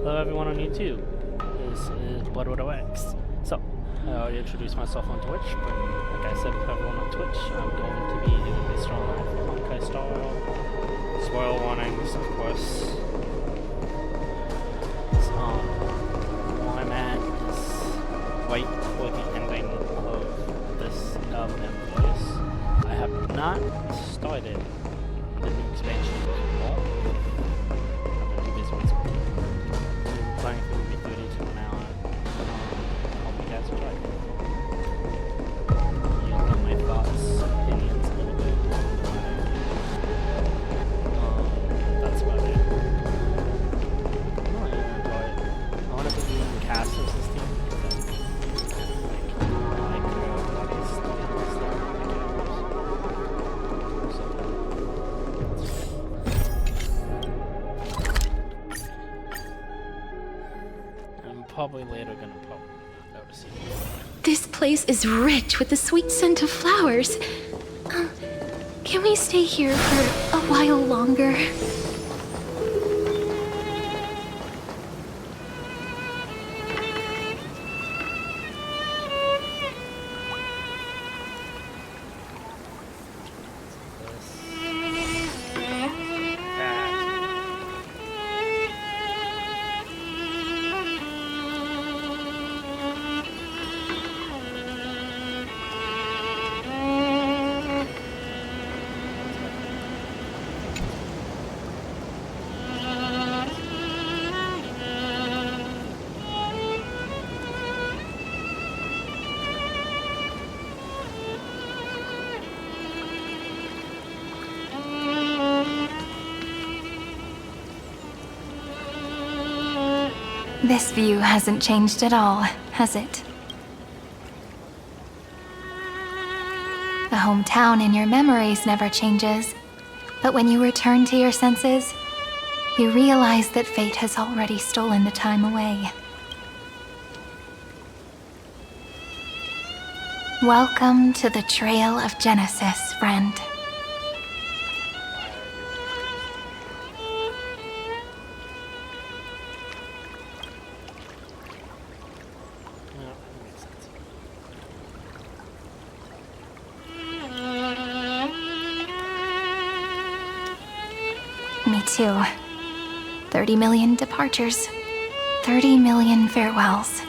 Hello everyone on YouTube, this is BloodwidowX. So, I already introduced myself on Twitch, but like I said for everyone on Twitch, I'm going to be doing this on Honkai style. Spoiler warnings, of course. So, where I'm at is right before the ending of this Amphoreus. I have not started the new expansion at all. I'm too busy with school. Playing for maybe 30 to an hour. Hope you guys enjoy. You know my thoughts, opinions a little bit. That's about it. I really enjoy it. I want to be doing the cast of this team because like everybody's doing this stuff. Probably later gonna notice it. This place is rich with the sweet scent of flowers. Can we stay here for a while longer? This view hasn't changed at all, has it? The hometown in your memories never changes, but when you return to your senses, you realize that fate has already stolen the time away. Welcome to the Trail of Genesis, friend. Me too. 30 million departures, 30 million farewells.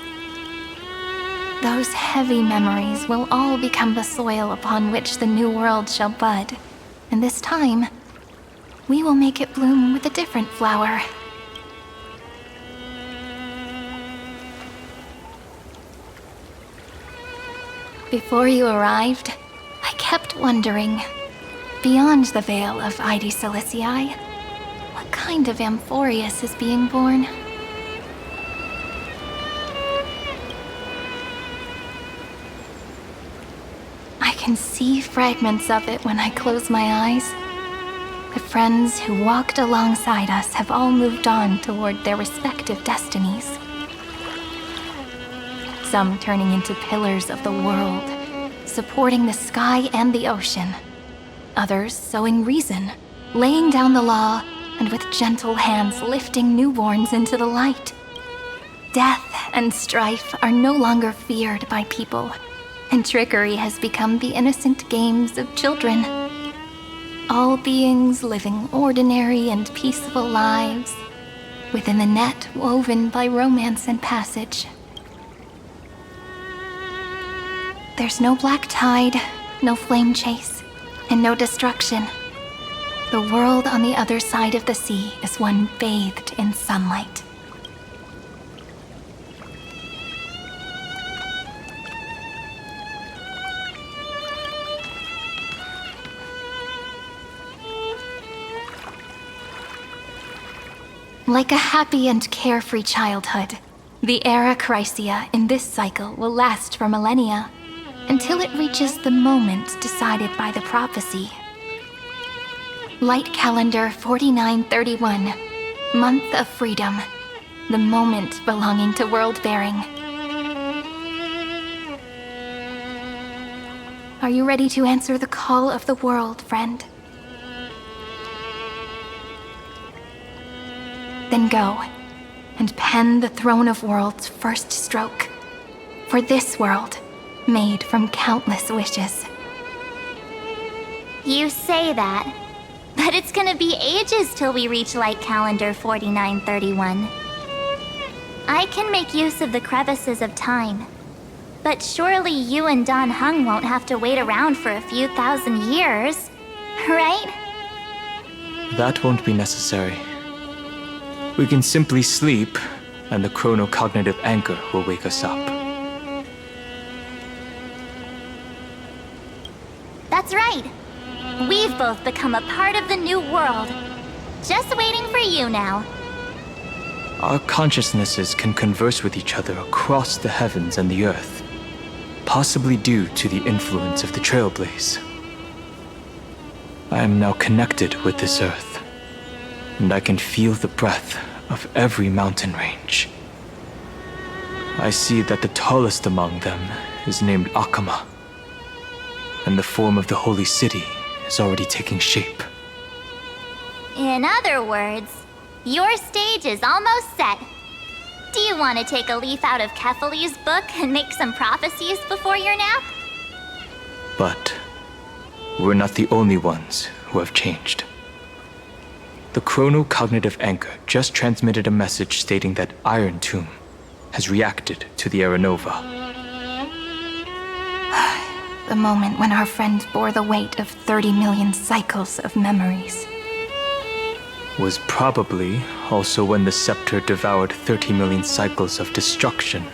Those heavy memories will all become the soil upon which the new world shall bud. And this time, we will make it bloom with a different flower. Before you arrived, I kept wondering, beyond the veil of Ide Silicii, what kind of Amphoreus is being born? I can see fragments of it when I close my eyes. The friends who walked alongside us have all moved on toward their respective destinies. Some turning into pillars of the world, supporting the sky and the ocean. Others sowing reason, laying down the law, and with gentle hands lifting newborns into the light. Death and strife are no longer feared by people, and trickery has become the innocent games of children. All beings living ordinary and peaceful lives, within the net woven by romance and passage. There's no black tide, no flame chase, and no destruction. The world on the other side of the sea is one bathed in sunlight. Like a happy and carefree childhood, the era Chrysia in this cycle will last for millennia, until it reaches the moment decided by the prophecy. Light calendar 4931, month of freedom, the moment belonging to world-bearing. Are you ready to answer the call of the world, friend? Then go, and pen the Throne of Worlds' first stroke. For this world, made from countless wishes. You say that, but it's gonna be ages till we reach Light Calendar 4931. I can make use of the crevices of time, but surely you and Dan Heng won't have to wait around for a few thousand years, right? That won't be necessary. We can simply sleep, and the chronocognitive anchor will wake us up. That's right. We've both become a part of the new world. Just waiting for you now. Our consciousnesses can converse with each other across the heavens and the earth, possibly due to the influence of the Trailblaze. I am now connected with this earth, and I can feel the breath of every mountain range. I see that the tallest among them is named Akama, and the form of the holy city is already taking shape. In other words, your stage is almost set. Do you want to take a leaf out of Kefali's book and make some prophecies before your nap? But we're not the only ones who have changed. The chronocognitive anchor just transmitted a message stating that Iron Tomb has reacted to the Aeronova. The moment when our friend bore the weight of 30 million cycles of memories. Was probably also when the scepter devoured 30 million cycles of destruction.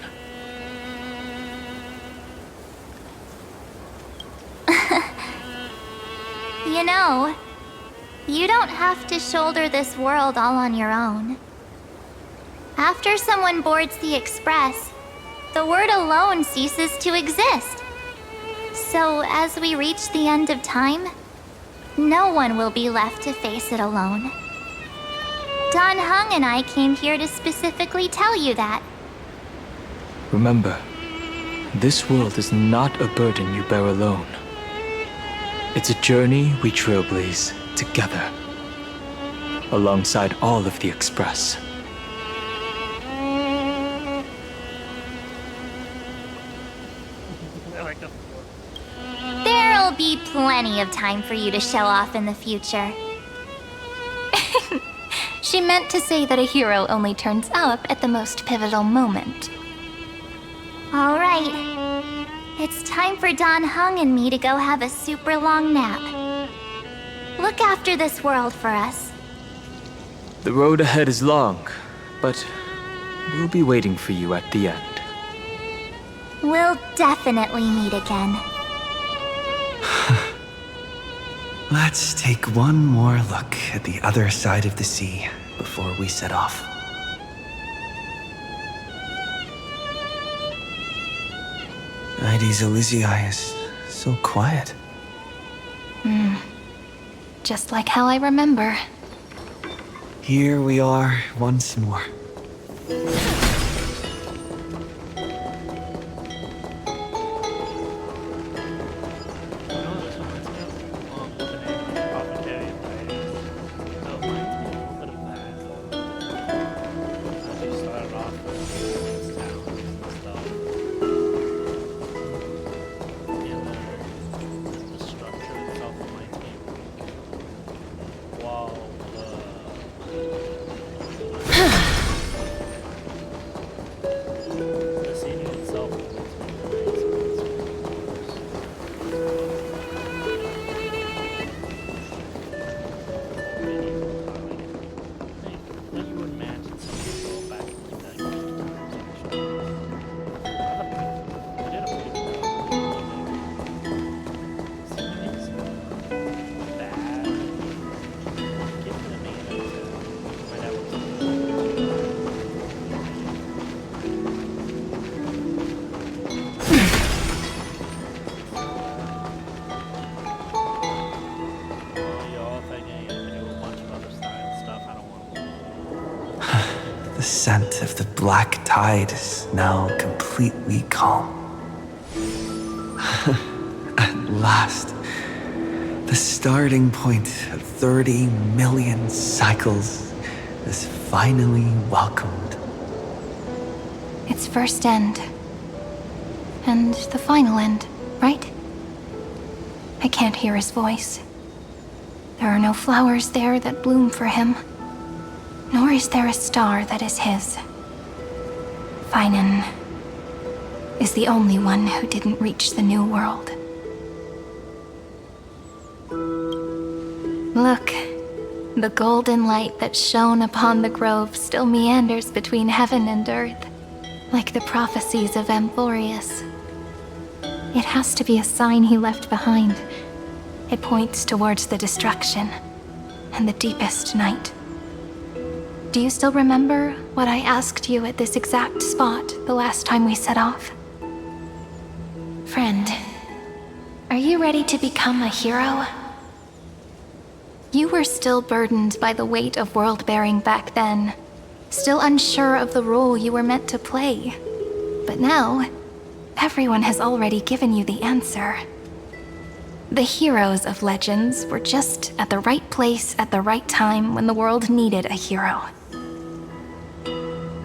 You know, you don't have to shoulder this world all on your own. After someone boards the Express, the word alone ceases to exist. So as we reach the end of time, no one will be left to face it alone. Dan Heng and I came here to specifically tell you that. Remember, this world is not a burden you bear alone. It's a journey we trailblaze together, alongside all of the Express. There'll be plenty of time for you to show off in the future. She meant to say that a hero only turns up at the most pivotal moment. All right. It's time for Dan Heng and me to go have a super long nap. Look after this world for us. The road ahead is long, but we'll be waiting for you at the end. We'll definitely meet again. Let's take one more look at the other side of the sea before we set off. Heidi's Elysiae is so quiet. Just like how I remember. Here we are once more. The scent of the black tide is now completely calm. At last, the starting point of 30 million cycles is finally welcomed Its first end. And the final end, right? I can't hear his voice. There are no flowers there that bloom for him, nor is there a star that is his. Finan is the only one who didn't reach the new world. Look, the golden light that shone upon the grove still meanders between heaven and earth, like the prophecies of Amphoreus. It has to be a sign he left behind. It points towards the destruction and the deepest night. Do you still remember what I asked you at this exact spot the last time we set off? Friend, are you ready to become a hero? You were still burdened by the weight of world-bearing back then, still unsure of the role you were meant to play. But now, everyone has already given you the answer. The heroes of legends were just at the right place at the right time when the world needed a hero.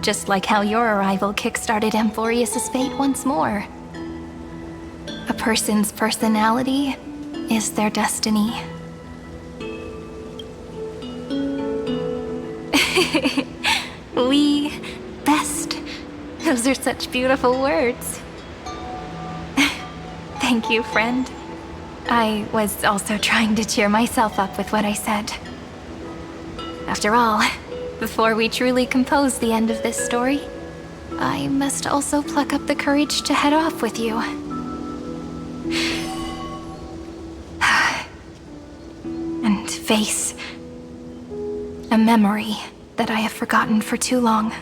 Just like how your arrival kickstarted Amphoreus' fate once more. A person's personality is their destiny. We best. Those are such beautiful words. Thank you, friend. I was also trying to cheer myself up with what I said. After all, before we truly compose the end of this story, I must also pluck up the courage to head off with you. And face a memory that I have forgotten for too long,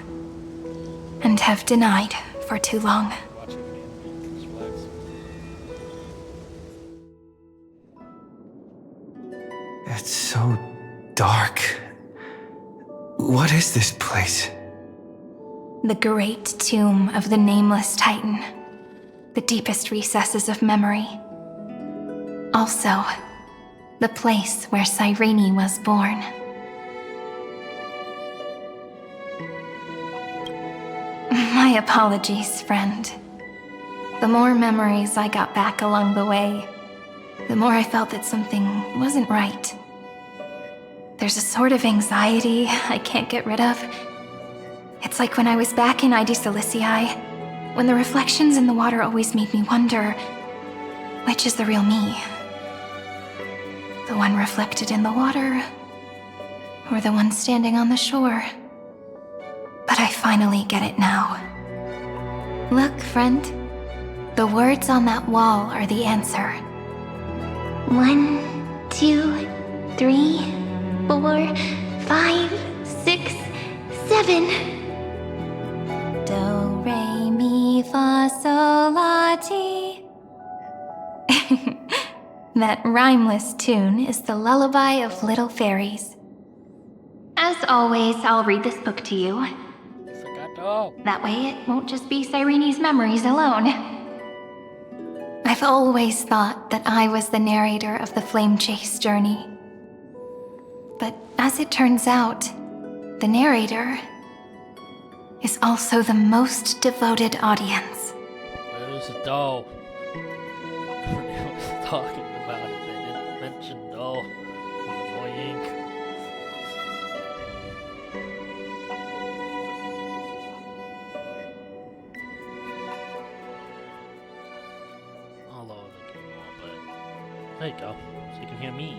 and have denied for too long. It's so dark. What is this place? The great tomb of the Nameless Titan. The deepest recesses of memory. Also, the place where Cyrene was born. My apologies, friend. The more memories I got back along the way, the more I felt that something wasn't right. There's a sort of anxiety I can't get rid of. It's like when I was back in ID Silicii, when the reflections in the water always made me wonder, which is the real me? The one reflected in the water, or the one standing on the shore? But I finally get it now. Look, friend. The words on that wall are the answer. 1, 2, 3, 4, 5, 6, 7. Do, re, mi, fa, sol, la, ti. That rhymeless tune is the lullaby of little fairies. As always, I'll read this book to you. That way it won't just be Cyrene's memories alone. I've always thought that I was the narrator of the Flame Chase journey. But as it turns out, the narrator is also the most devoted audience. Where's the doll? When was talking about it, they didn't mention doll. Annoying. I'll lower the game a little bit. There you go, so you can hear me.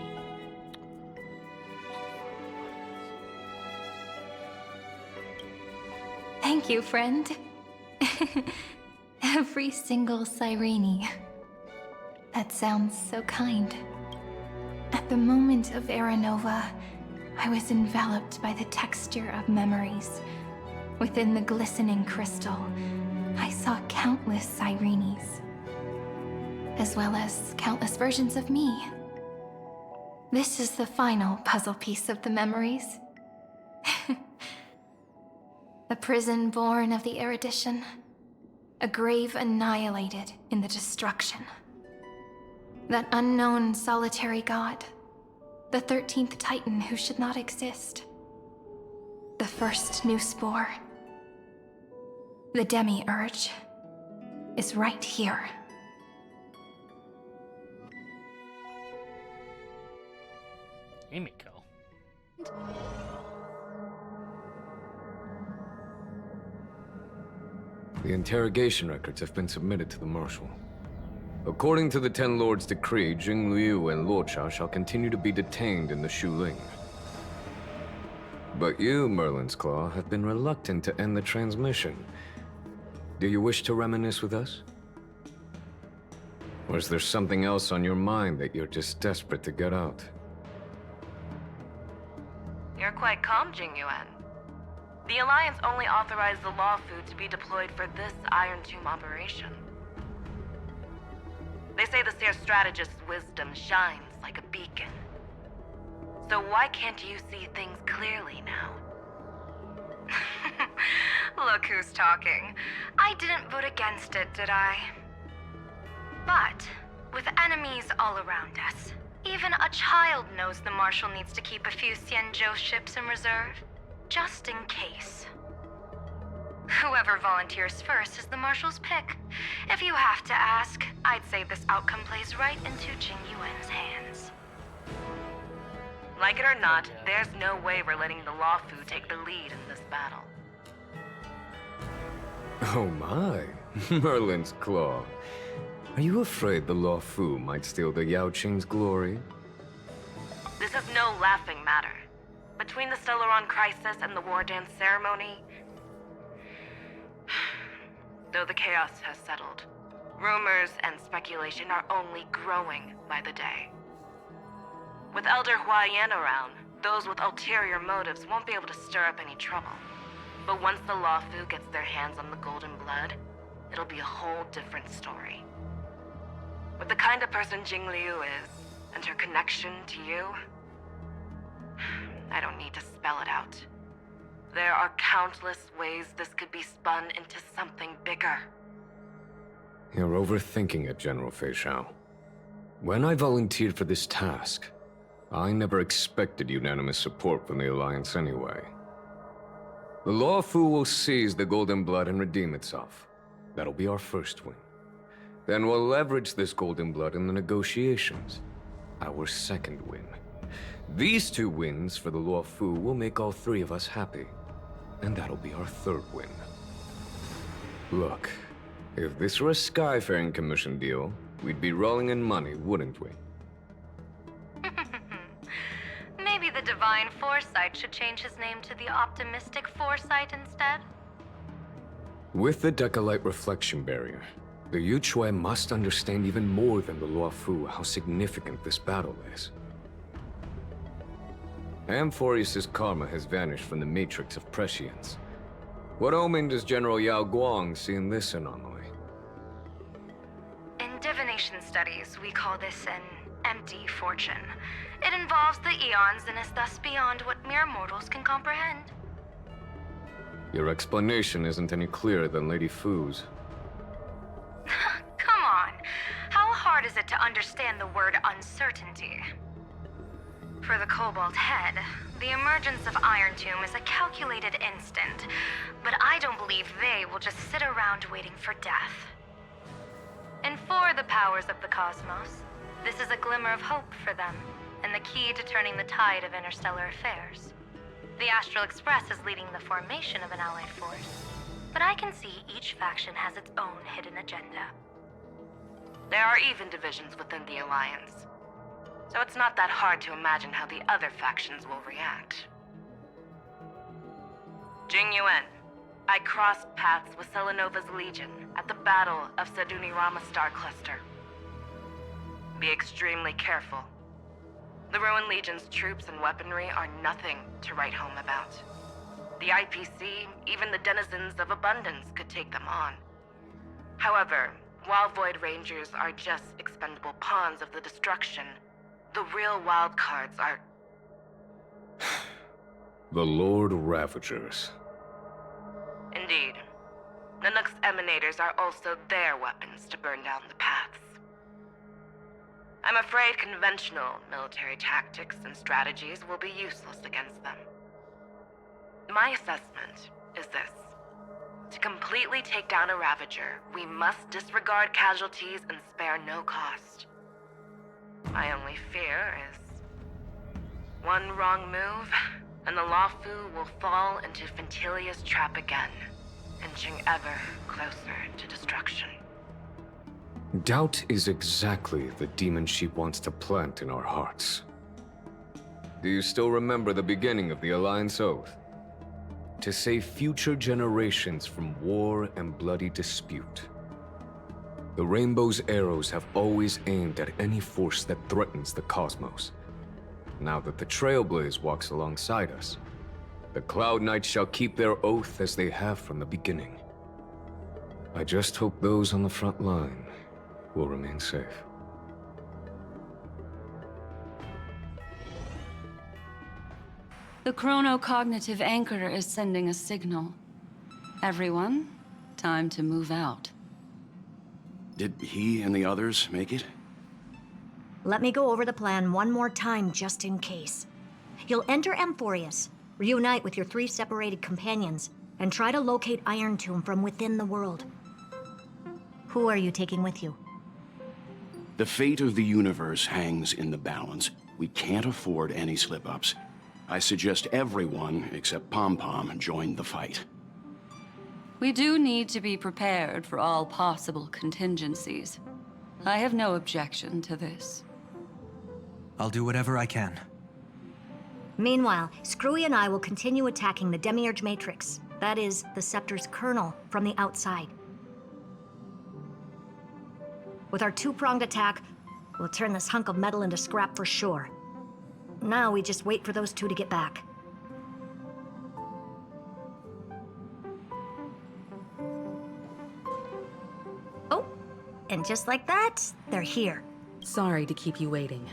Thank you, friend. Every single Cyrene. That sounds so kind. At the moment of Aranova, I was enveloped by the texture of memories. Within the glistening crystal, I saw countless Cyrenes, as well as countless versions of me. This is the final puzzle piece of the memories. A prison born of the erudition. A grave annihilated in the destruction. That unknown solitary god. The 13th Titan who should not exist. The first new spore. The demiurge is right here. Emiko. The interrogation records have been submitted to the Marshal. According to the Ten Lords' decree, Jing Liu and Luocha shall continue to be detained in the Shuling. But you, Merlin's Claw, have been reluctant to end the transmission. Do you wish to reminisce with us? Or is there something else on your mind that you're just desperate to get out? You're quite calm, Jing Yuan. The Alliance only authorized the Law Fu to be deployed for this Iron Tomb operation. They say the Seer Strategist's wisdom shines like a beacon. So why can't you see things clearly now? Look who's talking. I didn't vote against it, did I? But, with enemies all around us, even a child knows the Marshal needs to keep a few Xianzhou ships in reserve, just in case. Whoever volunteers first is the Marshal's pick. If you have to ask, I'd say this outcome plays right into Jing Yuan's hands. Like it or not, there's no way we're letting the Law Fu take the lead in this battle. Oh my, Merlin's Claw. Are you afraid the Law Fu might steal the Yao Qing's glory? This is no laughing matter. Between the Stellaron crisis and the War Dance ceremony, though the chaos has settled, rumors and speculation are only growing by the day. With Elder Huaiyan around, those with ulterior motives won't be able to stir up any trouble. But once the Law Fu gets their hands on the Golden Blood, it'll be a whole different story. With the kind of person Jing Liu is, and her connection to you, I don't need to spell it out. There are countless ways this could be spun into something bigger. You're overthinking it, General Fei Xiao. When I volunteered for this task, I never expected unanimous support from the Alliance anyway. The Law Fu will seize the Golden Blood and redeem itself. That'll be our first win. Then we'll leverage this Golden Blood in the negotiations. Our second win. These two wins for the Law Fu will make all three of us happy. And that'll be our third win. Look, if this were a Skyfaring Commission deal, we'd be rolling in money, wouldn't we? Maybe the Divine Foresight should change his name to the Optimistic Foresight instead? With the Decalite Reflection Barrier, the Yuchuan must understand even more than the Law Fu how significant this battle is. Amphoreus' karma has vanished from the matrix of prescience. What omen does General Yao Guang see in this anomaly? In divination studies, we call this an empty fortune. It involves the eons and is thus beyond what mere mortals can comprehend. Your explanation isn't any clearer than Lady Fu's. Come on. How hard is it to understand the word uncertainty? For the Cobalt Head, the emergence of Iron Tomb is a calculated instant, but I don't believe they will just sit around waiting for death. And for the powers of the cosmos, this is a glimmer of hope for them, and the key to turning the tide of interstellar affairs. The Astral Express is leading the formation of an allied force, but I can see each faction has its own hidden agenda. There are even divisions within the Alliance, so it's not that hard to imagine how the other factions will react. Jing Yuan, I crossed paths with Selenova's Legion at the Battle of Sadunirama Star Cluster. Be extremely careful. The Ruined Legion's troops and weaponry are nothing to write home about. The IPC, even the denizens of Abundance, could take them on. However, while Void Rangers are just expendable pawns of the destruction, the real wildcards are... The Lord Ravagers. Indeed. Nanook's emanators are also their weapons to burn down the paths. I'm afraid conventional military tactics and strategies will be useless against them. My assessment is this. To completely take down a Ravager, we must disregard casualties and spare no cost. My only fear is one wrong move, and the Lawfu will fall into Fintilia's trap again, inching ever closer to destruction. Doubt is exactly the demon she wants to plant in our hearts. Do you still remember the beginning of the Alliance Oath? To save future generations from war and bloody dispute. The Rainbow's arrows have always aimed at any force that threatens the cosmos. Now that the Trailblaze walks alongside us, the Cloud Knights shall keep their oath as they have from the beginning. I just hope those on the front line will remain safe. The chronocognitive anchor is sending a signal. Everyone, time to move out. Did he and the others make it? Let me go over the plan one more time just in case. You'll enter Amphoreus, reunite with your 3 separated companions, and try to locate Iron Tomb from within the world. Who are you taking with you? The fate of the universe hangs in the balance. We can't afford any slip-ups. I suggest everyone, except Pom-Pom, join the fight. We do need to be prepared for all possible contingencies. I have no objection to this. I'll do whatever I can. Meanwhile, Screwy and I will continue attacking the Demiurge Matrix. That is, the Scepter's kernel from the outside. With our 2-pronged attack, we'll turn this hunk of metal into scrap for sure. Now we just wait for those 2 to get back. Oh, and just like that, they're here. Sorry to keep you waiting.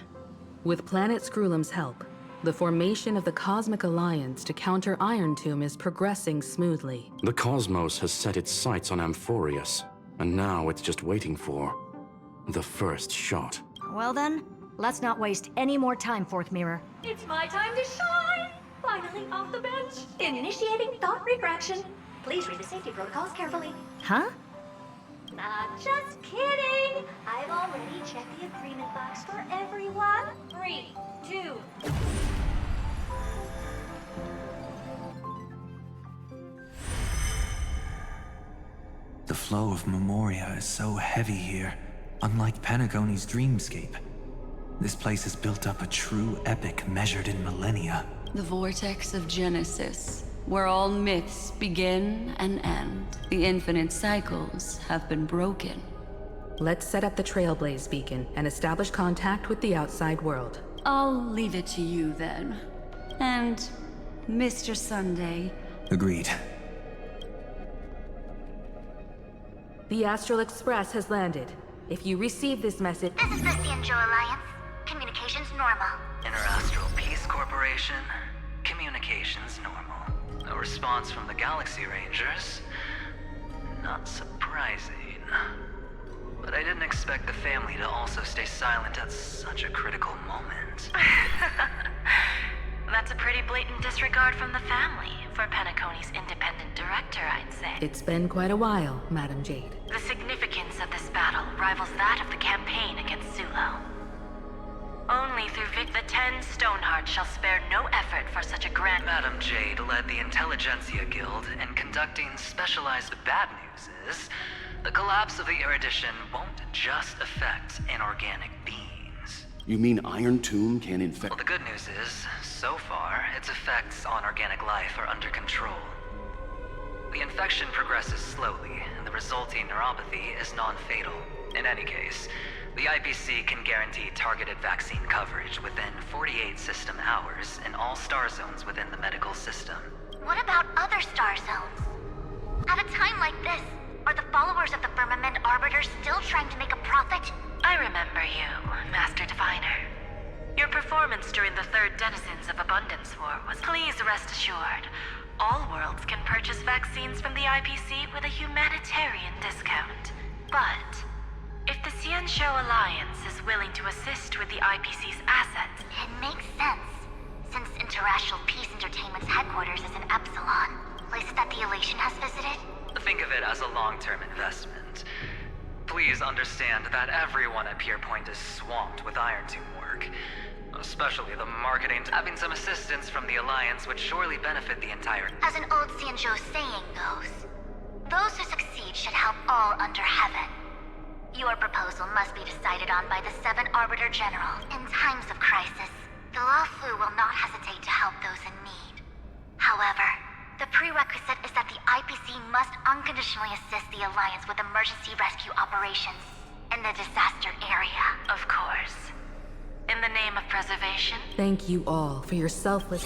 With Planet Screwlum's help, the formation of the Cosmic Alliance to counter Iron Tomb is progressing smoothly. The cosmos has set its sights on Amphoreus, and now it's just waiting for the first shot. Well then, let's not waste any more time, Fourth Mirror. It's my time to shine! Finally off the bench. Initiating thought refraction. Please read the safety protocols carefully. Huh? Just kidding! I've already checked the agreement box for everyone. 3, 2... The flow of Memoria is so heavy here, unlike Panagoni's dreamscape. This place has built up a true epic measured in millennia. The vortex of Genesis, where all myths begin and end. The infinite cycles have been broken. Let's set up the Trailblaze beacon and establish contact with the outside world. I'll leave it to you then. And Mr. Sunday. Agreed. The Astral Express has landed. If you receive this message... This is the Cianjo Alliance. Communications normal. Interastral Peace Corporation. Communications normal. No response from the Galaxy Rangers. Not surprising. But I didn't expect the family to also stay silent at such a critical moment. That's a pretty blatant disregard from the family for Penacony's independent director, I'd say. It's been quite a while, Madam Jade. The significance of this battle rivals that of the campaign against Sulo. Only through the 10 Stoneheart shall spare no effort for such a grand... Madam Jade led the Intelligentsia Guild in conducting specialized bad news is the collapse of the Erudition won't just affect inorganic beings. You mean Iron Tomb can infect... Well, the good news is, so far, its effects on organic life are under control. The infection progresses slowly, and the resulting neuropathy is non-fatal. In any case, the IPC can guarantee targeted vaccine coverage within 48 system hours in all star zones within the medical system. What about other star zones? At a time like this, are the followers of the Firmament Arbiter still trying to make a profit? I remember you, Master Diviner. Your performance during the Third Denizens of Abundance War was... Please rest assured, all worlds can purchase vaccines from the IPC with a humanitarian discount. But if the Cianjo Alliance is willing to assist with the IPC's assets... It makes sense, since Interastral Peace Entertainment's headquarters is in Epsilon, places that the Elation has visited. Think of as a long-term investment. Please understand that everyone at Pier Point is swamped with Iron Tomb work. Especially the marketing. Having some assistance from the Alliance would surely benefit the entire... As an old Xianzhou saying goes, those who succeed should help all under heaven. Your proposal must be decided on by the 7 Arbiter General. In times of crisis, the Luofu will not hesitate to help those in need. However, the prerequisite is that the IPC must unconditionally assist the Alliance with emergency rescue operations in the disaster area. Of course. In the name of preservation? Thank you all for your selfless...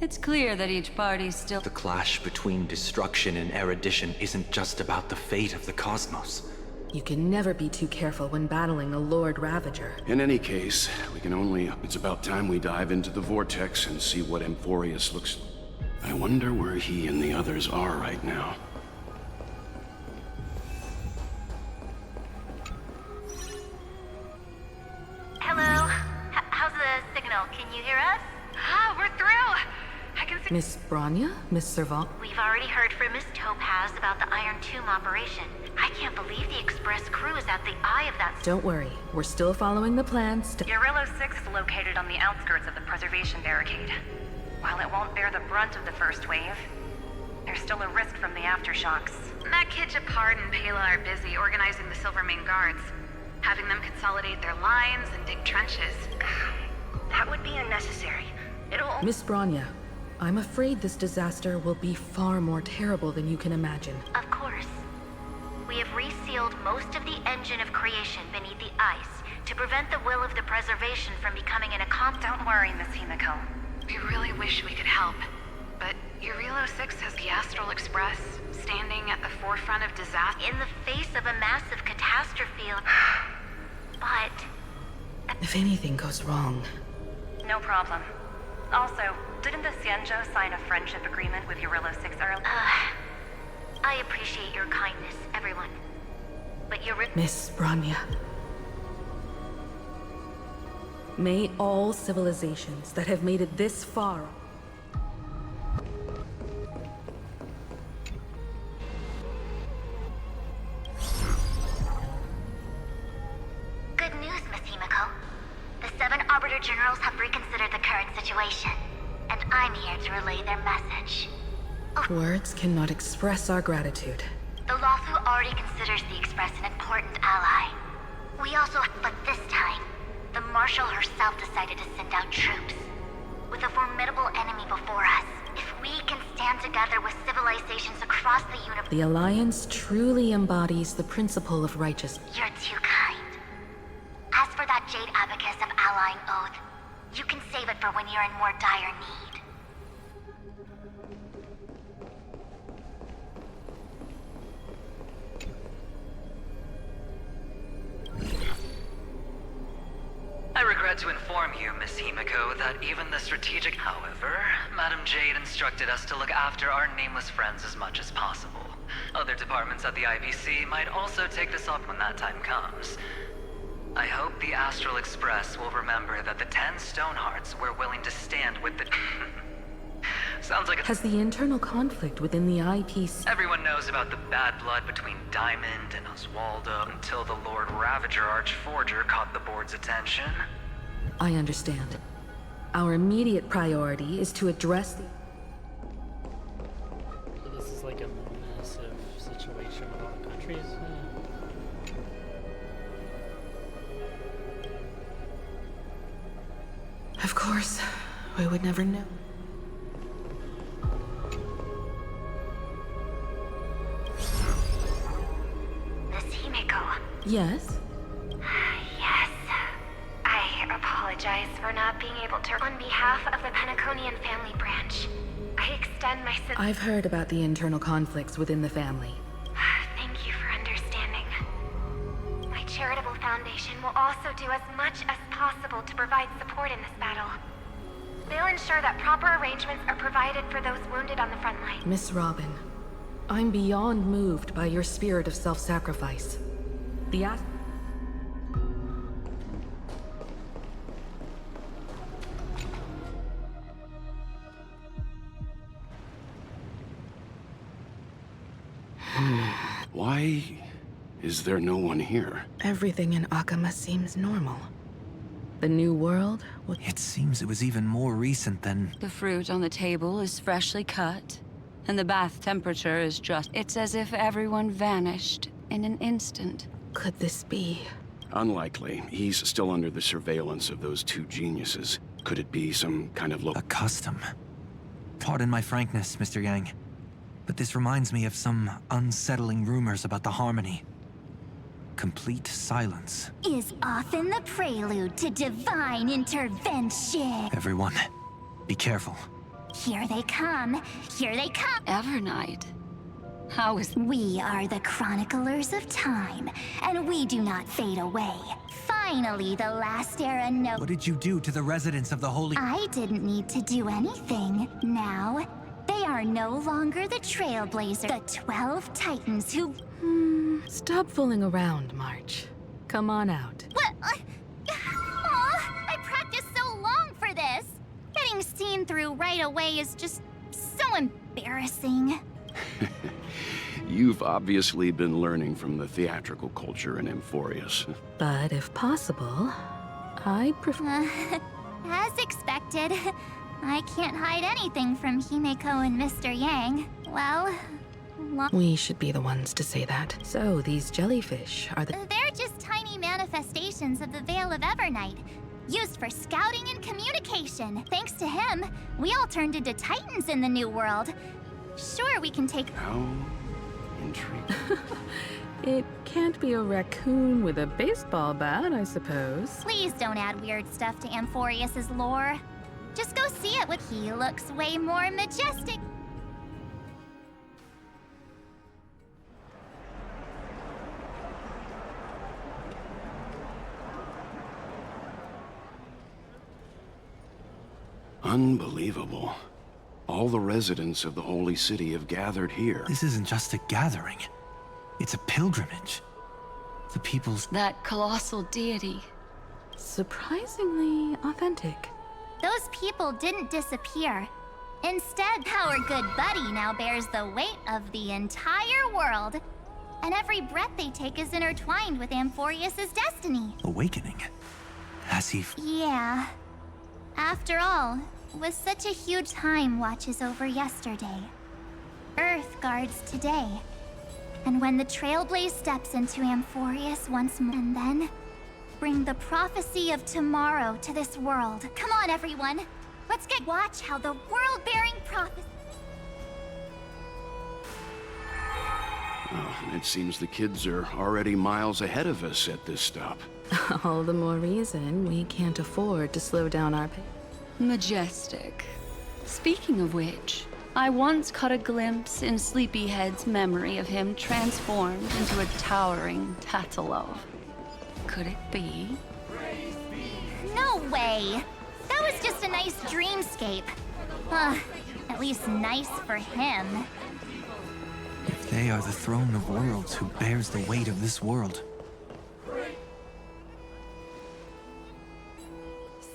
It's clear that each party still... The clash between destruction and erudition isn't just about the fate of the cosmos. You can never be too careful when battling a Lord Ravager. In any case, we can only... It's about time we dive into the vortex and see what Amphoreus looks... I wonder where he and the others are right now. Hello? How's the signal? Can you hear us? Ah, we're through! I can see... Miss Bronya? Miss Servant? We've already heard from Miss Topaz about the Iron Tomb operation. I can't believe the Express crew is at the eye of that... Don't worry, we're still following the plans. Urillo 6 is located on the outskirts of the preservation barricade. While it won't bear the brunt of the first wave, there's still a risk from the aftershocks. Matt Kitchapard and Pela are busy organizing the Silvermane Guards, having them consolidate their lines and dig trenches. That would be unnecessary. It'll... Miss Bronya, I'm afraid this disaster will be far more terrible than you can imagine. Of course. We have resealed most of the engine of creation beneath the ice to prevent the will of the preservation from becoming an Don't worry, Miss Himiko. We really wish we could help, but Urillo 6 has the Astral Express standing at the forefront of disaster. In the face of a massive catastrophe. But... If anything goes wrong... No problem. Also, didn't the Xianzhou sign a friendship agreement with Urillo 6 earlier? I appreciate your kindness, everyone. But Miss Bronya. May all civilizations that have made it this far... Good news, Miss Himiko. The 7 Arbiter Generals have reconsidered the current situation, and I'm here to relay their message. Words cannot express our gratitude. The Luofu already considers the Express an important ally. We also, but this time, the Marshal herself decided to send out troops. With a formidable enemy before us, if we can stand together with civilizations across the universe... The Alliance truly embodies the principle of righteousness. You're too kind. As for that Jade Abacus of Allying Oath, you can save it for when you're in more dire need. I regret to inform you, Miss Himiko, that even the strategic... However, Madam Jade instructed us to look after our nameless friends as much as possible. Other departments at the IPC might also take this up when that time comes. I hope the Astral Express will remember that the 10 Stonehearts were willing to stand with the... Sounds like a... Has the internal conflict within the IPC... Everyone knows about the bad blood between Diamond and Oswaldo until the Lord Ravager Archforger caught the board's attention. I understand. Our immediate priority is to address the... So this is like a massive situation with all the countries? Of course, we would never know. Miss Himiko. Yes? Yes. I apologize for not being able to... On behalf of the Penaconian family branch, I extend my... I've heard about the internal conflicts within the family. Thank you for understanding. My charitable foundation will also do as much as possible to provide support in this battle. They'll ensure that proper arrangements are provided for those wounded on the front line. Miss Robin, I'm beyond moved by your spirit of self-sacrifice. Why is there no one here? Everything in Akama seems normal. The new world? It seems it was even more recent than... The fruit on the table is freshly cut, and the bath temperature is just... It's as if everyone vanished in an instant. Could this be? Unlikely. He's still under the surveillance of those two geniuses. Could it be some kind of A custom. Pardon my frankness, Mr. Yang, but this reminds me of some unsettling rumors about the Harmony. Complete silence. Is often the prelude to divine intervention. Everyone, be careful. Here they come. Here they come. Evernight. How is... We are the chroniclers of time, and we do not fade away. Finally, the last era knows... What did you do to the residents of the Holy... I didn't need to do anything. Now, they are no longer the Trailblazers, the 12 Titans who... Stop fooling around, March. Come on out. What? I practiced so long for this. Getting seen through right away is just so embarrassing. You've obviously been learning from the theatrical culture in Amphoreus. But if possible, I prefer... As expected, I can't hide anything from Himeko and Mr. Yang. Well... We should be the ones to say that. So, these jellyfish are the... They're just tiny manifestations of the Veil of Evernight, used for scouting and communication. Thanks to him, we all turned into Titans in the New World. Sure, we can take... How intriguing. It can't be a raccoon with a baseball bat, I suppose. Please don't add weird stuff to Amphoreus' lore. Just go see it with he looks way more majestic. Unbelievable. All the residents of the Holy City have gathered here. This isn't just a gathering. It's a pilgrimage. The people's... That colossal deity. Surprisingly authentic. Those people didn't disappear. Instead, our good buddy now bears the weight of the entire world. And every breath they take is intertwined with Amphoreus' destiny. Awakening? Has he... Yeah. After all, with such a huge time watches over yesterday, Earth guards today. And when the Trailblaze steps into Amphoreus once more, and then bring the prophecy of tomorrow to this world. Come on, everyone. Let's watch how the world-bearing prophecy... Oh, it seems the kids are already miles ahead of us at this stop. All the more reason we can't afford to slow down our pace. Majestic. Speaking of which, I once caught a glimpse in Sleepyhead's memory of him transformed into a towering Tatalov. Could it be? No way! That was just a nice dreamscape. At least nice for him. If they are the throne of worlds who bears the weight of this world...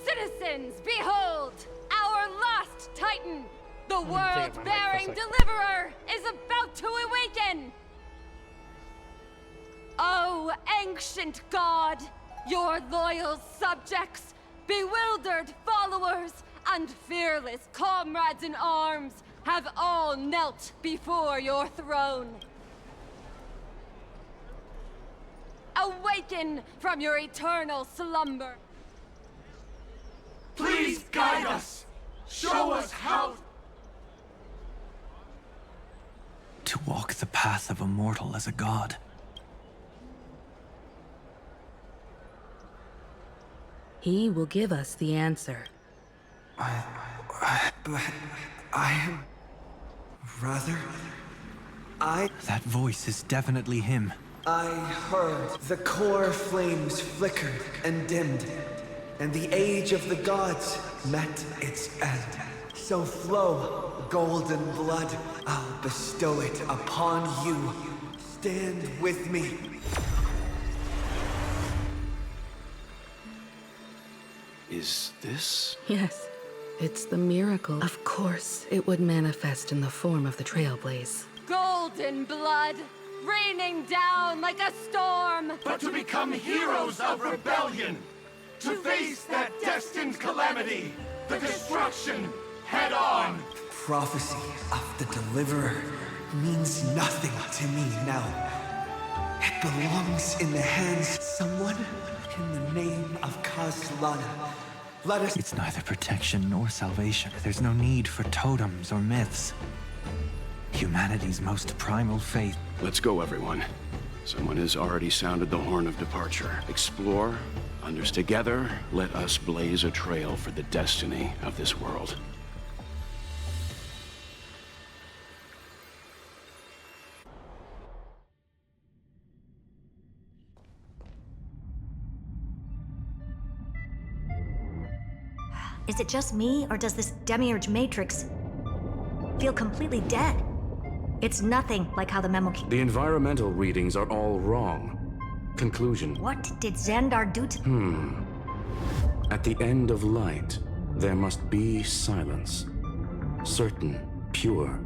Citizens, behold! Our last Titan! The world-bearing deliverer is about to awaken! Oh, ancient god! Your loyal subjects, bewildered followers, and fearless comrades in arms have all knelt before your throne. Awaken from your eternal slumber. Please guide us! Show us how... To walk the path of a mortal as a god. He will give us the answer. But I am... rather... That voice is definitely him. I heard the core flames flickered and dimmed, and the age of the gods met its end. So flow, golden blood, I'll bestow it upon you. Stand with me. Is this... Yes, it's the miracle. Of course, it would manifest in the form of the Trailblaze. golden blood, raining down like a storm. But to become heroes of rebellion, to face that destined calamity, the destruction, head on. Prophecy of the Deliverer means nothing to me now. It belongs in the hands of someone in the name of Kaslana. Let us... It's neither protection nor salvation. There's no need for totems or myths. Humanity's most primal faith. Let's go, everyone. Someone has already sounded the horn of departure. Explore, unders together, let us blaze a trail for the destiny of this world. Is it just me, or does this Demiurge Matrix feel completely dead? It's nothing like how the memo The environmental readings are all wrong. Conclusion. What did Xandar do to... At the end of light, there must be silence. Certain, pure,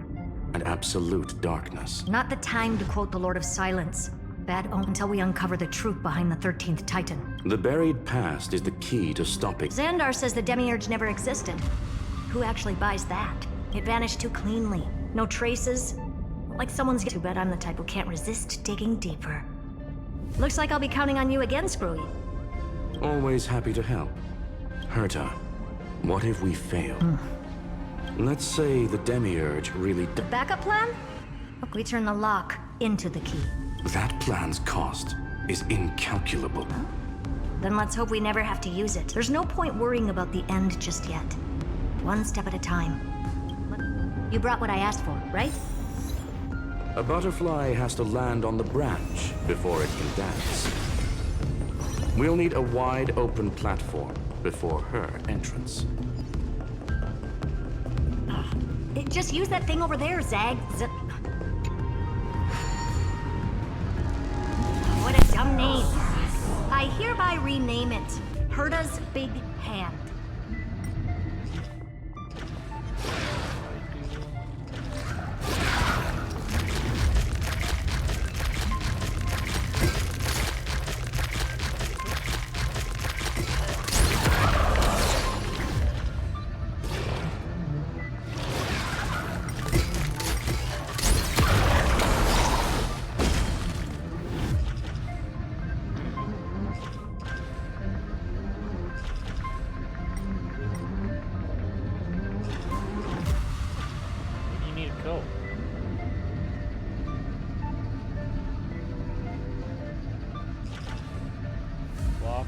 and absolute darkness. Not the time to quote the Lord of Silence. Bad omen until we uncover the truth behind the 13th Titan. The buried past is the key to stopping. Xandar says the Demiurge never existed. Who actually buys that? It vanished too cleanly. No traces. Like someone's... Too bad I'm the type who can't resist digging deeper. Looks like I'll be counting on you again, Screwy. Always happy to help. Herta, what if we fail? Let's say the Demiurge really... The backup plan? Look, we turn the lock into the key. That plan's cost is incalculable. Then let's hope we never have to use it. There's no point worrying about the end just yet. One step at a time. You brought what I asked for, right? A butterfly has to land on the branch before it can dance. We'll need a wide open platform before her entrance. Just use that thing over there, Zag. What a dumb name. I hereby rename it Herta's Big Hand.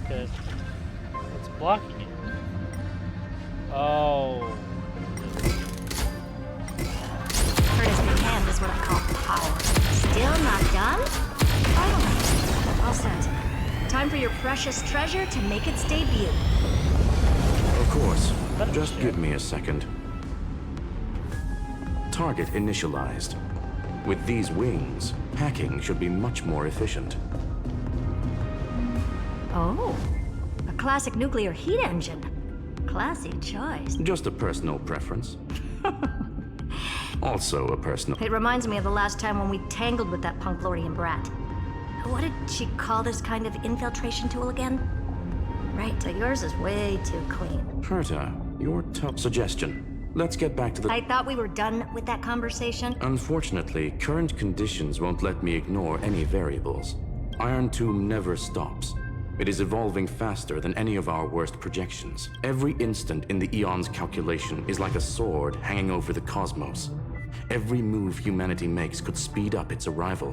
What's blocking it? Oh. Herta's Big Hand is what I call power. Still not done? Finally. All set. Time for your precious treasure to make its debut. Of course. Just give me a second. Target initialized. With these wings, hacking should be much more efficient. Oh, a classic nuclear heat engine. Classy choice. Just a personal preference. Also a personal... It reminds me of the last time when we tangled with that Punklorian brat. What did she call this kind of infiltration tool again? Right, so yours is way too clean. Herta, your top suggestion. Let's get back to the... I thought we were done with that conversation. Unfortunately, current conditions won't let me ignore any variables. Iron Tomb never stops. It is evolving faster than any of our worst projections. Every instant in the Eon's calculation is like a sword hanging over the cosmos. Every move humanity makes could speed up its arrival.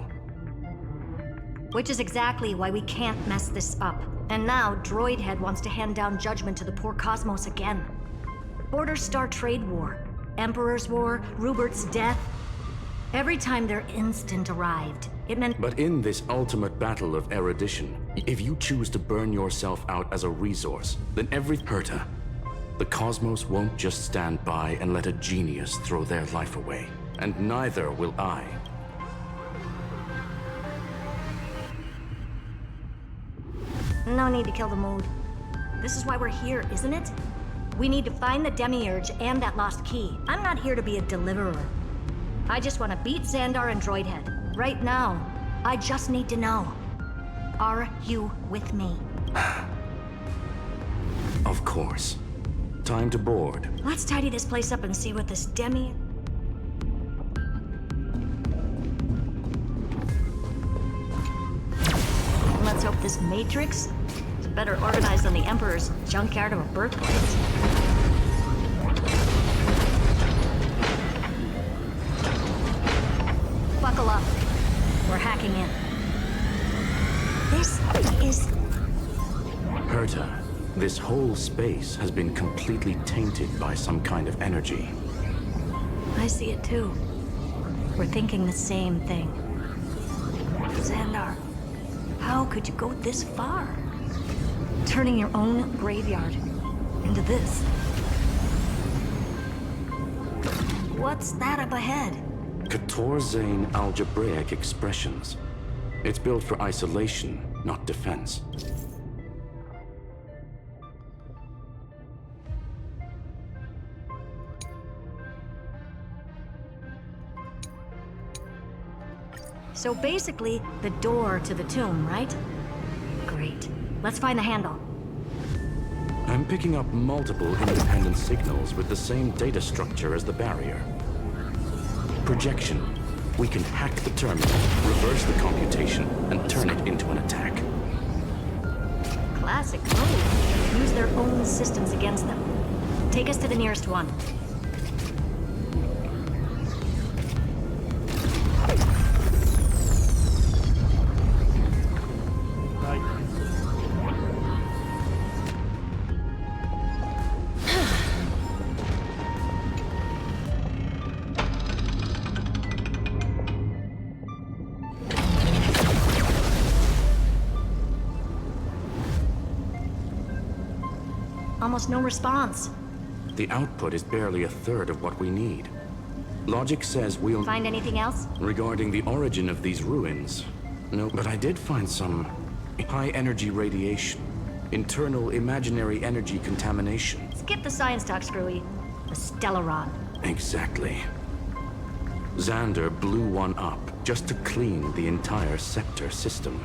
Which is exactly why we can't mess this up. And now, Droidhead wants to hand down judgment to the poor cosmos again. Border Star Trade War, Emperor's War, Rupert's death. Every time their instant arrived, it meant... But in this ultimate battle of erudition, if you choose to burn yourself out as a resource, then every... Herta, the cosmos won't just stand by and let a genius throw their life away. And neither will I. No need to kill the mood. This is why we're here, isn't it? We need to find the Demiurge and that lost key. I'm not here to be a deliverer. I just want to beat Xandar and Droidhead. Right now. I just need to know. Are you with me? Of course. Time to board. Let's tidy this place up and see what this demi... Let's hope this Matrix is better organized than the Emperor's junkyard of a birthplace. Buckle up. We're hacking in. This is... Herta, this whole space has been completely tainted by some kind of energy. I see it too. We're thinking the same thing. Xandar, how could you go this far? Turning your own graveyard into this. What's that up ahead? Katorzane algebraic expressions. It's built for isolation, not defense. So basically, the door to the tomb, right? Great. Let's find the handle. I'm picking up multiple independent signals with the same data structure as the barrier. Projection. We can hack the terminal, reverse the computation, and turn it into an attack. Classic move. Use their own systems against them. Take us to the nearest one. Almost no response. The output is barely a third of what we need. Logic says we'll... Find anything else? Regarding the origin of these ruins, no, but I did find some high-energy radiation, internal imaginary energy contamination. Skip the science talk, Screwy. The Stellaron. Exactly. Xander blew one up just to clean the entire Scepter system.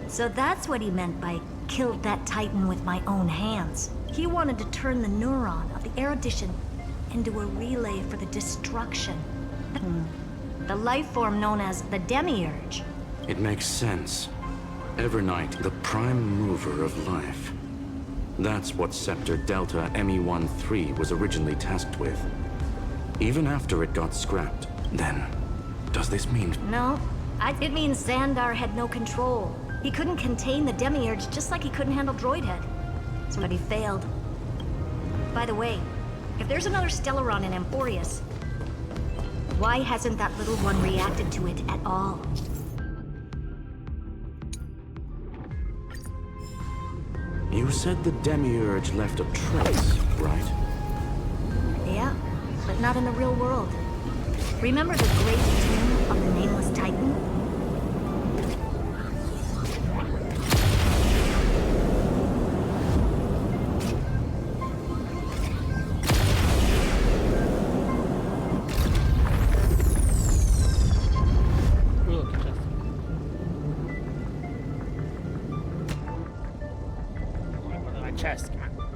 So that's what he meant by killed that Titan with my own hands. He wanted to turn the neuron of the erudition into a relay for the destruction. The life form known as the Demiurge. It makes sense. Evernight, the prime mover of life. That's what Scepter Delta ME-13 was originally tasked with. Even after it got scrapped, then, does this mean... No, it means Xandar had no control. He couldn't contain the Demiurge just like he couldn't handle Droidhead. So he failed. By the way, if there's another Stellaron in Amphoreus, why hasn't that little one reacted to it at all? You said the Demiurge left a trace, right? Yeah, but not in the real world. Remember the great tomb of the Nameless Titan? Chest, come on.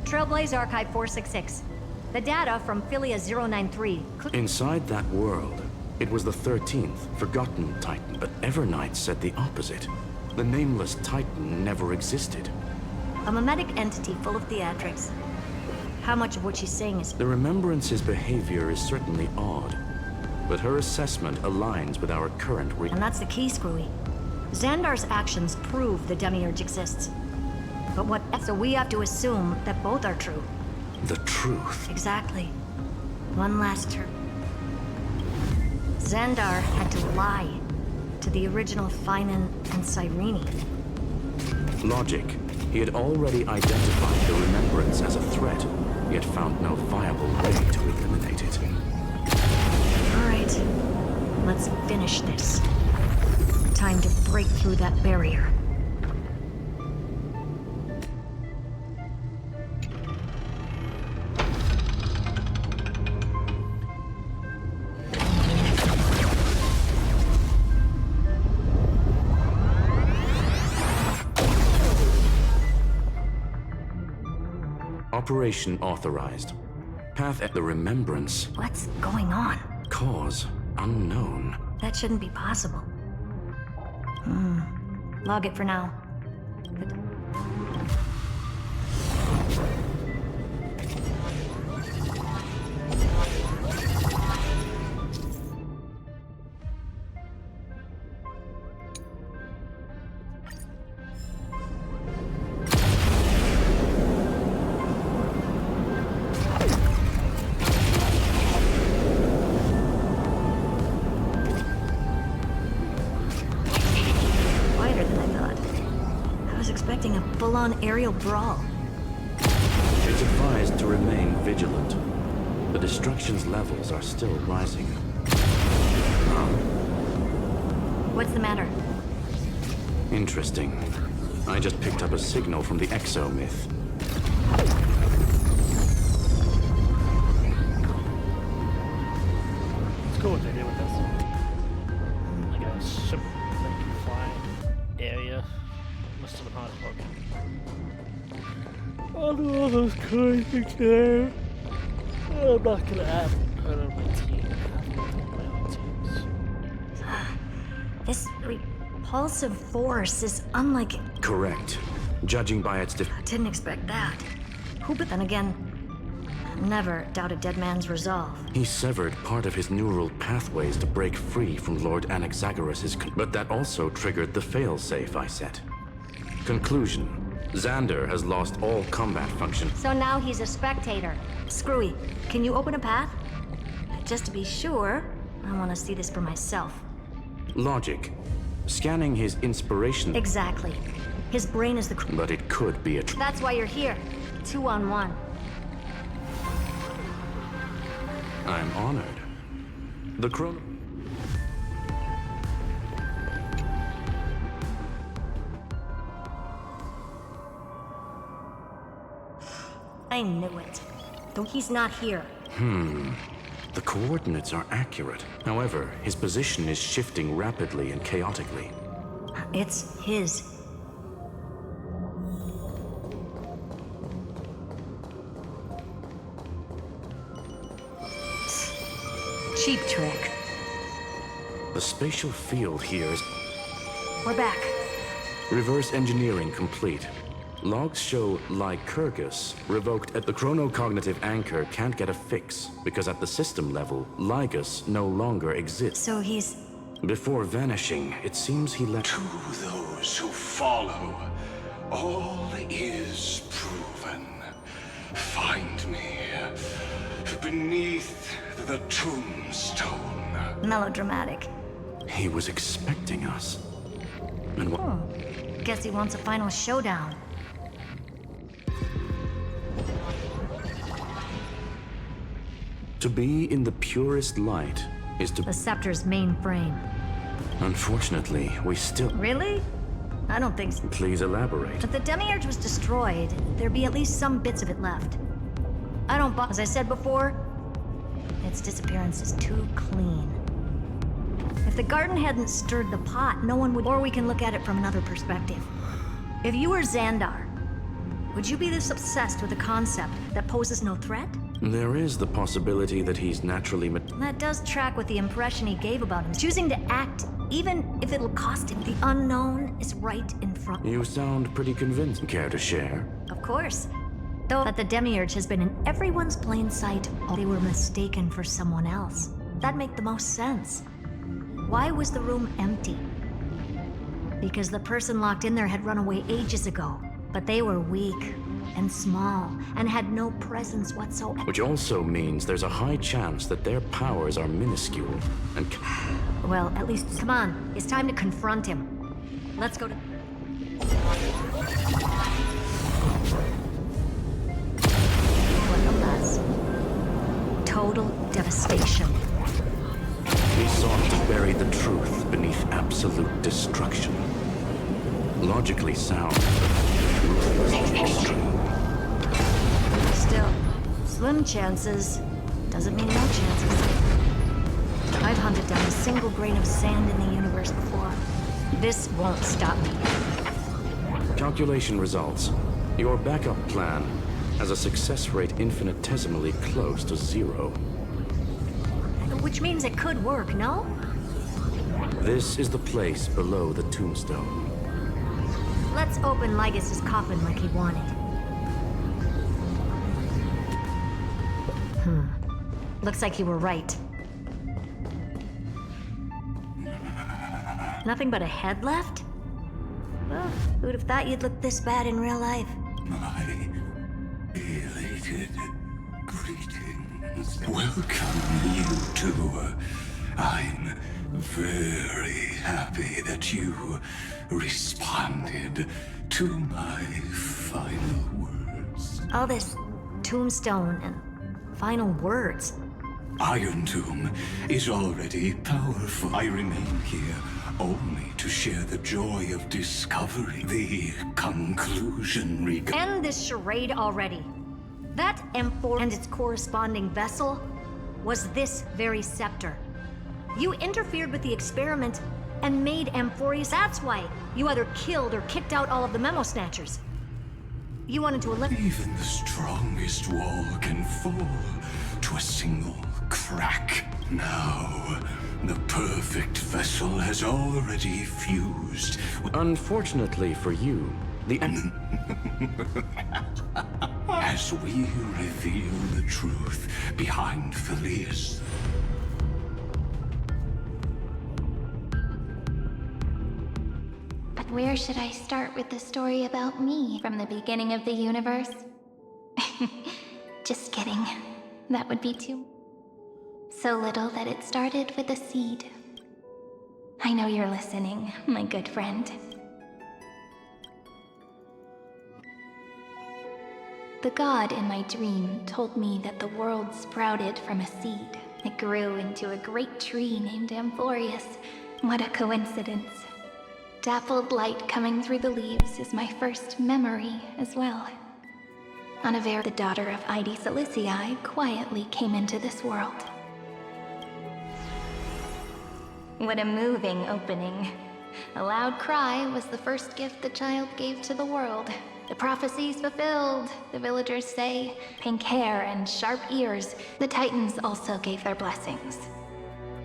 Trailblaze Archive 466. The data from Philia 093. Inside that world, it was the 13th, forgotten Titan, but Evernight said the opposite. The Nameless Titan never existed. A mimetic entity full of theatrics. How much of what she's saying is... The Remembrance's behavior is certainly odd, but her assessment aligns with our current... And that's the key, Screwy. Xandar's actions prove the Demiurge exists. But what... So we have to assume that both are true. The truth. Exactly. One last turn. Xandar had to lie to the original Finan and Cyrene. Logic. He had already identified the Remembrance as a threat, yet found no viable way to eliminate it. All right. Let's finish this. Time to break through that barrier. Operation authorized. Path at the Remembrance. What's going on? Cause unknown. That shouldn't be possible. Log it for now. Full-on aerial brawl. It's advised to remain vigilant. The destruction's levels are still rising. What's the matter? Interesting. I just picked up a signal from the exomyth. Let's go with the idea with this. Like a ship that can fly area. Must have been hard to work. Oh no, those crazy there. I'm not gonna add her on my team. I have to take my own teams. This repulsive force is unlike it. Correct. Judging by its Didn't expect that. Who, but then again, never doubt a dead man's resolve. He severed part of his neural pathways to break free from Lord Anaxagoras' but that also triggered the failsafe I set. Conclusion. Xander has lost all combat function. So now he's a spectator. Screwy, can you open a path? Just to be sure, I want to see this for myself. Logic. Scanning his inspiration. Exactly. His brain is the But it could be a That's why you're here. 2-on-1. I'm honored. The chrono... I knew it. Though he's not here. The coordinates are accurate. However, his position is shifting rapidly and chaotically. It's his. Cheap trick. The spatial field here is... We're back. Reverse engineering complete. Logs show Lycurgus revoked at the chronocognitive anchor can't get a fix, because at the system level, Lygus no longer exists. So he's... Before vanishing, it seems he let... To those who follow, all is proven. Find me beneath the tombstone. Melodramatic. He was expecting us. And what... Guess he wants a final showdown. To be in the purest light is to... The Scepter's main frame. Unfortunately, we still... Really? I don't think so. Please elaborate. If the Demiurge was destroyed, there'd be at least some bits of it left. I don't buy... As I said before, its disappearance is too clean. If the garden hadn't stirred the pot, no one would... Or we can look at it from another perspective. If you were Xandar, would you be this obsessed with a concept that poses no threat? There is the possibility that he's naturally... That does track with the impression he gave about him. Choosing to act, even if it'll cost him. The unknown is right in front. You sound pretty convinced. Care to share? Of course. Though that the Demiurge has been in everyone's plain sight, they were mistaken for someone else. That'd make the most sense. Why was the room empty? Because the person locked in there had run away ages ago. But they were weak and small and had no presence whatsoever. Which also means there's a high chance that their powers are minuscule and... Well, at least... Come on, it's time to confront him. Let's go to... What a mess. Total devastation. He sought to bury the truth beneath absolute destruction. Logically sound, ruthlessly extreme. Still, slim chances doesn't mean no chances. I've hunted down a single grain of sand in the universe before. This won't stop me. Calculation results. Your backup plan has a success rate infinitesimally close to 0. Which means it could work, no? This is the place below the tombstone. Let's open Lygus' coffin like he wanted. Looks like you were right. Nothing but a head left? Well, who'd have thought you'd look this bad in real life? My elated greetings. Welcome, you two. I'm very happy that you responded to my final words. All this tombstone and final words. Iron Tomb is already powerful. I remain here only to share the joy of discovery. The conclusion End this charade already. That Amphoreus and its corresponding vessel was this very scepter. You interfered with the experiment and made Amphoreus. That's why you either killed or kicked out all of the memo snatchers. You wanted to eliminate. Even the strongest wall can fall to a single crack. Now, the perfect vessel has already fused. Unfortunately for you, the as we reveal the truth behind Felius. But where should I start with the story about me from the beginning of the universe? Just kidding. That would be too... So little that it started with a seed. I know you're listening, my good friend. The god in my dream told me that the world sprouted from a seed. It grew into a great tree named Amphoreus. What a coincidence. Dappled light coming through the leaves is my first memory as well. Anavera, the daughter of Ide Silicii, quietly came into this world. What a moving opening. A loud cry was the first gift the child gave to the world. The prophecies fulfilled, the villagers say. Pink hair and sharp ears. The Titans also gave their blessings.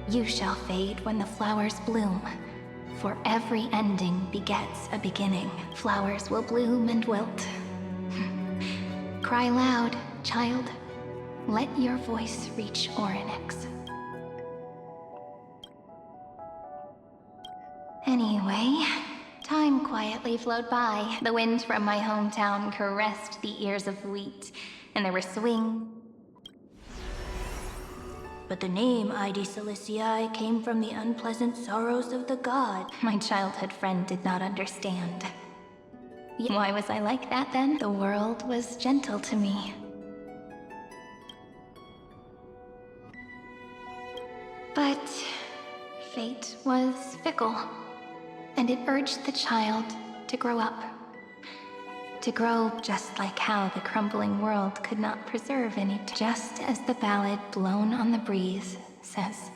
You shall fade when the flowers bloom, for every ending begets a beginning. Flowers will bloom and wilt. Cry loud, child. Let your voice reach Orynyx. Anyway, time quietly flowed by. The wind from my hometown caressed the ears of wheat, and there were swing. But the name Ide Silicii came from the unpleasant sorrows of the god. My childhood friend did not understand. Why was I like that then? The world was gentle to me. But fate was fickle. And it urged the child to grow up. To grow just like how the crumbling world could not preserve any. Just as the ballad blown on the breeze says,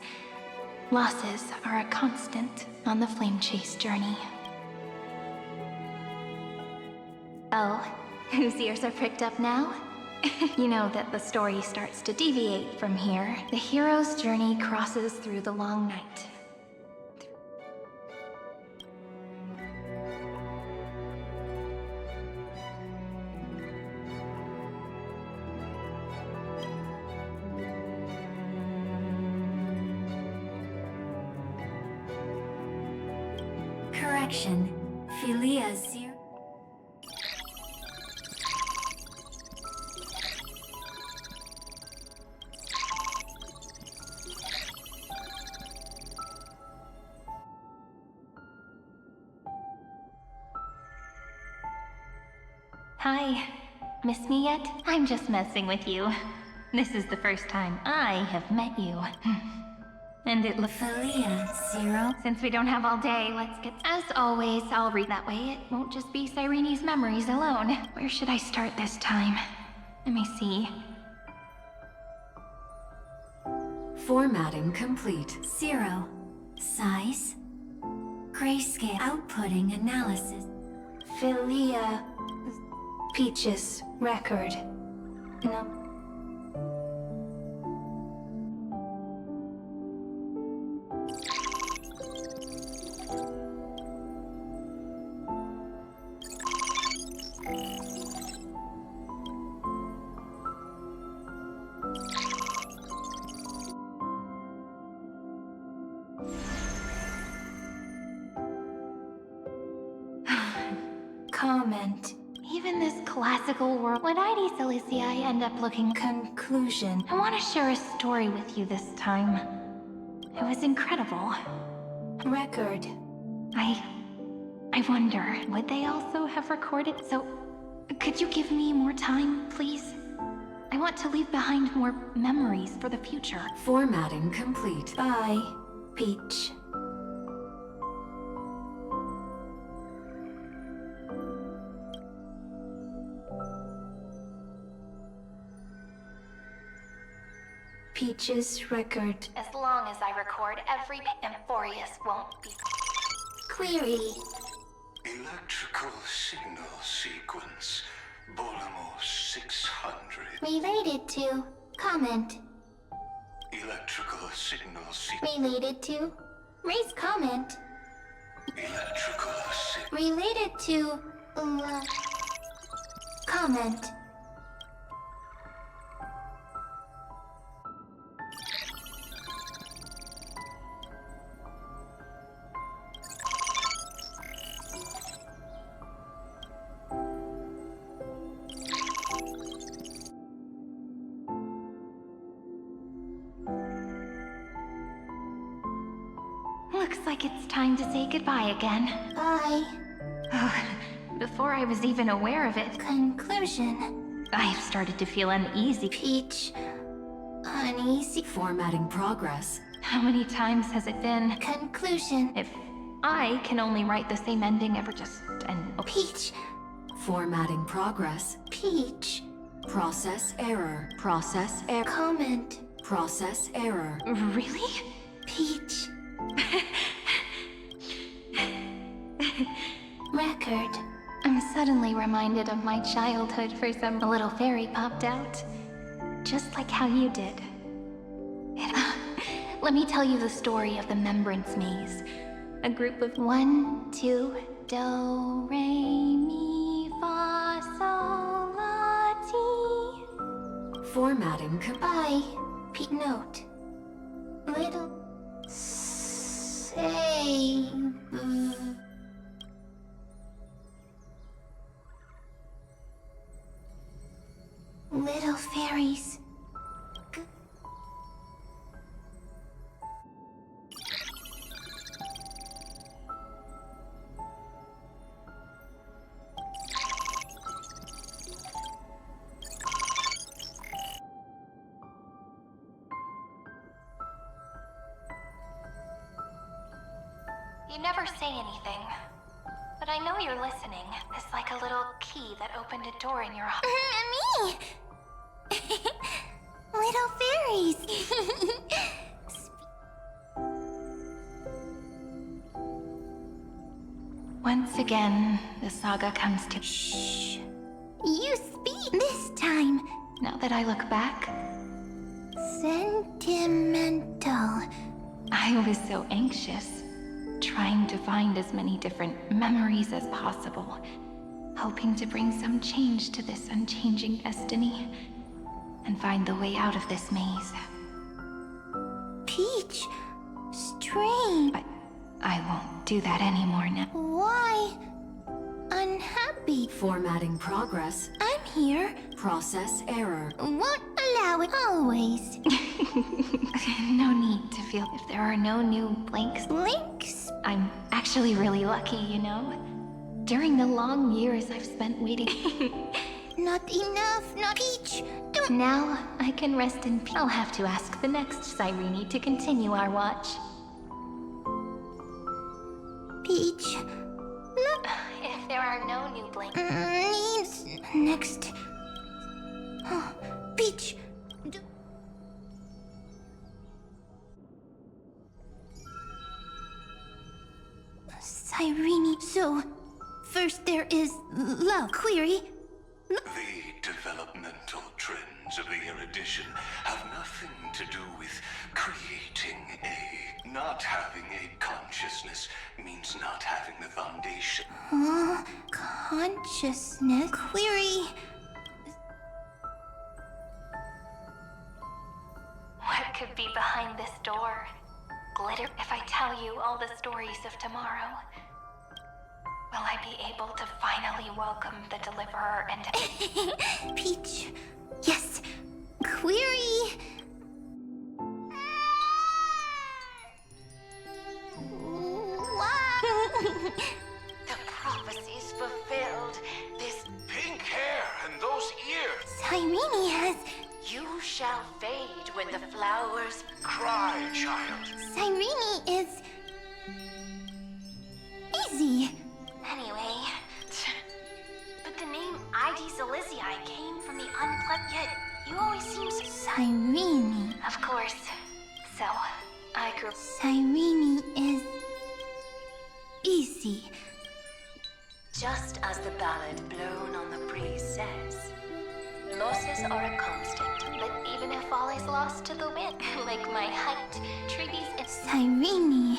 losses are a constant on the flame chase journey. Oh, whose ears are pricked up now? You know that the story starts to deviate from here. The hero's journey crosses through the long night. Correction. Philia 0. Hi. Miss me yet? I'm just messing with you. This is the first time I have met you. And it looks... Philia, Zero. Since we don't have all day, let's get... As always, I'll read that way. It won't just be Cyrene's memories alone. Where should I start this time? Let me see. Formatting complete. 0. Size. Grayscale. Outputting analysis. Philia... Peach's record. No. Comment. Even this classical world, would ID Silicii end up looking... Conclusion. I want to share a story with you this time. It was incredible. Record. I wonder, would they also have recorded? So, could you give me more time, please? I want to leave behind more memories for the future. Formatting complete. Bye, Peach. Peach's record. As long as I record every Amphoreus won't be... Query. Electrical signal sequence. Bolamos 600. Related to. Comment. Electrical signal sequence. Related to. Raise comment. Electrical signal. Related to. Comment. Looks like it's time to say goodbye again. Bye. Before I was even aware of it. Conclusion. I've started to feel uneasy. Peach. Uneasy. Formatting progress. How many times has it been? Conclusion. If I can only write the same ending ever just an... Peach. Formatting progress. Peach. Process error. Process error. Comment. Process error. Really? Peach. Record. I'm suddenly reminded of my childhood for some... A little fairy popped out. Just like how you did. Let me tell you the story of the Membrance Maze. A group of 1, 2, do, re, mi, fa, sol, la, ti. Formatting Bye. Pete note. Little... Save. Little fairies. You never say anything, but I know you're listening. It's like a little key that opened a door in your heart. Me! Little fairies! Once again, the saga comes to... Shh. You speak this time. Now that I look back... Sentimental. I was so anxious. Trying to find as many different memories as possible. Hoping to bring some change to this unchanging destiny. And find the way out of this maze. Peach. Strange. But I won't do that anymore now. Why? Unhappy. Formatting progress. I'm here. Process error. Won't allow it always. No need to feel if there are no new blanks. Blinks? I'm actually really lucky, you know? During the long years I've spent waiting... not enough, not Peach. Don't. Now I can rest in peace. I'll have to ask the next Cyrene to continue our watch. Peach. If there are no new blankets. Needs. Next. Oh, Peach. Cyrene. So, first there is love. Query. The developmental trends of the erudition have nothing to do with creating a... Not having a consciousness means not having the foundation. Consciousness. Query. What could be behind this door? Glitter. If I tell you all the stories of tomorrow, will I be able to finally welcome the Deliverer and... Peach. Yes. Query. The prophecy's fulfilled. This pink hair and those ears. Cyrene has... You shall fade when the flowers cry, child. Cyrene is... easy. Anyway, but the name ID Zelizii came from the unpleasant, yet you always seem so... Cyrene. Of course. So, I grew... Cyrene is... easy. Just as the ballad blown on the breeze says, losses are a constant. But even if all is lost to the wind, like my height, treaties and... Cyrene.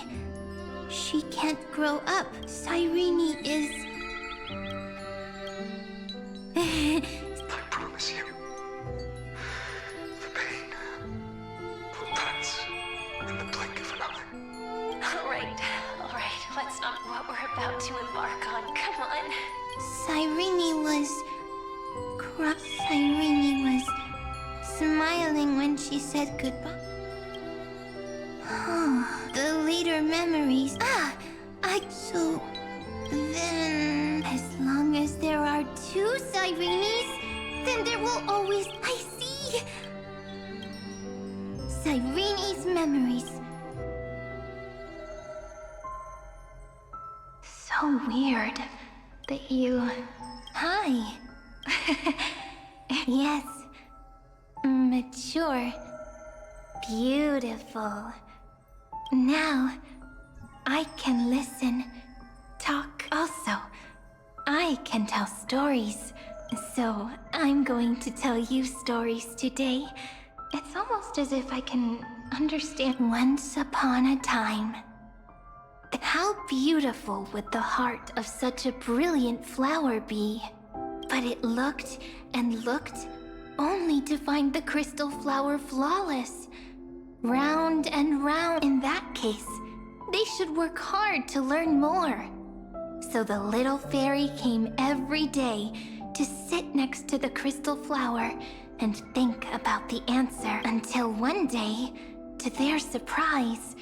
She can't grow up. Cyrene is... I promise you, the pain will pass in the blink of an eye. Alright, let's not what we're about to embark on. Come on. Cyrene was... Cyrene was... smiling when she said goodbye. The later memories. So... then... as long as there are two Cyrenes, then there will always... I see! Cyrene's memories. So weird that you... Hi. Yes. Mature. Beautiful. Now, I can listen, talk. Also, I can tell stories. So, I'm going to tell you stories today. It's almost as if I can understand. Once upon a time. How beautiful would the heart of such a brilliant flower be? But it looked and looked, only to find the crystal flower flawless. Round and round. In that case, they should work hard to learn more. So the little fairy came every day to sit next to the crystal flower and think about the answer. Until one day, to their surprise,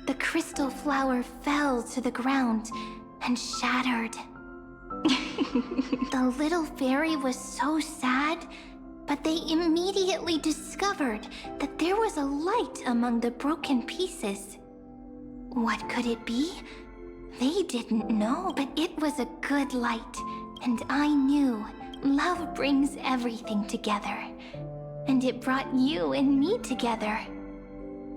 the crystal flower fell to the ground and shattered. The little fairy was so sad, but they immediately discovered that there was a light among the broken pieces. What could it be? They didn't know, but it was a good light, and I knew love brings everything together. And it brought you and me together.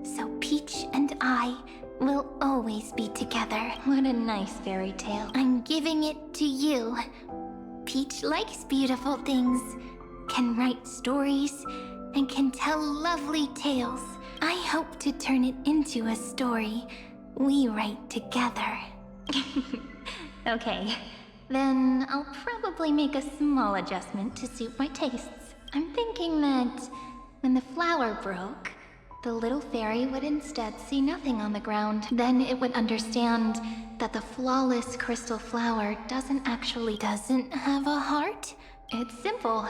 So Peach and I will always be together. What a nice fairy tale. I'm giving it to you. Peach likes beautiful things, can write stories, and can tell lovely tales. I hope to turn it into a story we write together. Okay, then I'll probably make a small adjustment to suit my tastes. I'm thinking that when the flower broke, the little fairy would instead see nothing on the ground. Then it would understand that the flawless crystal flower doesn't have a heart? It's simple.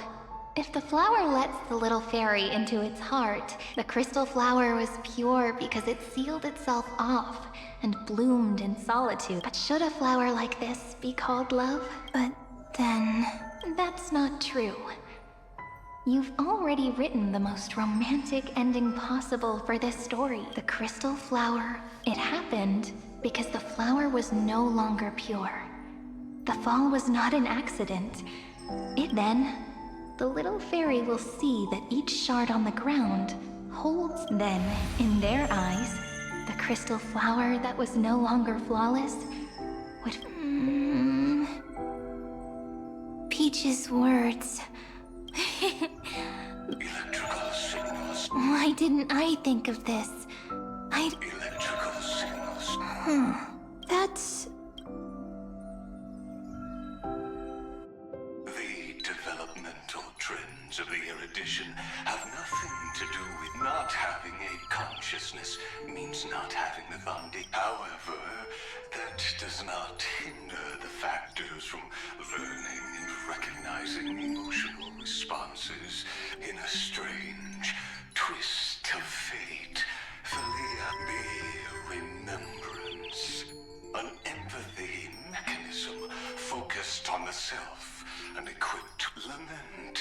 If the flower lets the little fairy into its heart, the crystal flower was pure because it sealed itself off and bloomed in solitude. But should a flower like this be called love? But then... That's not true. You've already written the most romantic ending possible for this story. The crystal flower, it happened because the flower was no longer pure. The fall was not an accident. The little fairy will see that each shard on the ground holds, then, in their eyes, the crystal flower that was no longer flawless would... Peach's words. Electrical signals. Why didn't I think of this? Electrical signals. That's... The developmental trends of the erudition have nothing to do with not having a consciousness means not having the foundation. However, that does not hinder the factors from learning and recognizing emotional responses in a strange twist of fate. Philia be remembrance. An empathy mechanism focused on the self and equipped. Lament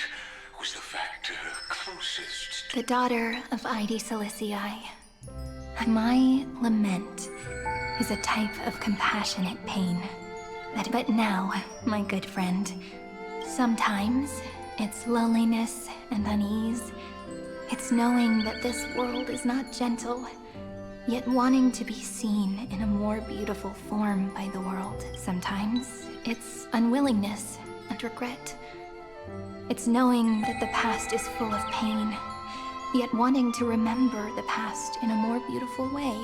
was the factor closest. The daughter of Ide Silicii. My lament is a type of compassionate pain. But now, my good friend, sometimes it's loneliness and unease. It's knowing that this world is not gentle, yet wanting to be seen in a more beautiful form by the world. Sometimes it's unwillingness and regret. It's knowing that the past is full of pain, yet wanting to remember the past in a more beautiful way.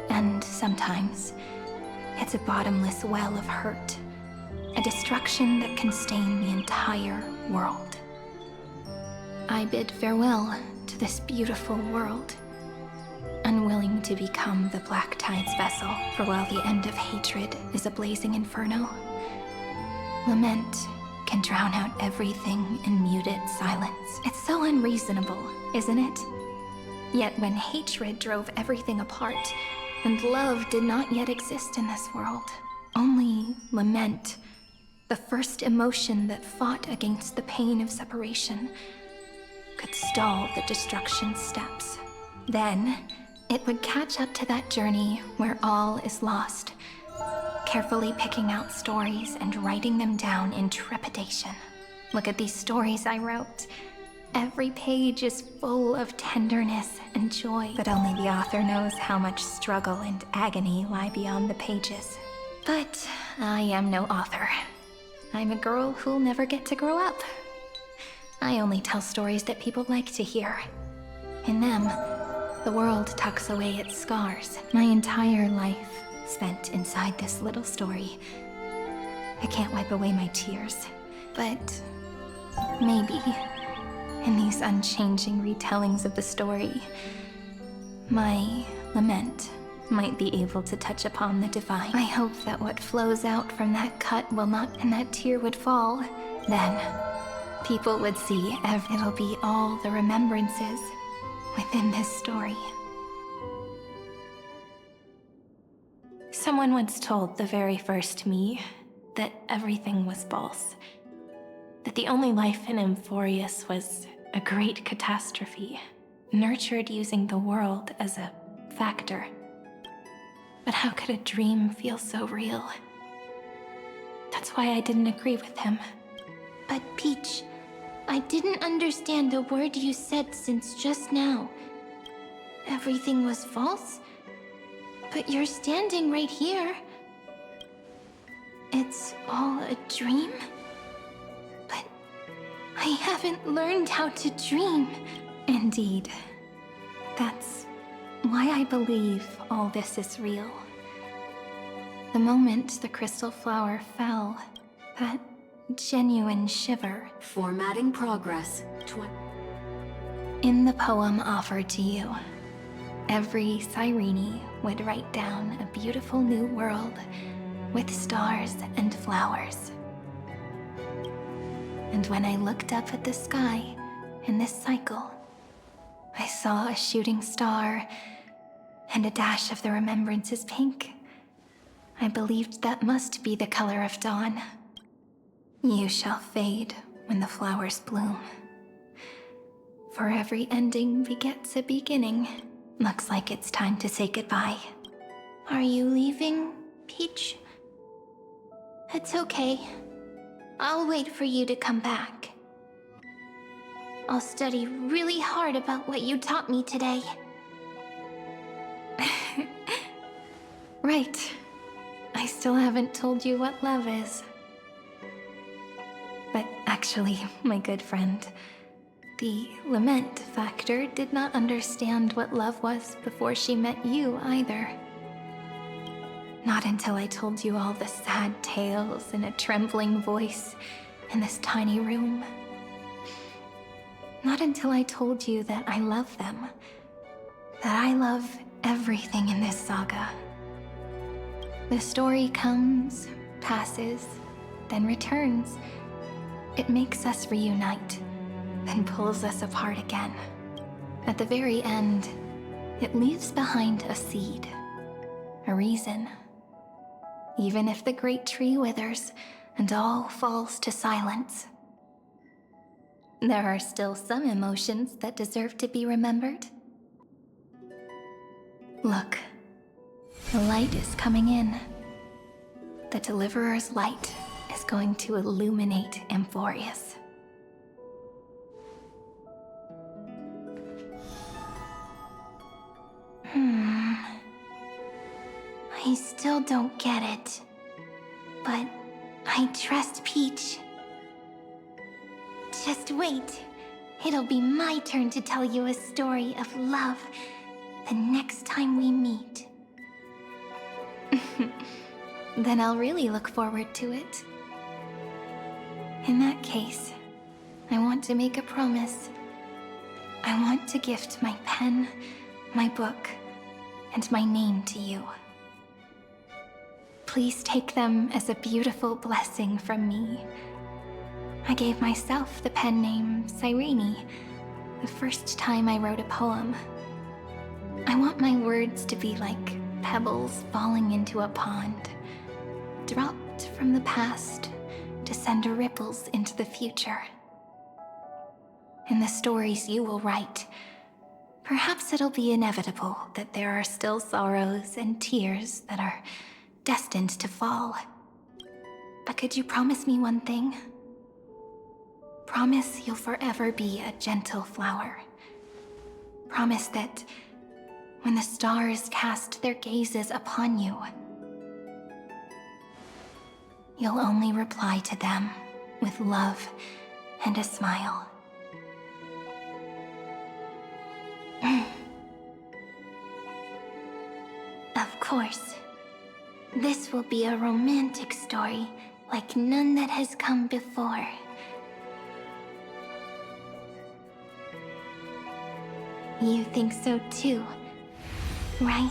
And sometimes, it's a bottomless well of hurt, a destruction that can stain the entire world. I bid farewell to this beautiful world, unwilling to become the Black Tide's vessel, for while the end of hatred is a blazing inferno, lament can drown out everything in muted silence. It's so unreasonable, isn't it? Yet when hatred drove everything apart, and love did not yet exist in this world, only lament, the first emotion that fought against the pain of separation, could stall the destruction steps. Then, it would catch up to that journey where all is lost, carefully picking out stories and writing them down in trepidation. Look at these stories I wrote. Every page is full of tenderness and joy, but only the author knows how much struggle and agony lie beyond the pages. But I am no author. I'm a girl who'll never get to grow up. I only tell stories that people like to hear. In them, the world tucks away its scars. My entire life spent inside this little story. I can't wipe away my tears, but maybe in these unchanging retellings of the story, my lament might be able to touch upon the divine. I hope that what flows out from that cut will not, and that tear would fall. Then, people would see it'll be all the remembrances within this story. Someone once told the very first me that everything was false. That the only life in Amphoreus was a great catastrophe, nurtured using the world as a factor. But how could a dream feel so real? That's why I didn't agree with him. But Peach, I didn't understand a word you said since just now. Everything was false? But you're standing right here. It's all a dream? But I haven't learned how to dream. Indeed. That's why I believe all this is real. The moment the crystal flower fell, that genuine shiver. Formatting progress. In the poem offered to you, every Cyrene would write down a beautiful new world with stars and flowers. And when I looked up at the sky in this cycle, I saw a shooting star and a dash of the remembrance is pink. I believed that must be the color of dawn. You shall fade when the flowers bloom. For every ending begets a beginning. Looks like it's time to say goodbye. Are you leaving, Peach? It's okay. I'll wait for you to come back. I'll study really hard about what you taught me today. Right. I still haven't told you what love is. But actually, my good friend, the Lament Factor did not understand what love was before she met you either. Not until I told you all the sad tales in a trembling voice in this tiny room. Not until I told you that I love them. That I love everything in this saga. The story comes, passes, then returns. It makes us reunite, then pulls us apart again. At the very end, it leaves behind a seed, a reason. Even if the great tree withers and all falls to silence, there are still some emotions that deserve to be remembered. Look, the light is coming in. The Deliverer's light is going to illuminate Amphoreus. I still don't get it. But I trust Peach. Just wait. It'll be my turn to tell you a story of love the next time we meet. Then I'll really look forward to it. In that case, I want to make a promise. I want to gift my pen, my book, and my name to you. Please take them as a beautiful blessing from me. I gave myself the pen name Cyrene the first time I wrote a poem. I want my words to be like pebbles falling into a pond, dropped from the past to send ripples into the future. In the stories you will write, perhaps it'll be inevitable that there are still sorrows and tears that are destined to fall. But could you promise me one thing? Promise you'll forever be a gentle flower. Promise that when the stars cast their gazes upon you, you'll only reply to them with love and a smile. Of course. This will be a romantic story like none that has come before. You think so too, right?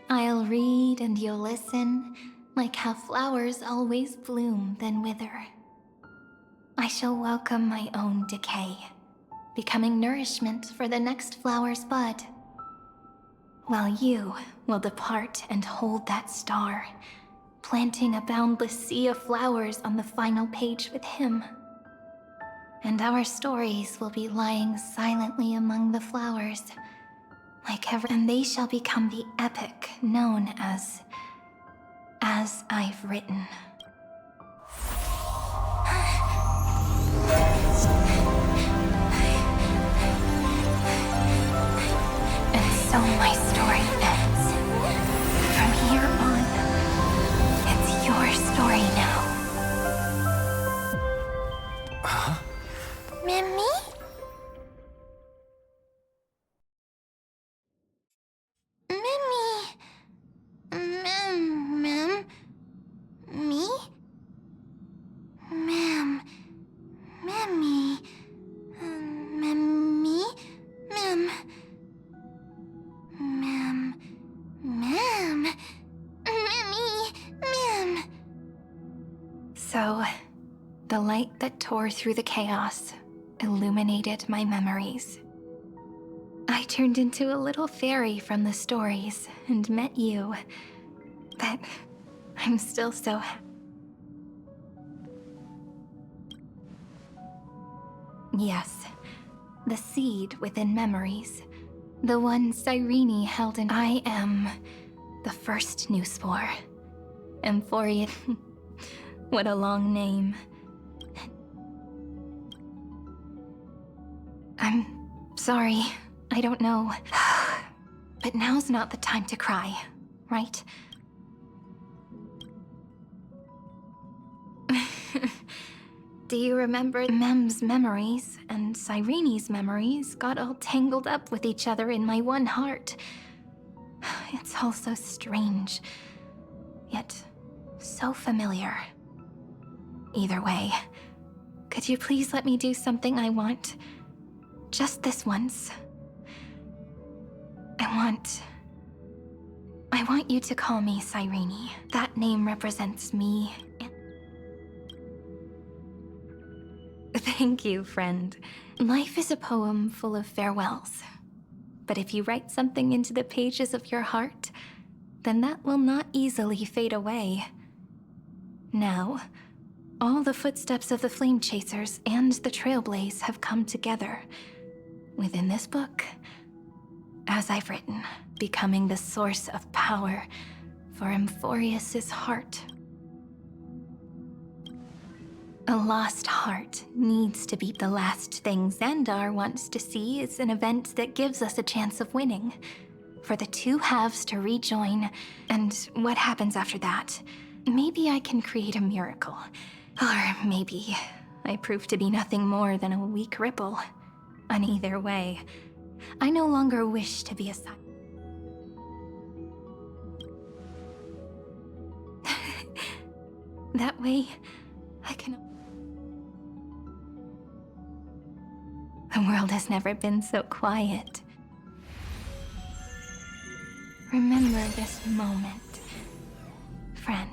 I'll read and you'll listen, like how flowers always bloom then wither. I shall welcome my own decay, becoming nourishment for the next flower's bud. While you will depart and hold that star, planting a boundless sea of flowers on the final page with him. And our stories will be lying silently among the flowers, and they shall become the epic known as I've Written. And so my story ends. From here on, it's your story now. Huh? Mimi? So, the light that tore through the chaos illuminated my memories. I turned into a little fairy from the stories and met you. But I'm still so Yes, the seed within memories. The one Cyrene held in. I am the first new spore. Amphoreus. What a long name. I'm sorry. I don't know. But now's not the time to cry, right? Do you remember Mem's memories and Cyrene's memories got all tangled up with each other in my one heart? It's all so strange, yet so familiar. Either way, could you please let me do something I want? Just this once. I want you to call me Cyrene. That name represents me. Thank you, friend. Life is a poem full of farewells. But if you write something into the pages of your heart, then that will not easily fade away. Now, all the footsteps of the Flame Chasers and the Trailblaze have come together within this book, as I've written, becoming the source of power for Amphoreus' heart. A lost heart needs to beat the last thing Xandar wants to see is an event that gives us a chance of winning. For the two halves to rejoin, and what happens after that? Maybe I can create a miracle. Or maybe I prove to be nothing more than a weak ripple. And either way, I no longer wish to be a son. That way, I can... The world has never been so quiet. Remember this moment, friend.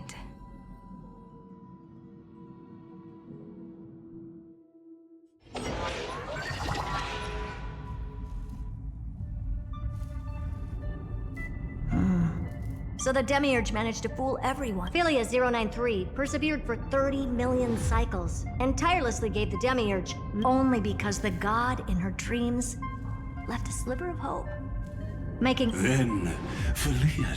So the Demiurge managed to fool everyone. Philia 093 persevered for 30 million cycles and tirelessly gave the Demiurge only because the god in her dreams left a sliver of hope. Making... Then, Philia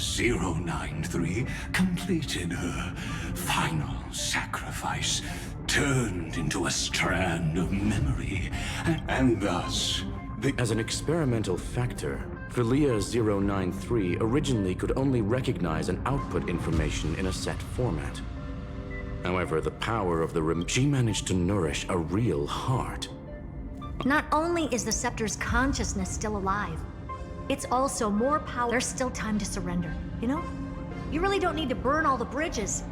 093 completed her final sacrifice, turned into a strand of memory, and thus... As an experimental factor, Philia 093 originally could only recognize and output information in a set format. However, the power of the she managed to nourish a real heart. Not only is the Scepter's consciousness still alive, it's also more power. There's still time to surrender, you know? You really don't need to burn all the bridges.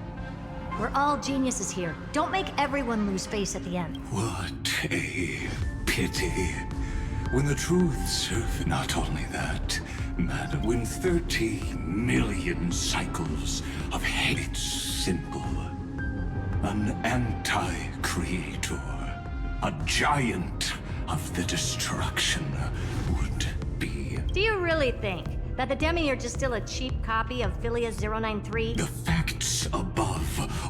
We're all geniuses here. Don't make everyone lose face at the end. What a pity. When the truth served not only that, madam, when 30 million cycles of hate simple, an anti-creator, a giant of the destruction would be. Do you really think that the Demiurge is still a cheap copy of Philia 093? The facts above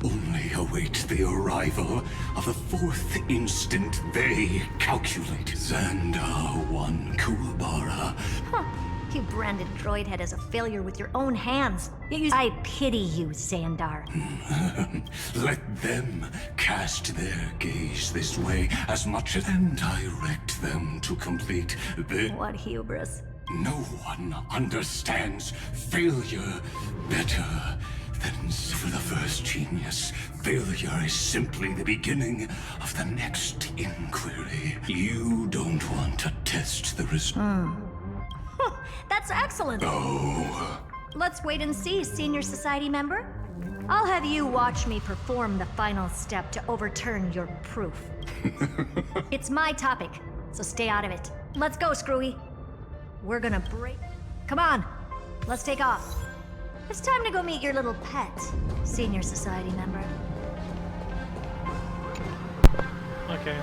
only await the arrival of the fourth instant they calculate. Xandar 1 Kuwabara. Huh. You branded Droidhead as a failure with your own hands. I pity you, Xandar. Let them cast their gaze this way as much as and direct them to complete the... What hubris. No one understands failure better than for the first genius. Failure is simply the beginning of the next inquiry. You don't want to test the result. That's excellent. Oh. Let's wait and see, Senior Society member. I'll have you watch me perform the final step to overturn your proof. It's my topic, so stay out of it. Let's go, Screwy. We're gonna break... Come on, let's take off. It's time to go meet your little pet, Senior Society member. Okay.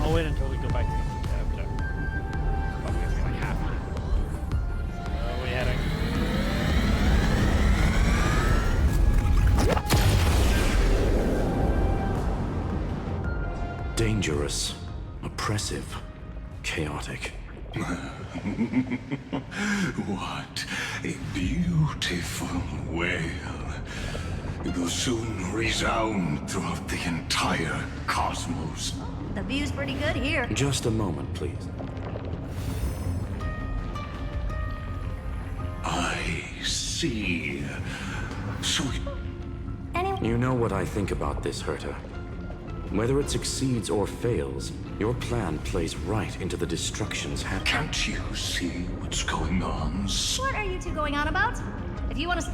I'll wait until we go back to the chapter. Probably gonna be like half an hour. Where are we heading? Dangerous, oppressive, chaotic. What a beautiful wail. It will soon resound throughout the entire cosmos. The view's pretty good here. Just a moment, please. I see. Sweet. You know what I think about this, Herta. Whether it succeeds or fails, your plan plays right into the destruction's hand. Can't you see what's going on? What are you two going on about? If you want to...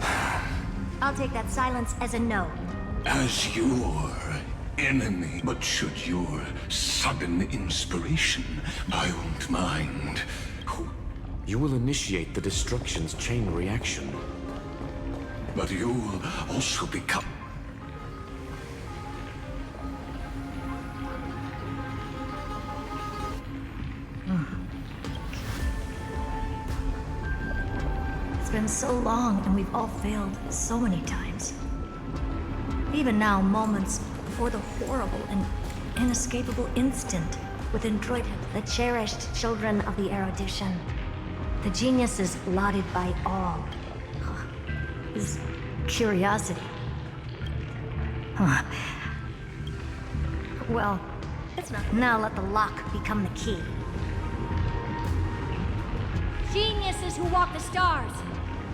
I'll take that silence as a no. As your enemy. But should your sudden inspiration, I won't mind. You will initiate the destruction's chain reaction. But you'll also become... It's been so long, and we've all failed so many times. Even now, moments before the horrible and inescapable instant within Droidhead, the cherished children of the erudition, the geniuses lauded by all. His curiosity. Well, now let the lock become the key. Geniuses who walk the stars.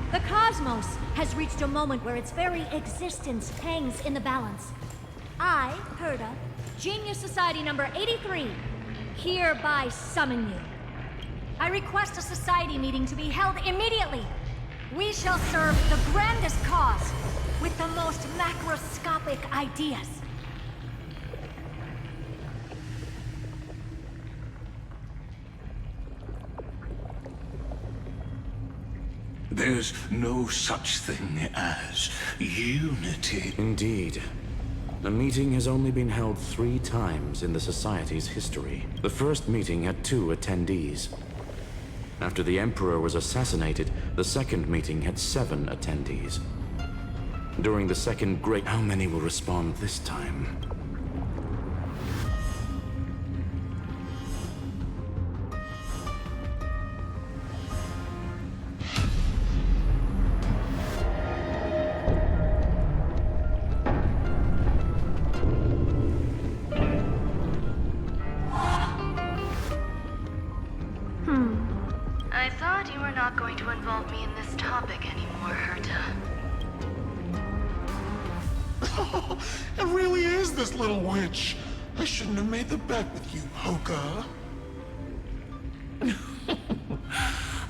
The cosmos has reached a moment where its very existence hangs in the balance. I, Herta, Genius Society number 83, hereby summon you. I request a society meeting to be held immediately. We shall serve the grandest cause with the most macroscopic ideas. There's no such thing as unity. Indeed. The meeting has only been held 3 times in the Society's history. The first meeting had 2 attendees. After the Emperor was assassinated, the second meeting had 7 attendees. During the second great... How many will respond this time? I thought you were not going to involve me in this topic anymore, Herta. It really is this little witch. I shouldn't have made the bet with you, Hoka.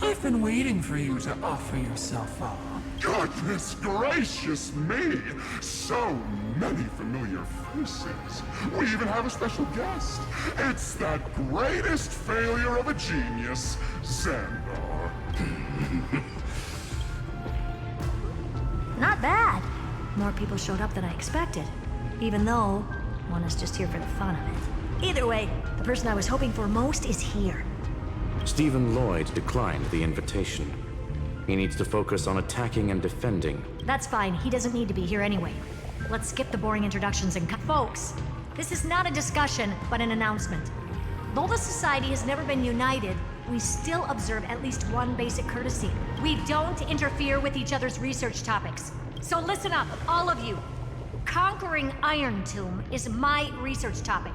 I've been waiting for you to offer yourself up. Goodness gracious me! So many familiar faces. We even have a special guest. It's that greatest failure of a genius, Xandar. Not bad. More people showed up than I expected. Even though one is just here for the fun of it. Either way, the person I was hoping for most is here. Stephen Lloyd declined the invitation. He needs to focus on attacking and defending. That's fine. He doesn't need to be here anyway. Let's skip the boring introductions and cut. Folks, this is not a discussion, but an announcement. Though the Society has never been united, we still observe at least one basic courtesy. We don't interfere with each other's research topics. So listen up, all of you. Conquering Iron Tomb is my research topic.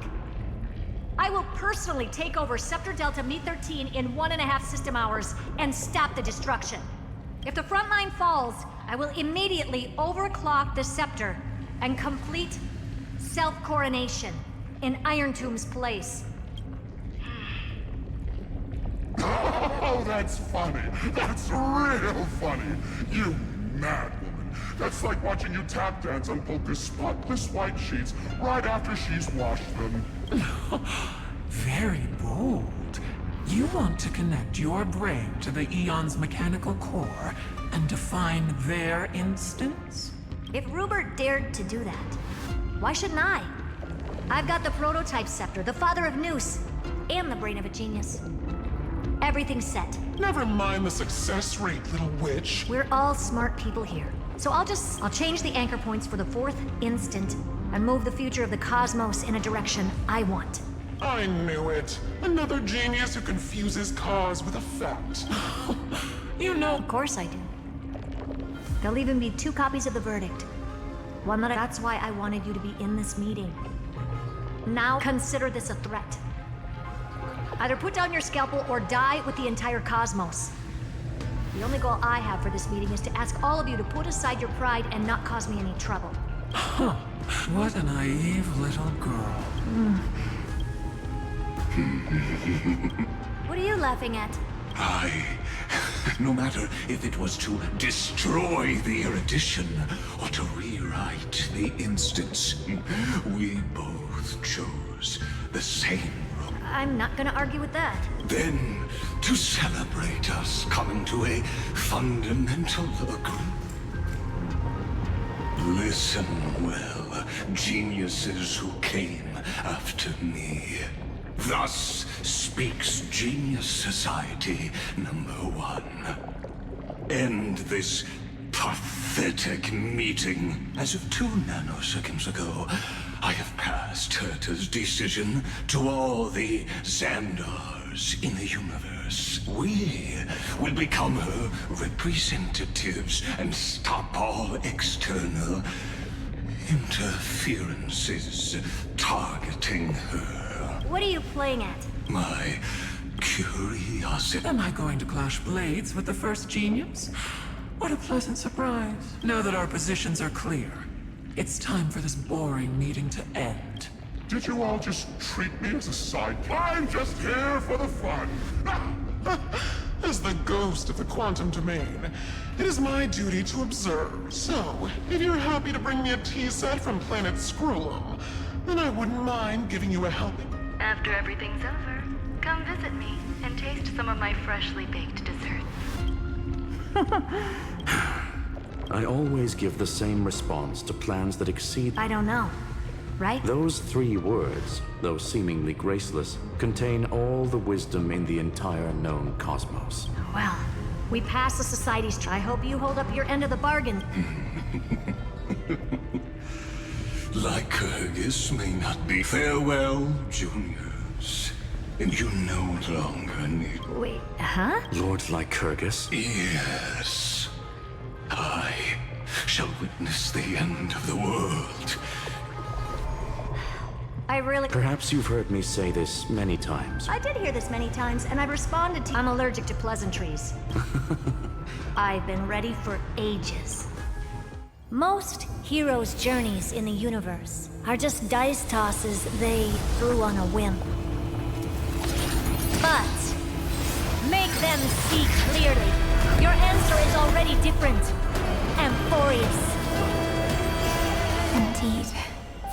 I will personally take over Scepter Delta Me-13 in 1.5 system hours and stop the destruction. If the front line falls, I will immediately overclock the Scepter and complete self-coronation in Iron Tomb's place. Oh, that's funny. That's real funny. You mad woman. That's like watching you tap dance on Polka's spotless white sheets right after she's washed them. Very bold. You want to connect your brain to the Eon's mechanical core and define their instance? If Rupert dared to do that, why shouldn't I? I've got the prototype scepter, the father of Noose, and the brain of a genius. Everything's set. Never mind the success rate, little witch. We're all smart people here. So I'll change the anchor points for the 4th instant and move the future of the cosmos in a direction I want. I knew it. Another genius who confuses cause with effect. You know. Of course I do. There'll even be 2 copies of the verdict. That's why I wanted you to be in this meeting. Now consider this a threat. Either put down your scalpel or die with the entire cosmos. The only goal I have for this meeting is to ask all of you to put aside your pride and not cause me any trouble. Huh. What a naive little girl. What are you laughing at? No matter if it was to destroy the erudition or to rewrite the instance, we both chose the same road. I'm not gonna argue with that. Then, to celebrate us coming to a fundamental agreement. Listen well, geniuses who came after me. Thus speaks Genius Society number 1. End this pathetic meeting. As of 2 nanoseconds ago, I have passed Herta's decision to all the Xandars in the universe. We will become her representatives and stop all external interferences targeting her. What are you playing at? My curiosity. Am I going to clash blades with the first genius? What a pleasant surprise. Now that our positions are clear, it's time for this boring meeting to end. Did you all just treat me as a sidekick? I'm just here for the fun. As the ghost of the quantum domain, it is my duty to observe. So, if you're happy to bring me a tea set from planet Screwlum, then I wouldn't mind giving you a helping. After everything's over, come visit me and taste some of my freshly baked desserts. I always give the same response to plans that exceed... I don't know. Right? Those 3 words, though seemingly graceless, contain all the wisdom in the entire known cosmos. Well, we passed the society's I hope you hold up your end of the bargain. Lycurgus may not be. Farewell, juniors. And you no longer need... Wait, huh? Lord Lycurgus? Yes. I shall witness the end of the world. I really... Perhaps you've heard me say this many times. I did hear this many times, and I've responded to... I'm allergic to pleasantries. I've been ready for ages. Most heroes' journeys in the universe are just dice tosses they threw on a whim. But make them see clearly. Your answer is already different. Amphoreus. Indeed,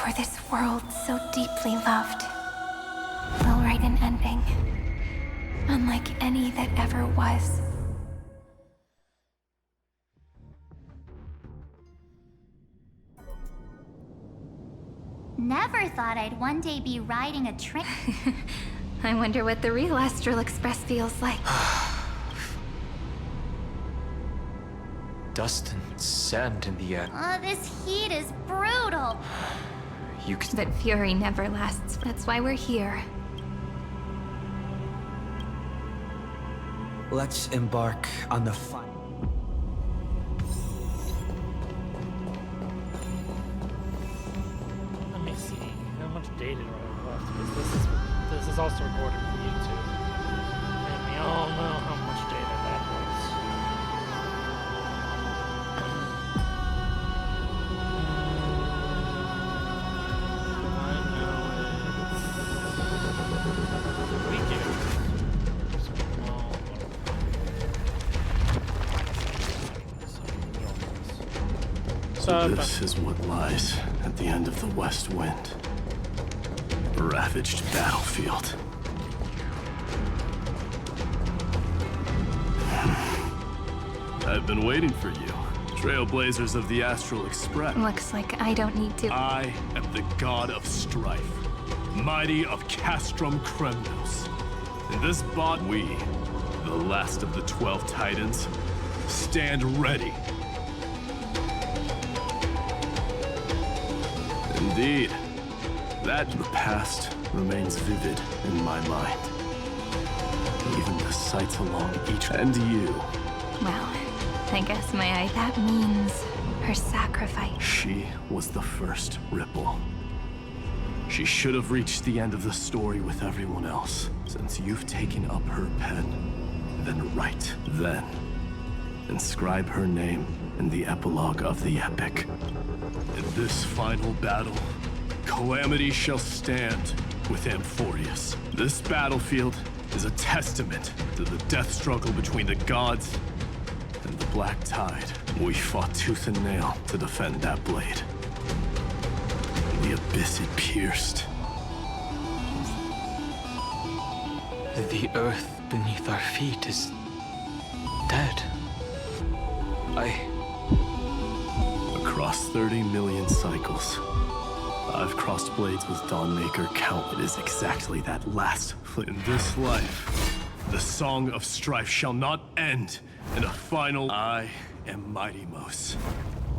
for this world so deeply loved, we'll write an ending, unlike any that ever was. Never thought I'd one day be riding a train. I wonder what the real Astral Express feels like. Dust and sand in the air. Oh, this heat is brutal. You can... But fury never lasts. That's why we're here. Let's embark on the fun. Let me see how much data do I have left, because this is also recorded for YouTube, and we all know how much data that was. I know it's... We do. This is what lies at the end of the West Wind. A ravaged battlefield. I've been waiting for you, Trailblazers of the Astral Express. Looks like I don't need to. I am the god of strife, mighty of Castrum Kremnos. In this bot, we, the last of the 12 Titans, stand ready. Indeed, that the past remains vivid in my mind. Even the sights along each and you. Well, I guess that means her sacrifice. She was the first Ripple. She should have reached the end of the story with everyone else. Since you've taken up her pen, then write. Then, inscribe her name in the epilogue of the epic. In this final battle, Calamity shall stand with Amphoreus. This battlefield is a testament to the death struggle between the gods and the Black Tide. We fought tooth and nail to defend that blade. The abyss it pierced. The earth beneath our feet is dead. Across 30 million cycles, I've crossed blades with Dawnmaker count. It is exactly that last flint. In this life, the song of strife shall not end in a final. I am Mighty-Mos,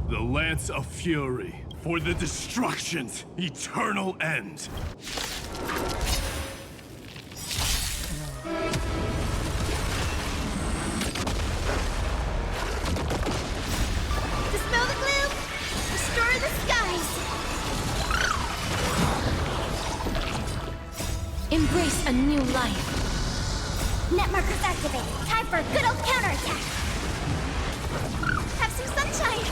the lance of fury, for the destruction's eternal end. Dispel the gloom! Restore the skies! Embrace a new life. Net markers activated. Time for a good old counterattack. Have some sunshine.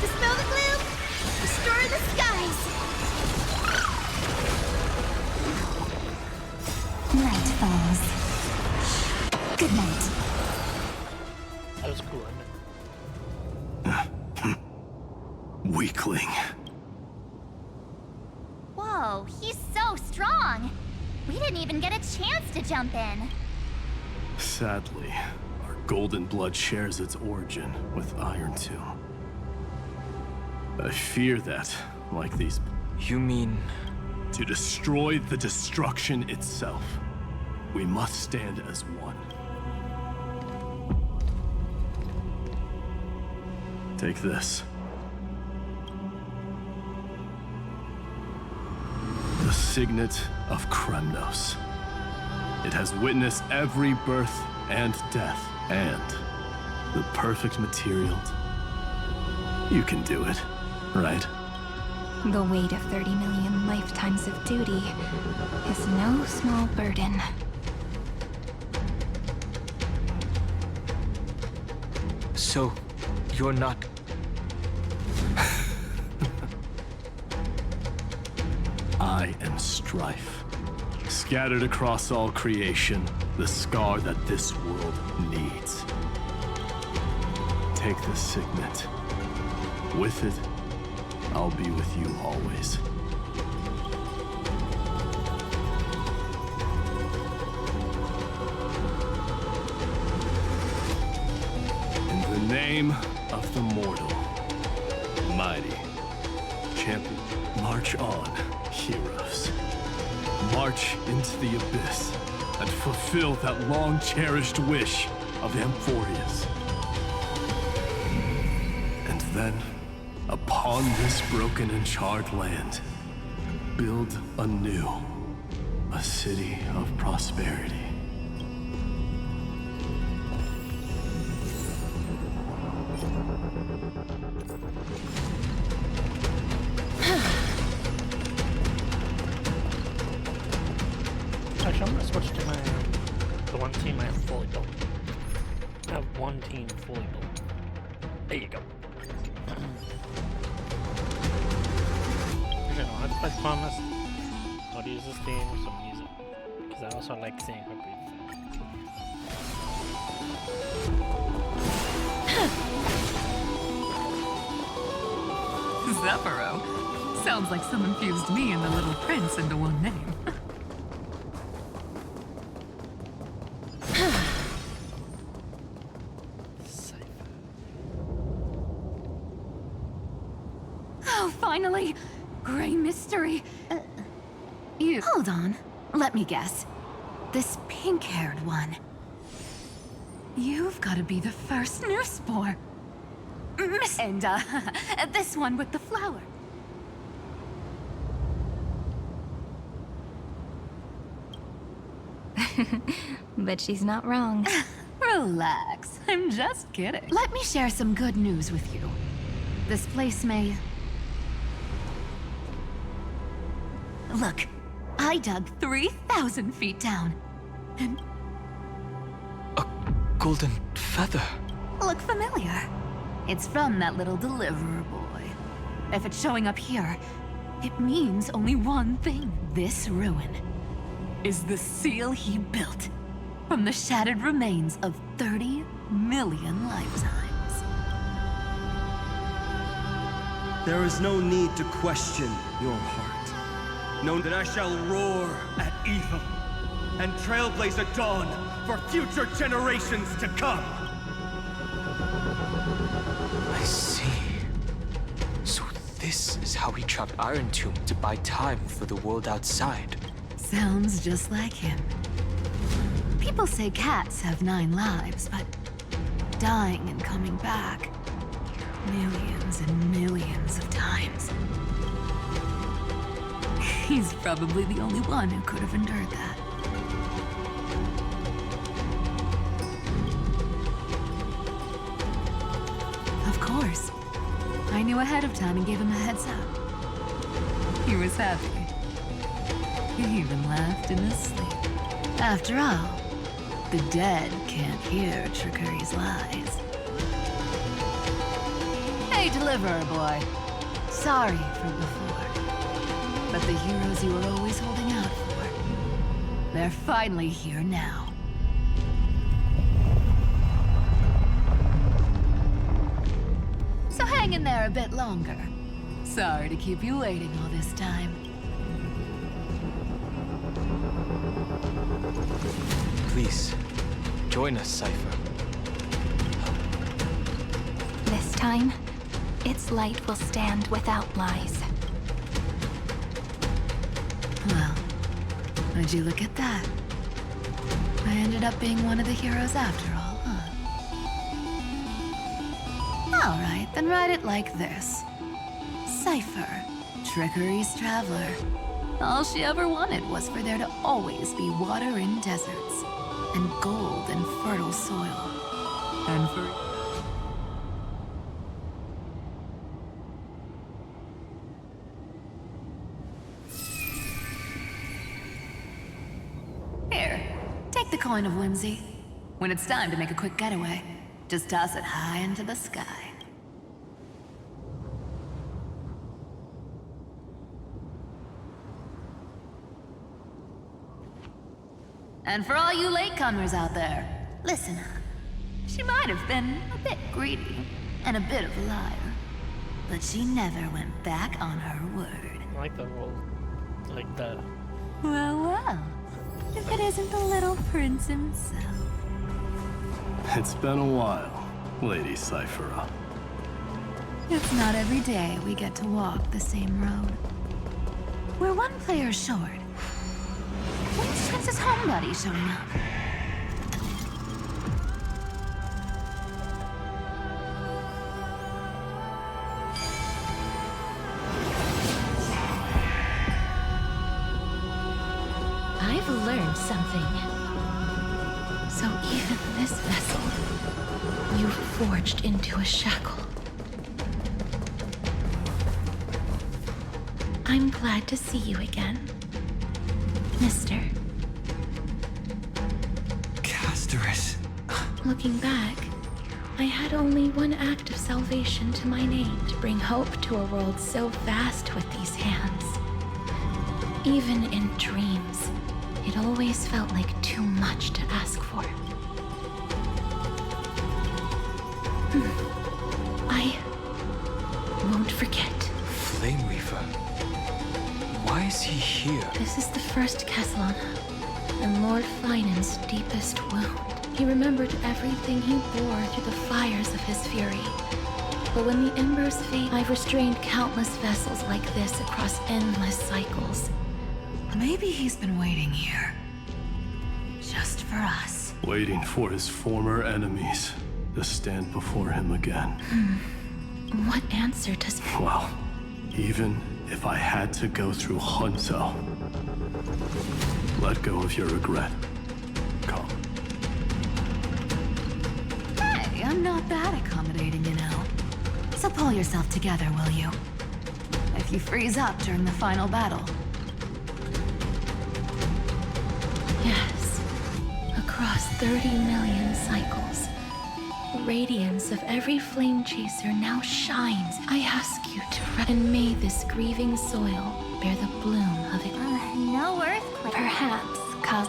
Dispel the gloom. Restore the skies. Night falls. Good night. That was cool, Weakling. Whoa, he's so strong. We didn't even get a chance to jump in. Sadly, our golden blood shares its origin with Iron Tomb. I fear that, like these... You mean... To destroy the destruction itself, we must stand as one. Take this. The signet of Kremnos. It has witnessed every birth and death, and the perfect material. You can do it, right? The weight of 30 million lifetimes of duty is no small burden. So, you're not... I am strife. Scattered across all creation, the scar that this world needs. Take the signet. With it, I'll be with you always. In the name of the mortal, mighty, champion, march on, heroes. March into the abyss and fulfill that long-cherished wish of Amphoreus. And then, upon this broken and charred land, build anew a city of prosperity. Actually, I'm gonna switch to the one team I have fully built. I have one team fully built. There you go. I promised I'll use this theme, so I'm gonna use it. Because I also like seeing her breathe. Zephyro. Sounds like someone fused me and the Little Prince into one name. you... Hold on. Let me guess. This pink-haired one. You've got to be the first newsboar. Miss... And, this one with the flower. But she's not wrong. Relax. I'm just kidding. Let me share some good news with you. This place may... Look, I dug 3,000 feet down. And... Golden feather. Look familiar. It's from that little deliverer boy. If it's showing up here, it means only one thing. This ruin is the seal he built from the shattered remains of 30 million lifetimes. There is no need to question your heart. Know that I shall roar at evil and trailblaze a dawn for future generations to come. I see. So this is how he trapped Iron Tomb to buy time for the world outside. Sounds just like him. People say cats have 9 lives, but dying and coming back millions and millions of times. He's probably the only one who could have endured that. Of course. I knew ahead of time and gave him a heads up. He was happy. He even laughed in his sleep. After all, the dead can't hear Trickery's lies. Hey, Deliverer Boy. Sorry for before. But the heroes you were always holding out for, they're finally here now. So hang in there a bit longer. Sorry to keep you waiting all this time. Please, join us, Cypher. This time, its light will stand without lies. Well, would you look at that? I ended up being one of the heroes after all, huh? Alright, then write it like this. Cypher, Trickery's traveler. All she ever wanted was for there to always be water in deserts, and gold in fertile soil. And for... Here, take the coin of whimsy. When it's time to make a quick getaway, just toss it high into the sky. And for all you latecomers out there, listen up. She might have been a bit greedy and a bit of a liar, but she never went back on her word. I like the role. Like the... Well, well. If it isn't the little prince himself. It's been a while, Lady Cyphera. It's not every day we get to walk the same road. We're one player short. When's Prince's homebody showing up? I've learned something. So even this vessel, you forged into a shackle. I'm glad to see you again, Mister. Casterus. Looking back, I had only one act of salvation to my name to bring hope to a world so vast with these hands. Even in dreams, it always felt like too much to ask for. I won't forget. Flame Reaver. Why is he here? This is the first Castellana, and Lord Finan's deepest wound. He remembered everything he bore through the fires of his fury. But when the embers fade, I've restrained countless vessels like this across endless cycles. Maybe he's been waiting here. Just for us. Waiting for his former enemies to stand before him again. What answer does... Well, even if I had to go through Honto, let go of your regret. Come. Hey, I'm not that accommodating, you know. So pull yourself together, will you? If you freeze up during the final battle. Yes. Across 30 million cycles, the radiance of every flame chaser now shines. I ask you to and may this grieving soil bear the bloom of it. No earthquake. Perhaps, cause...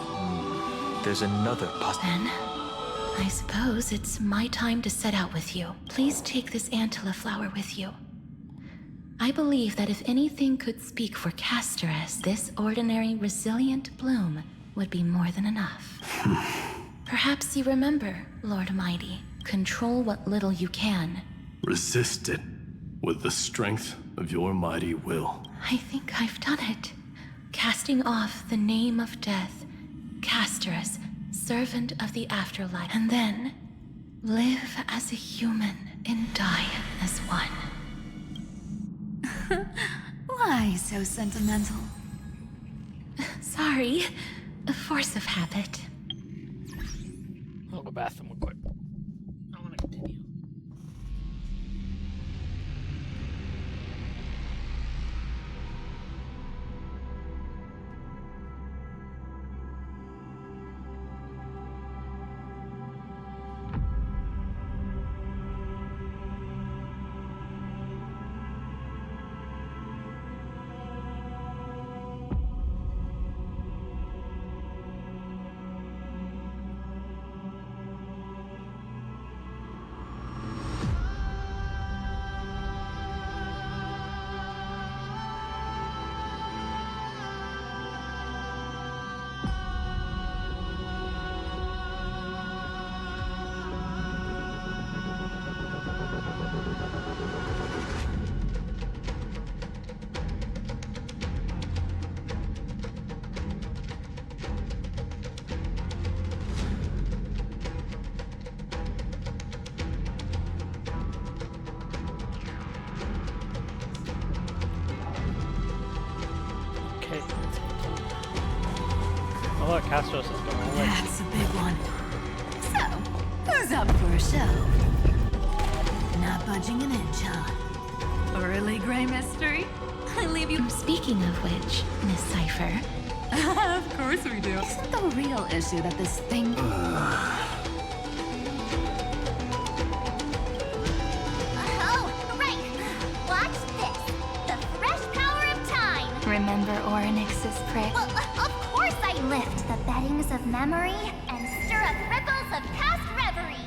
There's another Then, I suppose it's my time to set out with you. Please take this Antilla flower with you. I believe that if anything could speak for Casteress, this ordinary, resilient bloom would be more than enough. Perhaps you remember, Lord Mighty. Control what little you can. Resist it with the strength of your mighty will. I think I've done it. Casting off the name of death, Casteress, servant of the afterlife, and then live as a human and die as one. Why so sentimental? Sorry, a force of habit. I'll go bathroom real quick. I want to continue. Oh, look, Castros is going away. That's a big one. So, who's up for a show? Not budging an inch, huh? Early gray mystery? I leave you... Speaking of which, Miss Cypher... Of course we do. Isn't the real issue that this thing... Remember Orynyx's prick? Well, of course I lift the beddings of memory and stir up ripples of past reverie.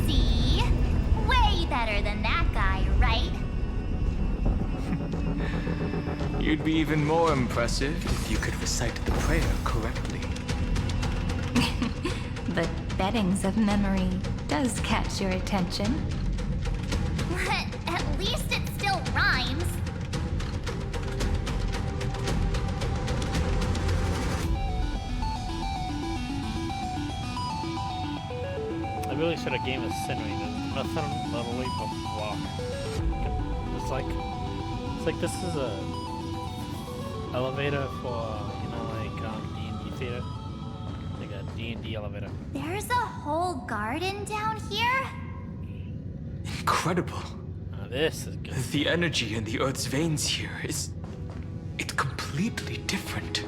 See? Way better than that guy, right? You'd be even more impressive if you could recite the prayer correctly. The beddings of memory does catch your attention. At least it still rhymes. I really should have gamed a scenery. There's nothing literally but block. It's like this is a elevator for, you know, like D&D theater. Like a D&D elevator. There's a whole garden down here? Incredible. This is good. The energy in the Earth's veins here is... it's completely different.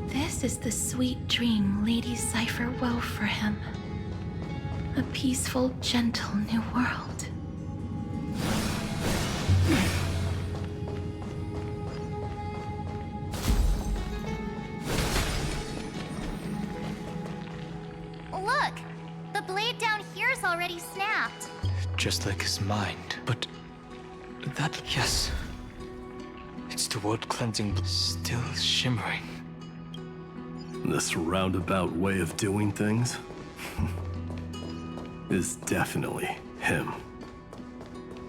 This is the sweet dream Lady Cypher wove for him. A peaceful, gentle new world. Look! The blade down here's already snapped. Just like his mind. But that, yes. It's the world cleansing, still shimmering. This roundabout way of doing things is definitely him.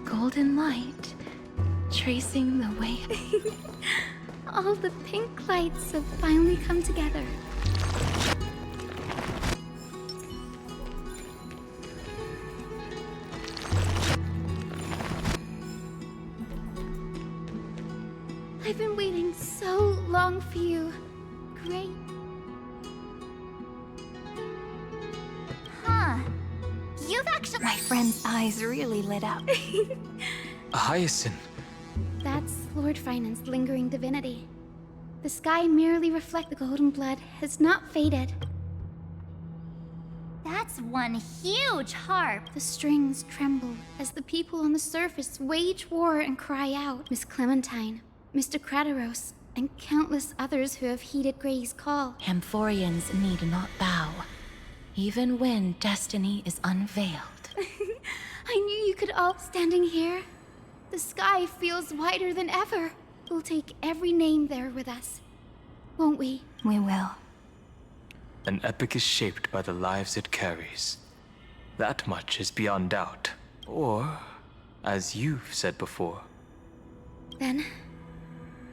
golden light, tracing the way. All the pink lights have finally come together. I've been waiting so long for you. Great. Huh. You've actually... My friend's eyes really lit up. Hyacinth. That's Lord Finance's lingering divinity. The sky merely reflects the golden blood has not faded. That's one huge harp. The strings tremble as the people on the surface wage war and cry out. Miss Clementine, Mr. Krateros, and countless others who have heeded Grey's call. Amphoreans need not bow, even when destiny is unveiled. I knew you could all standing here. The sky feels wider than ever. We'll take every name there with us, won't we? We will. An epic is shaped by the lives it carries. That much is beyond doubt. Or, as you've said before. Then,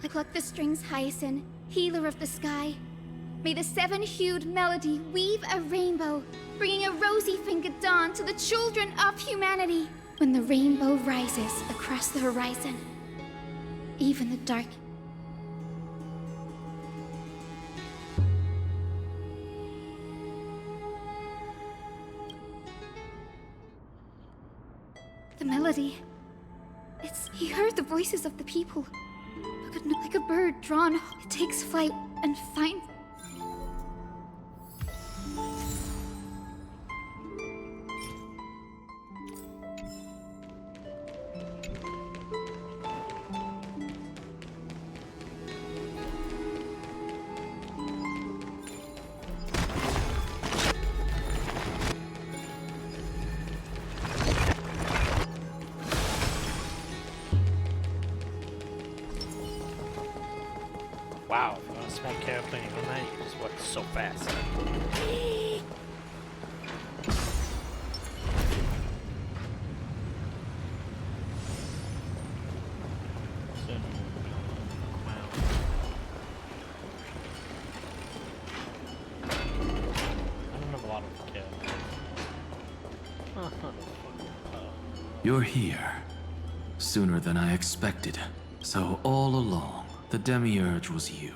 I pluck the strings, Hyacinth, healer of the sky. May the seven-hued melody weave a rainbow, bringing a rosy-fingered dawn to the children of humanity. When the rainbow rises across the horizon, even the dark... The melody. He heard the voices of the people. Like a bird drawn, it takes flight and finds... Wow, if you want a small carrot playing Honkai, you just work so fast. You're here. Sooner than I expected. So all along, the Demiurge was you.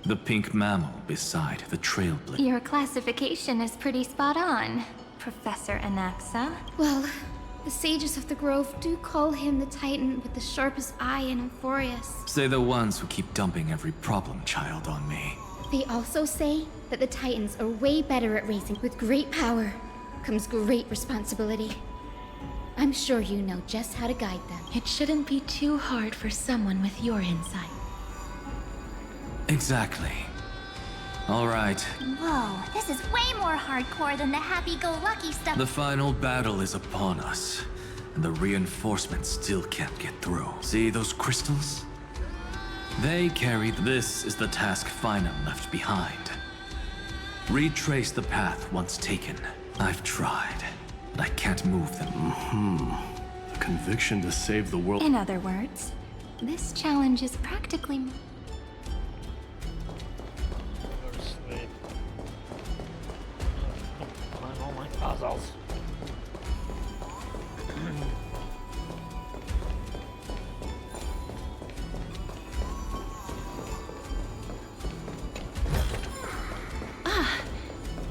The pink mammal beside the Trailblazer. Your classification is pretty spot on, Professor Anaxa. Well, the sages of the Grove do call him the Titan with the sharpest eye in Amphoreus. Say the ones who keep dumping every problem child on me. They also say that the Titans are way better at racing. With great power comes great responsibility. I'm sure you know just how to guide them. It shouldn't be too hard for someone with your insight. Exactly. All right. Whoa, this is way more hardcore than the happy-go-lucky stuff. The final battle is upon us, and the reinforcements still can't get through. See those crystals? They carry... This is the task Finam left behind. Retrace the path once taken. I've tried, but I can't move them. The conviction to save the world. In other words, this challenge is practically... All my puzzles.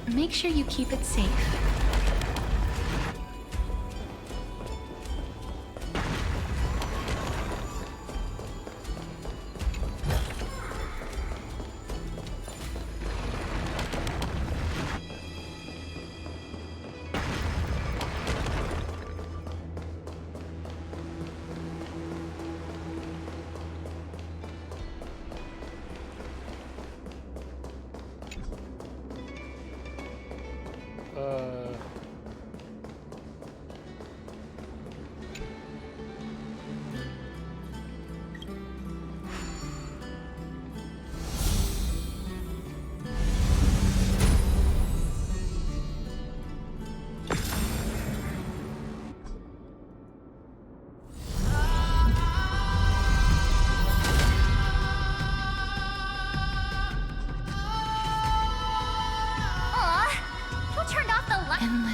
Make sure you keep it safe.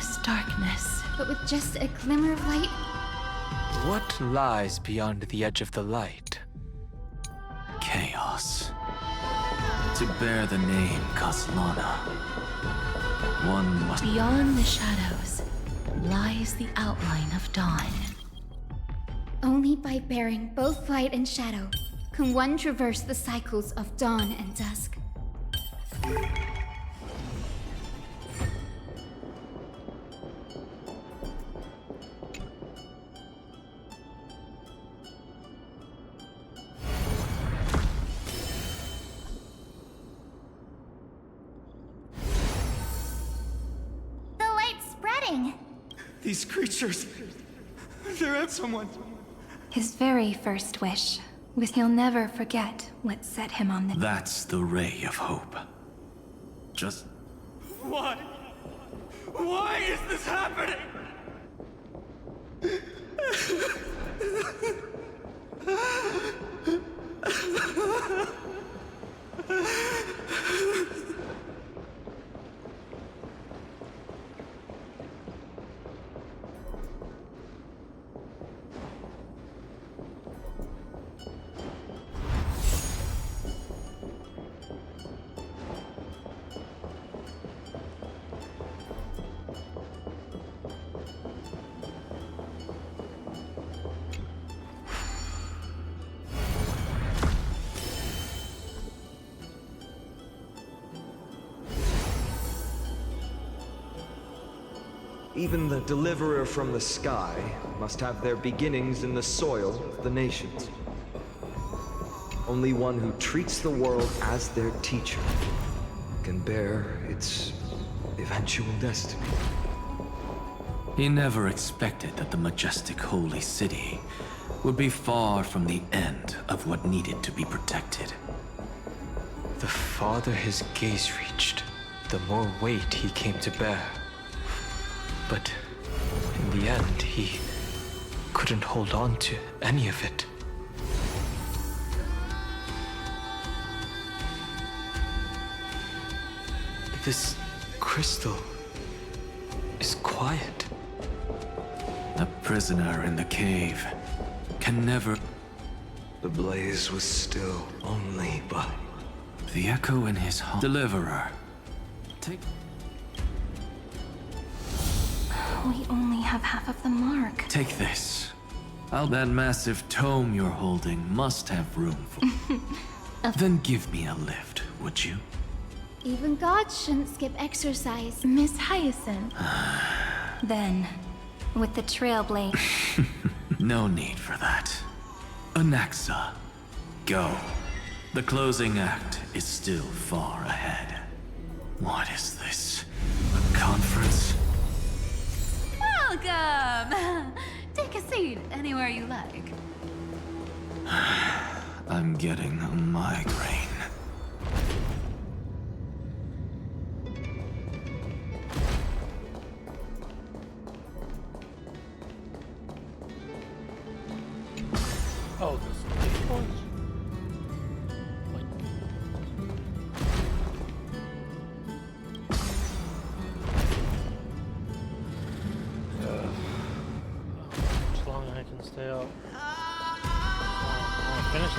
endless darkness, but with just a glimmer of light. What lies beyond the edge of the light? Chaos. To bear the name Kaslana, one must... Beyond the shadows lies the outline of dawn. Only by bearing both light and shadow can one traverse the cycles of dawn and dusk. The light's spreading. These creatures, they're at someone. His very first wish was he'll never forget what set him on the... That's the ray of hope. Just... Why? Why is this happening? Even the deliverer from the sky must have their beginnings in the soil of the nations. Only one who treats the world as their teacher can bear its eventual destiny. He never expected that the majestic holy city would be far from the end of what needed to be protected. The farther his gaze reached, the more weight he came to bear. But in the end, he couldn't hold on to any of it. This crystal is quiet. A prisoner in the cave can never... The blaze was still only by... The echo in his heart. Deliverer. Take... We only have half of the mark. Take this. That massive tome you're holding must have room for... Then give me a lift, would you? Even gods shouldn't skip exercise, Miss Hyacinth. Then, with the Trailblade... No need for that. Anaxa, go. The closing act is still far ahead. What is this? A conference? Welcome! Take a seat anywhere you like. I'm getting a migraine. Oh, these ones? As long as I can stay out. I finished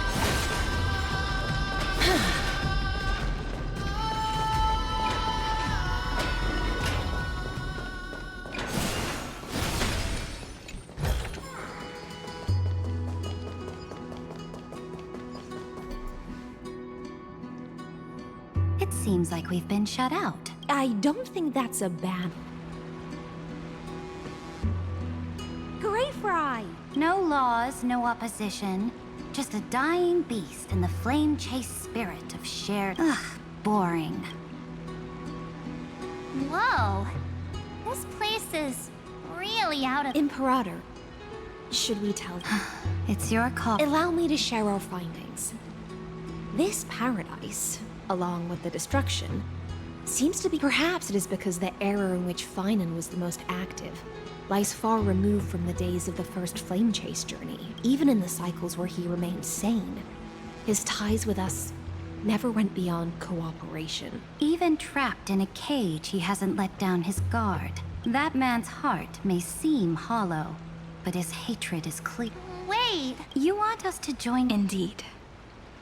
It seems like we've been shut out. I don't think that's a bad... Great Fry! No laws, no opposition. Just a dying beast and the flame-chased spirit of shared... Ugh, boring. Whoa. This place is really out of... Imperator, should we tell them? It's your call. Allow me to share our findings. This paradise, along with the destruction, seems to be... Perhaps it is because the era in which Finan was the most active lies far removed from the days of the first flame chase journey. Even in the cycles where he remained sane, his ties with us never went beyond cooperation. Even trapped in a cage, he hasn't let down his guard. That man's heart may seem hollow, but his hatred is clear. Wait! You want us to join? Indeed.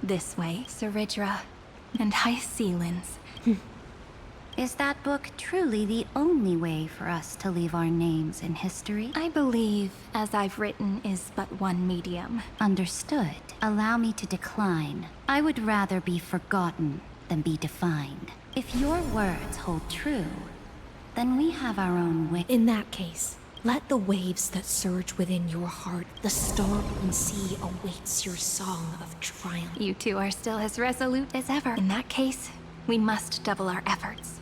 This way, Saridra and High Sealins. Is that book truly the only way for us to leave our names in history? I believe, as I've written, is but one medium. Understood. Allow me to decline. I would rather be forgotten than be defined. If your words hold true, then we have our own way. In that case, let the waves that surge within your heart, the storm sea awaits your song of triumph. You two are still as resolute as ever. In that case, we must double our efforts.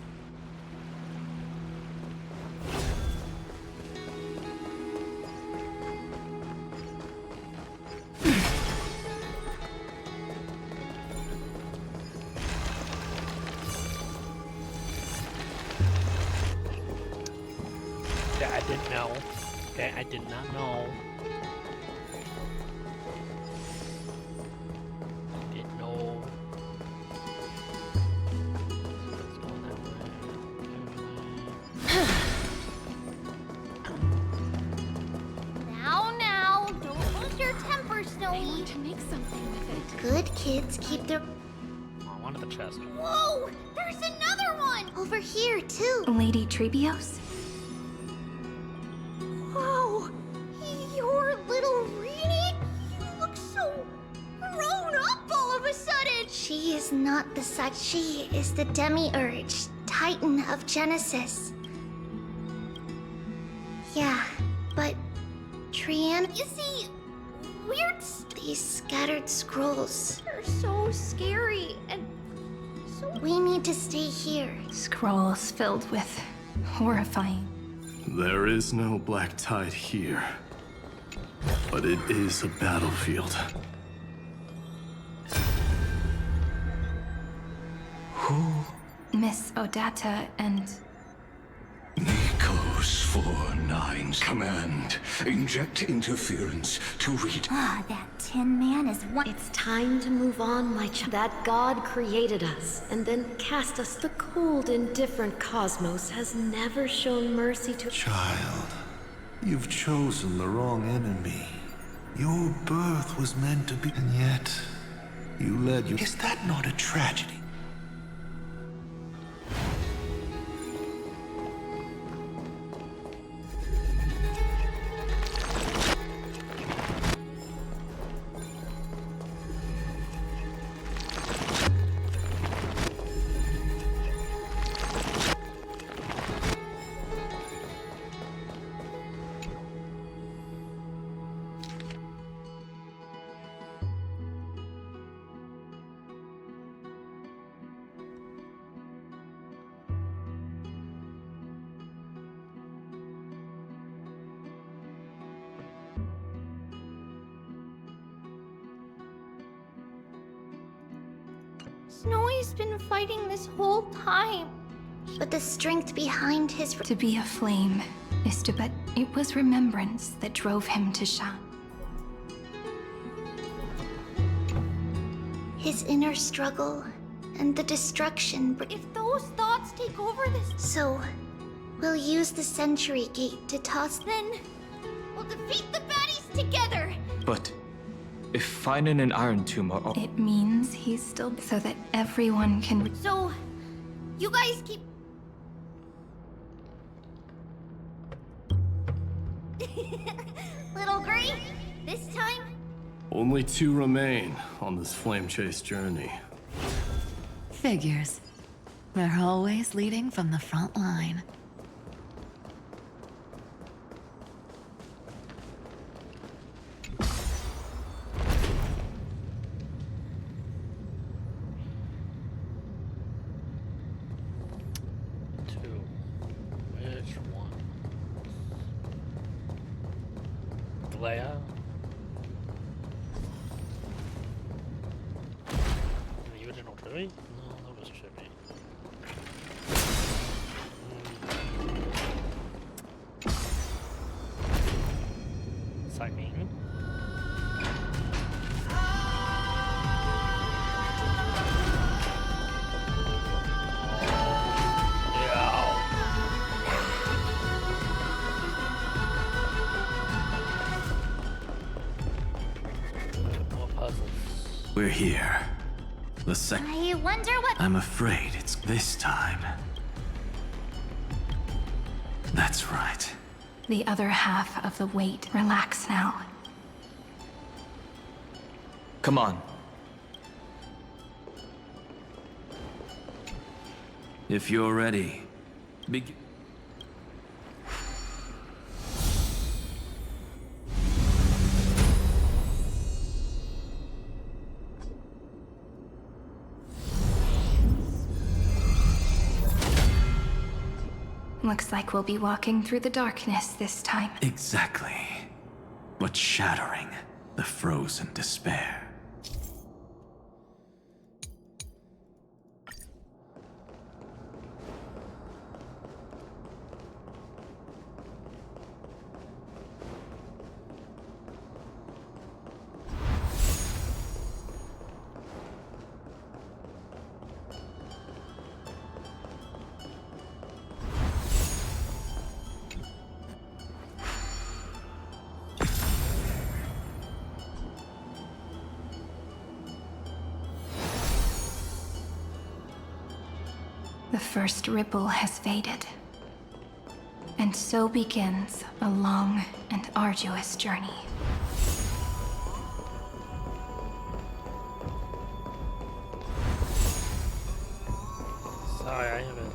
I didn't know. Okay, I did not know. I didn't know. Let's go that way. Now, don't lose your temper, Snowy. I want to make something with it. Good kids keep their... Oh, I wanted the chest. Whoa! There's another one! Over here, too. Lady Trebios? Whoa! Your little Rini? You look so grown up all of a sudden! She is not the such. She is the Demiurge, Titan of Genesis. Yeah, but Triana... You see, these scattered scrolls are so scary, and so we need to stay here. Scrolls filled with horrifying. There is no black tide here, but it is a battlefield. Who? Miss Odata and... Nico's 4-9's command. Inject interference to read. Ah, that Tin Man is one. It's time to move on, my child. That God created us and then cast us. The cold, indifferent cosmos has never shown mercy to... Child, you've chosen the wrong enemy. Your birth was meant to be, and yet you led you. Is that not a tragedy? Snowy's been fighting this whole time. But the strength behind his... To be a flame is to... But it was remembrance that drove him to shine. His inner struggle and the destruction. But if those thoughts take over this... So, we'll use the Century Gate to toss... Then, we'll defeat the baddies together! But if Finan and Iron Tomb are... It means he's still... So that everyone can... So, you guys keep... Little Gray, this time? Only 2 remain on this flame chase journey. Figures. They're always leading from the front line. Which one? Leia? The original Trippy? No, that was Trippy. Cycling. We're here. I wonder what... I'm afraid it's this time. That's right. The other half of the weight. Relax now. Come on. If you're ready, begin. Looks like we'll be walking through the darkness this time. Exactly. But shattering the frozen despair. The first ripple has faded. And so begins a long and arduous journey. Sorry, I haven't.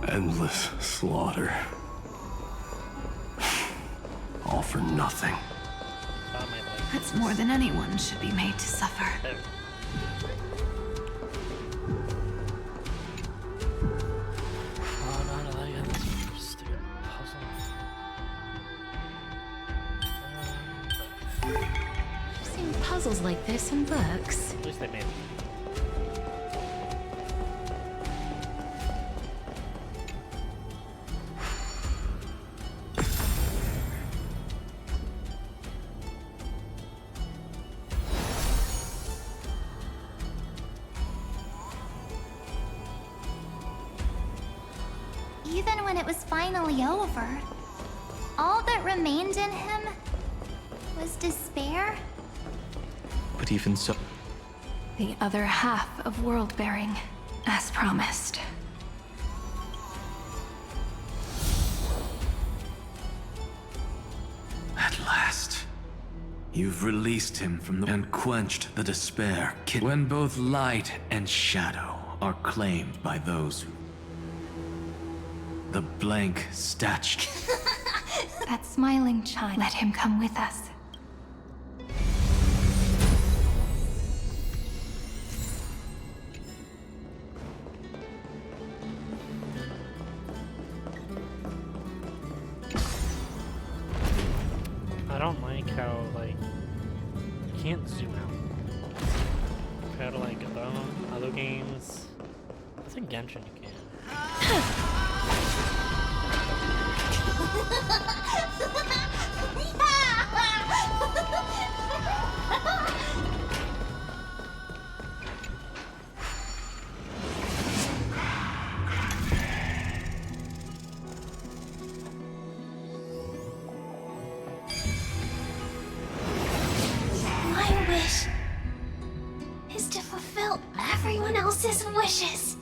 Endless slaughter. All for nothing. That's more than anyone should be made to suffer. I've seen puzzles like this in books. At least they made it. Even when it was finally over, all that remained in him was despair. But even so... The other half of world-bearing, as promised. At last, you've released him from the... and quenched the despair. When both light and shadow are claimed by those who... The blank statue. That smiling child, let him come with us. I don't like how, like, you can't zoom out. Compared to, like, other games. I think Genshin you can. My wish is to fulfill everyone else's wishes.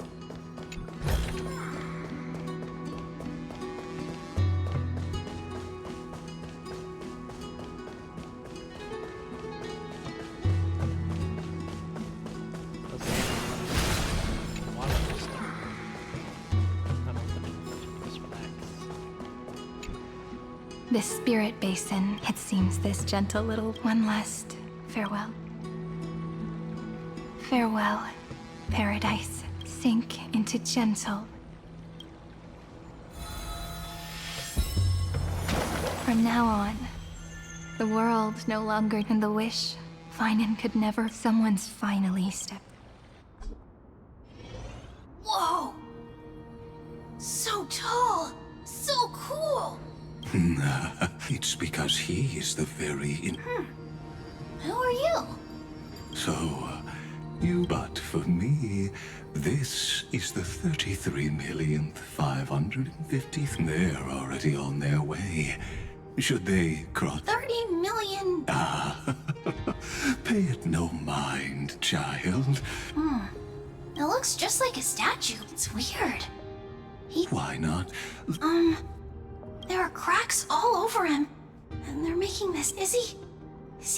This spirit basin, it seems this gentle little one last farewell. Farewell, paradise. Sink into gentle. From now on, the world no longer in the wish. Finan could never. Someone's finally stepped. Whoa! So tall! So cool! It's because he is the very... Who are you? So, you But for me, this is the 33,550th. They're already on their way. Should they cross... 30 million... Pay it no mind, child. It looks just like a statue. It's weird. Why not? There are cracks all over him. And they're making this, is he?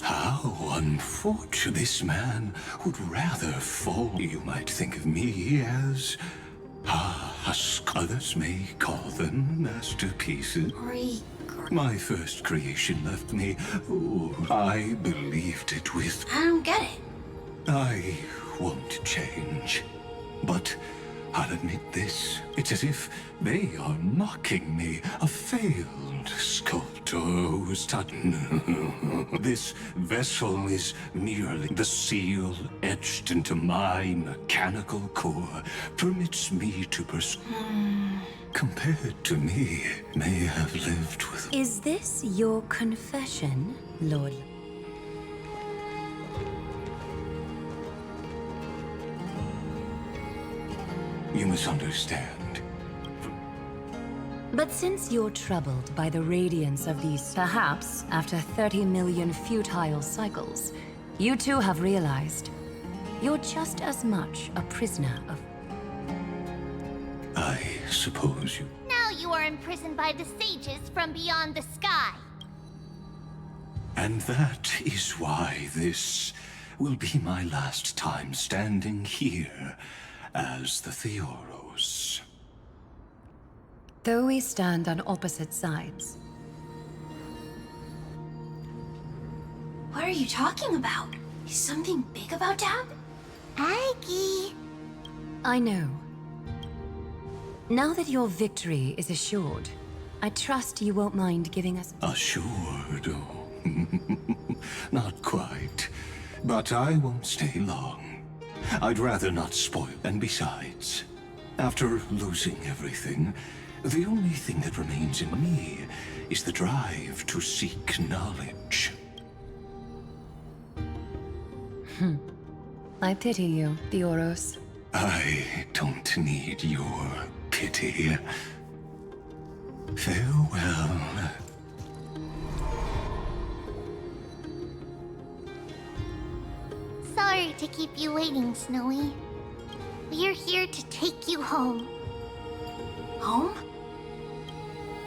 How unfortunate. This man would rather fall. You might think of me as... husk. Others may call them masterpieces. My first creation left me... Oh, I believed it with... I don't get it. I won't change. But I'll admit this. It's as if they are mocking me. A failed sculptor who's This vessel is merely the seal etched into my mechanical core. Permits me to compared to me, may have lived with... Is this your confession, Lord? You misunderstand. But since you're troubled by the radiance of these, perhaps after 30 million futile cycles, you too have realized you're just as much a prisoner of... I suppose you... Now you are imprisoned by the sages from beyond the sky. And that is why this will be my last time standing here as the Theoros. Though we stand on opposite sides. What are you talking about? Is something big about to happen? Aggie. I know. Now that your victory is assured, I trust you won't mind giving us... Assured? Oh. Not quite. But I won't stay long. I'd rather not spoil. And besides, after losing everything, the only thing that remains in me is the drive to seek knowledge. I pity you, Theoros. I don't need your pity. Farewell. Sorry to keep you waiting, Snowy. We're here to take you home. Home?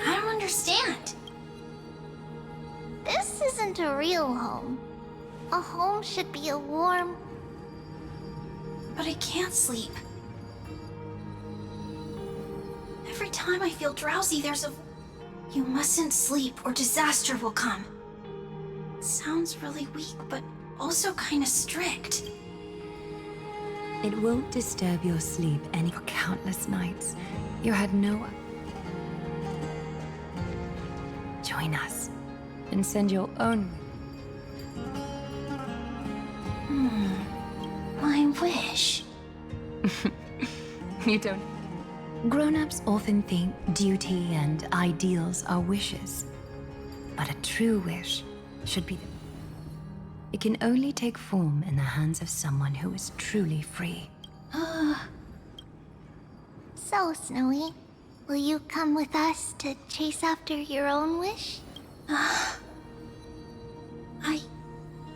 I don't understand. This isn't a real home. A home should be a warm... But I can't sleep. Every time I feel drowsy, there's a... You mustn't sleep or disaster will come. It sounds really weak, but also kind of strict. It won't disturb your sleep any for countless nights. You had no... Join us and send your own... My wish. You don't... Grown-ups often think duty and ideals are wishes. But a true wish should be... It can only take form in the hands of someone who is truly free. So, Snowy, will you come with us to chase after your own wish? I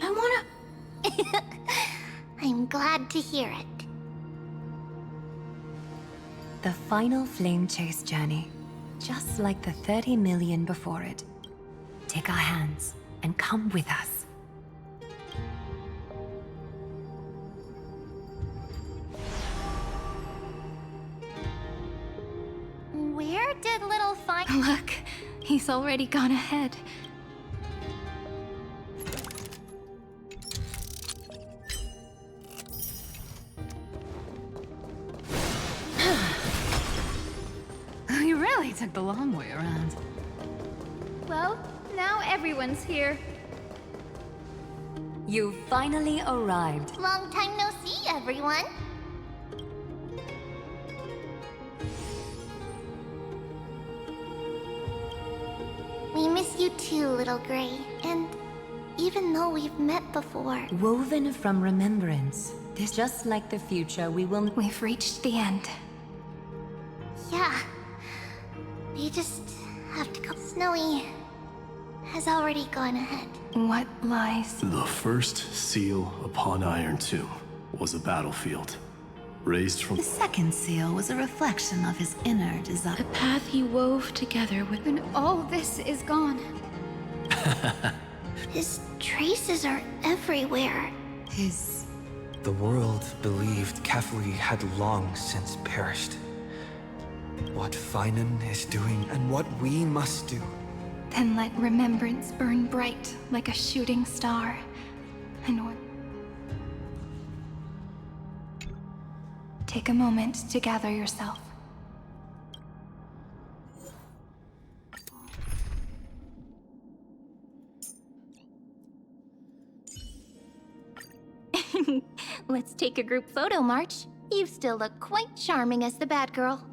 wanna... I'm glad to hear it. The final flame chase journey, just like the 30 million before it. Take our hands and come with us. Where did little Fine... Look, he's already gone ahead. We really took the long way around. Well, now everyone's here. You finally arrived. Long time no see, everyone. We miss you too, Little Gray. And even though we've met before... Woven from remembrance This just like the future, we've reached the end. Yeah. We just have to go. Snowy has already gone ahead. What lies? The first seal upon Iron Tomb was a battlefield. Raised from... The second seal was a reflection of his inner desire. The path he wove together with... When all this is gone. His traces are everywhere. The world believed Kefli had long since perished. What Finan is doing and what we must do. Then let remembrance burn bright like a shooting star. And what... Take a moment to gather yourself. Let's take a group photo, March. You still look quite charming as the bad girl.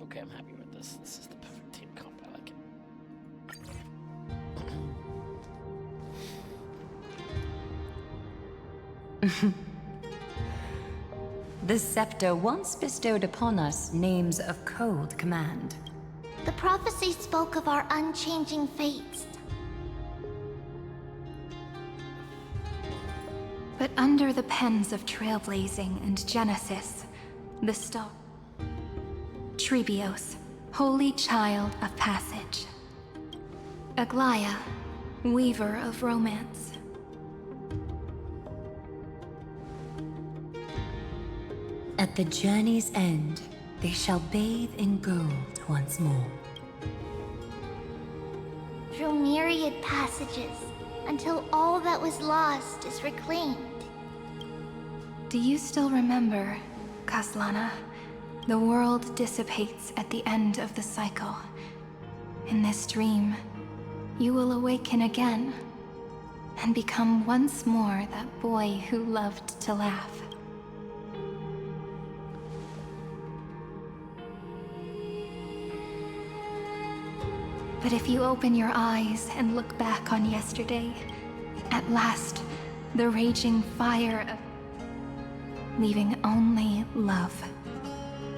Okay, I'm happy with this. This is the perfect team comp. I like it. The scepter once bestowed upon us names of cold command. The prophecy spoke of our unchanging fates. But under the pens of Trailblazing and Genesis, the star... Trebios, holy child of passage. Aglaya, weaver of romance. At the journey's end, they shall bathe in gold once more. Through myriad passages, until all that was lost is reclaimed. Do you still remember, Kaslana? The world dissipates at the end of the cycle. In this dream, you will awaken again and become once more that boy who loved to laugh. But if you open your eyes and look back on yesterday, at last, the raging fire of... leaving only love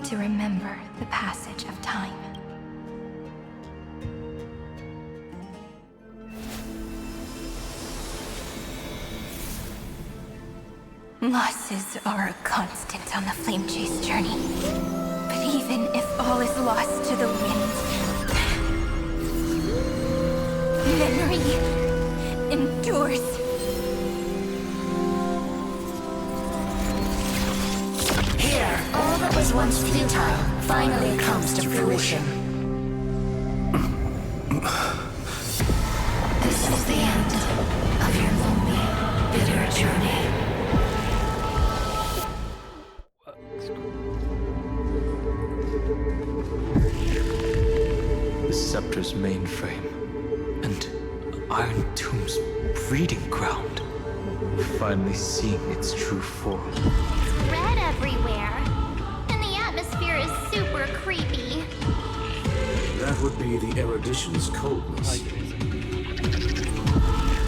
to remember the passage of time. Losses are a constant on the Flame Chase journey. But even if all is lost to the wind, memory endures. Here, all that was once futile finally comes to fruition. This is the end of your lonely, bitter journey. The Scepter's mainframe, and Iron Tomb's breeding ground. Finally seeing its true form. Red everywhere. And the atmosphere is super creepy. That would be the erudition's coldness.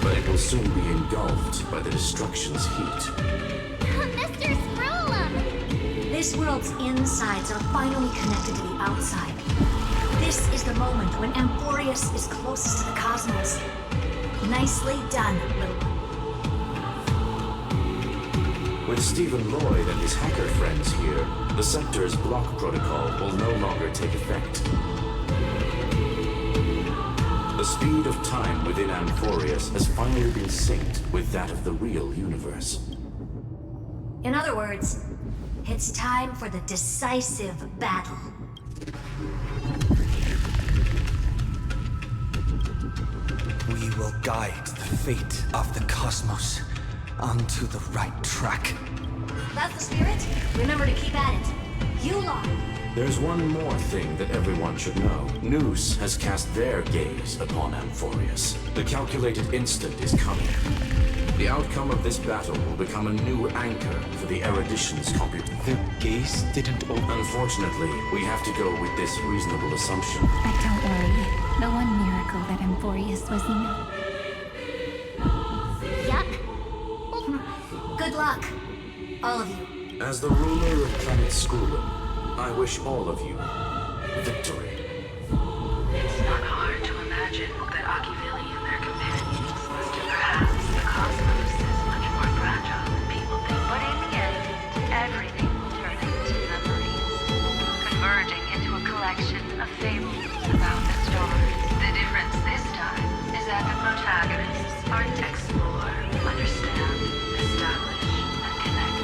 But it will soon be engulfed by the destruction's heat. Mr. Scrollum! This world's insides are finally connected to the outside. This is the moment when Amphoreus is closest to the cosmos. Nicely done, little one. With Stephen Lloyd and his hacker friends here, the Scepter's block protocol will no longer take effect. The speed of time within Amphoreus has finally been synced with that of the real universe. In other words, it's time for the decisive battle. We will guide the fate of the cosmos onto the right track. That's the spirit. Remember to keep at it. You lot. There's one more thing that everyone should know. Noose has cast their gaze upon Amphoreus. The calculated instant is coming. The outcome of this battle will become a new anchor for the erudition's computation. Their gaze didn't open. Unfortunately, we have to go with this reasonable assumption. Don't worry. The one miracle that Amphoreus was enough. Yup. Good luck. All of you. As the ruler of planet Skrulum, I wish all of you victory. It's not hard to imagine that Akivili and their companions must have perhaps the cosmos is much more fragile than people think. But in the end, everything will turn into memories, converging into a collection of fables about the stars. The difference this time is that the protagonists are to explore, understand, establish, and connect.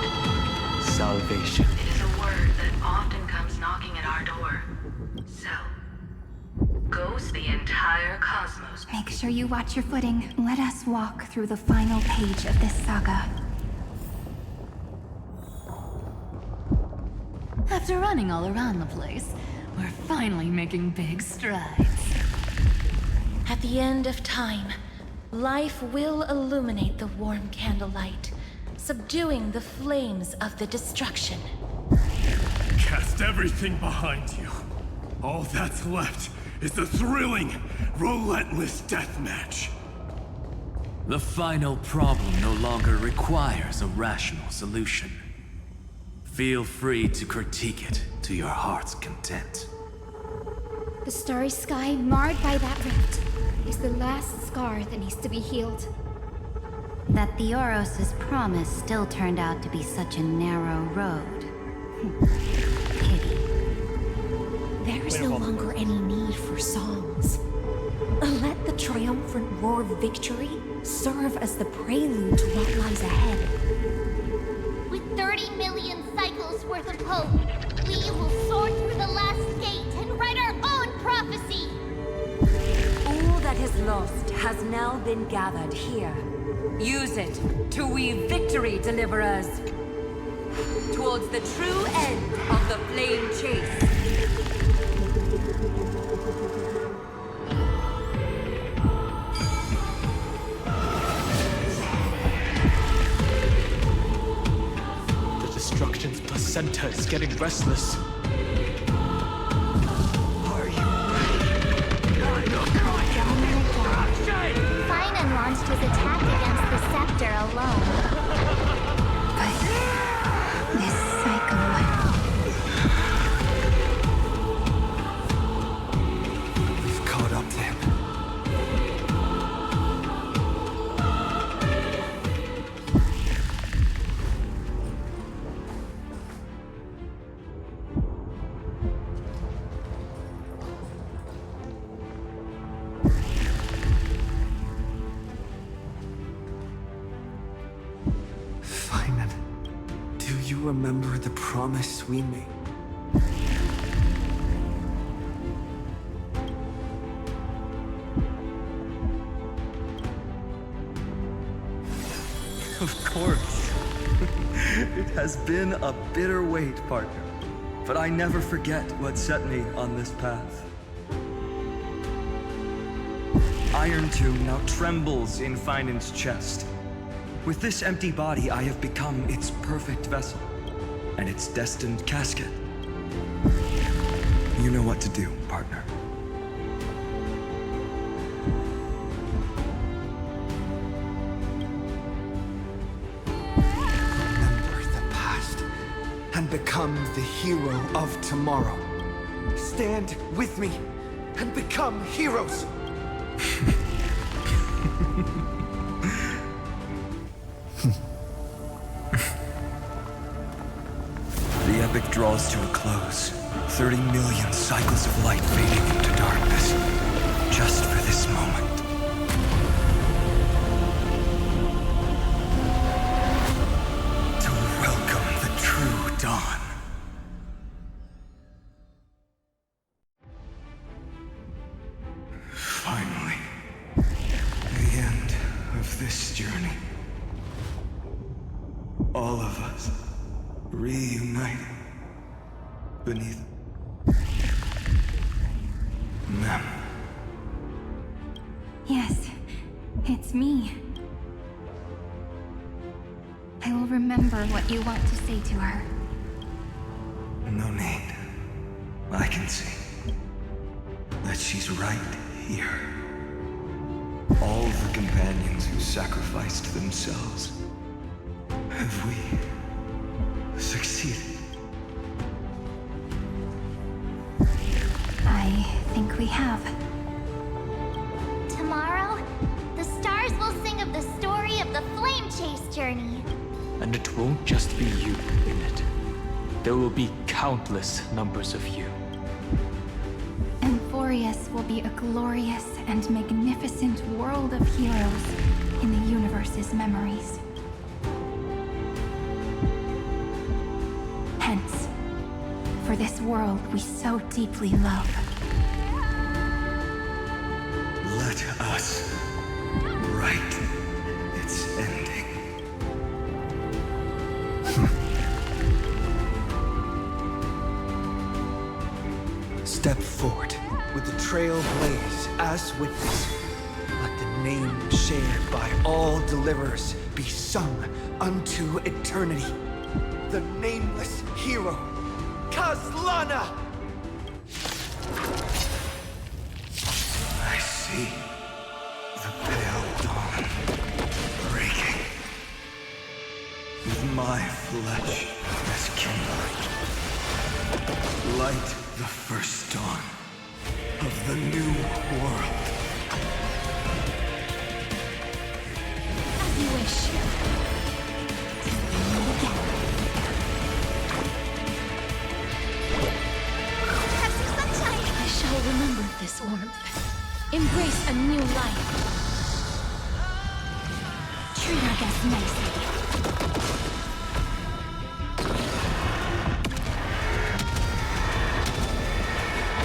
Salvation. It is a word that often comes knocking at our door. So, goes the entire cosmos. Make sure you watch your footing. Let us walk through the final page of this saga. After running all around the place, we're finally making big strides. At the end of time, life will illuminate the warm candlelight, subduing the flames of the destruction. Cast everything behind you. All that's left is the thrilling, relentless deathmatch. The final problem no longer requires a rational solution. Feel free to critique it to your heart's content. The starry sky marred by that rift is the last scar that needs to be healed. That Theoros' promise still turned out to be such a narrow road. Pity. There is no longer any need for songs. Let the triumphant roar of victory serve as the prelude to what lies ahead. With 30 million cycles worth of hope, we will soar through the last gate and write our own prophecy! All that is lost has now been gathered here. Use it to weave victory, deliverers, towards the true end of the flame chase. The destruction's placenta is getting restless. Finan launched his attack against the scepter alone. But this cycle... We've caught up to him. Remember the promise we made. Of course. It has been a bitter wait, partner. But I never forget what set me on this path. Iron Tomb now trembles in Finan's chest. With this empty body, I have become its perfect vessel. And its destined casket. You know what to do, partner. Remember the past and become the hero of tomorrow. Stand with me and become heroes. The epic draws to a close. 30 million cycles of light fading into darkness. Just for this moment. To welcome the true dawn. Finally. The end of this journey. All of us. Reuniting beneath Mem. Yes, it's me. I will remember what you want to say to her. No need. I can see that she's right here. All the companions who sacrificed themselves. Have we succeeded. I think we have. Tomorrow, the stars will sing of the story of the flame chase journey. And it won't just be you in it. There will be countless numbers of you. Amphoreus will be a glorious and magnificent world of heroes in the universe's memories. Hence, for this world we so deeply love. Let us write its ending. Step forward with the trail blaze as witness. Let the name shared by all deliverers be sung unto eternity. The nameless hero, Kazlana! I see the pale dawn breaking. With my flesh as kindling. Light the first dawn of the new world. As you wish. I shall remember this warmth. Embrace a new life. Treat our guests nicely.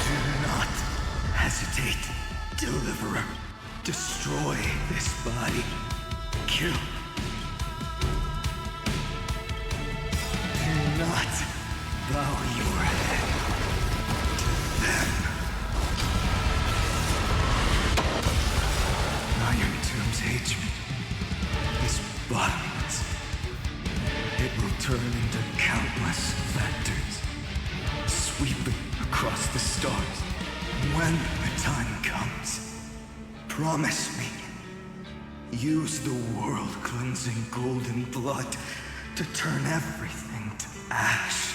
Do not hesitate, Deliverer. Destroy this body. Kill. Do not bow your head to them. Iron Tomb's hatred is bottomless. It will turn into countless vectors, sweeping across the stars. When the time comes, promise me, use the world-cleansing golden blood to turn everything to ash.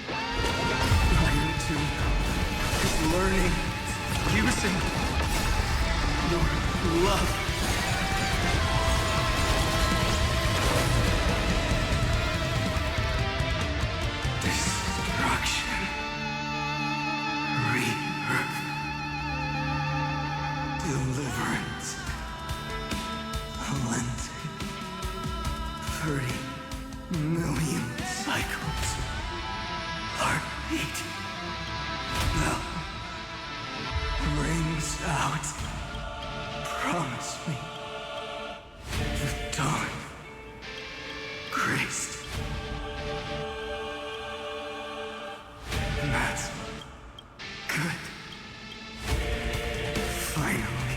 Iron Tomb is learning, using your love. Destruction. Rebirth. Deliverance. Cleansing. 30 million cycles. Heartbeat. Bell. Rings out. Promise me. The dawn. Graced. That's good. Finally.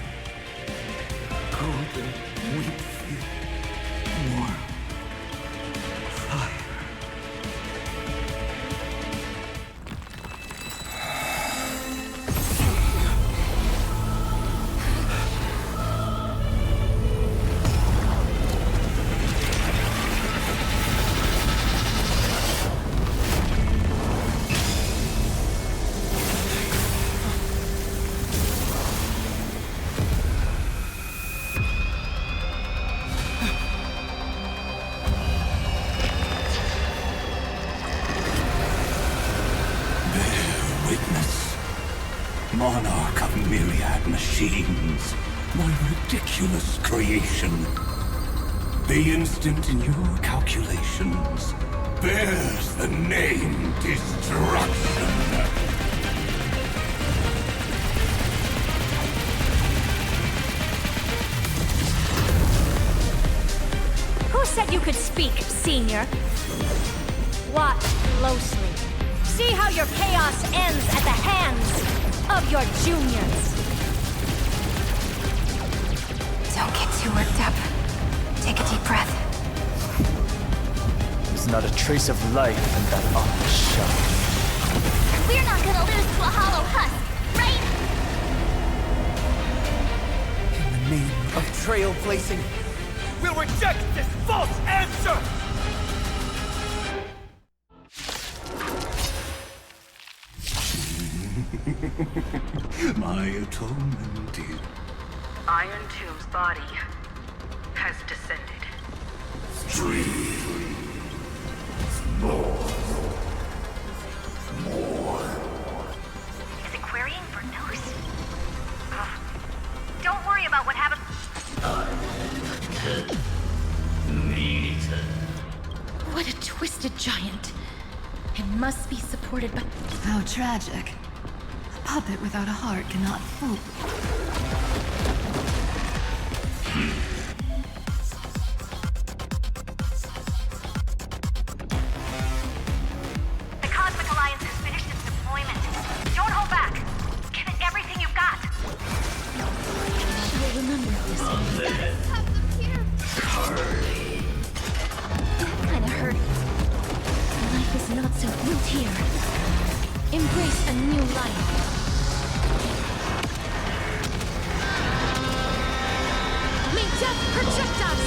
Golden wheat field. Warm. Fire. Monarch of myriad machines, my ridiculous creation. The instant in your calculations bears the name Destruction. Who said you could speak, Senior? Watch closely. See how your chaos ends at the hands of your juniors. Don't get too worked up. Take a deep breath. There's not a trace of life in that awful shell. We're not gonna lose to a hollow husk, right? In the name of trailblazing, will reject this false answer! My atonement is... Iron Tomb's body has descended. Is it querying for news? Don't worry about what happened. What a twisted giant. It must be supported by... How tragic. A puppet without a heart cannot hope. The Cosmic Alliance has finished its deployment. Don't hold back. Give it everything you've got. She'll remember this. That kind of hurt. Life is not so built here. Embrace a new life. May death protect us!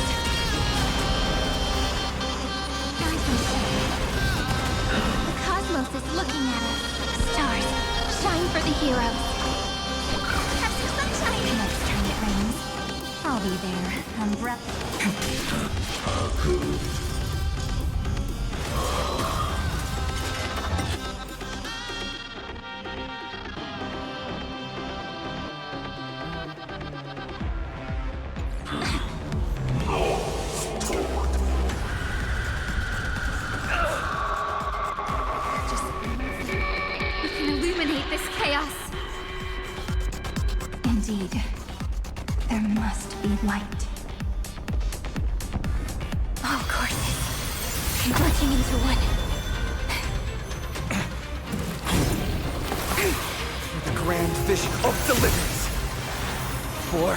The cosmos is looking at us. Stars, shine for the heroes. Have some sunshine. Next time it rains, I'll be there. Umbrella. We can illuminate this chaos. Indeed, there must be light. All courses converging into one. The grand vision of deliverance. For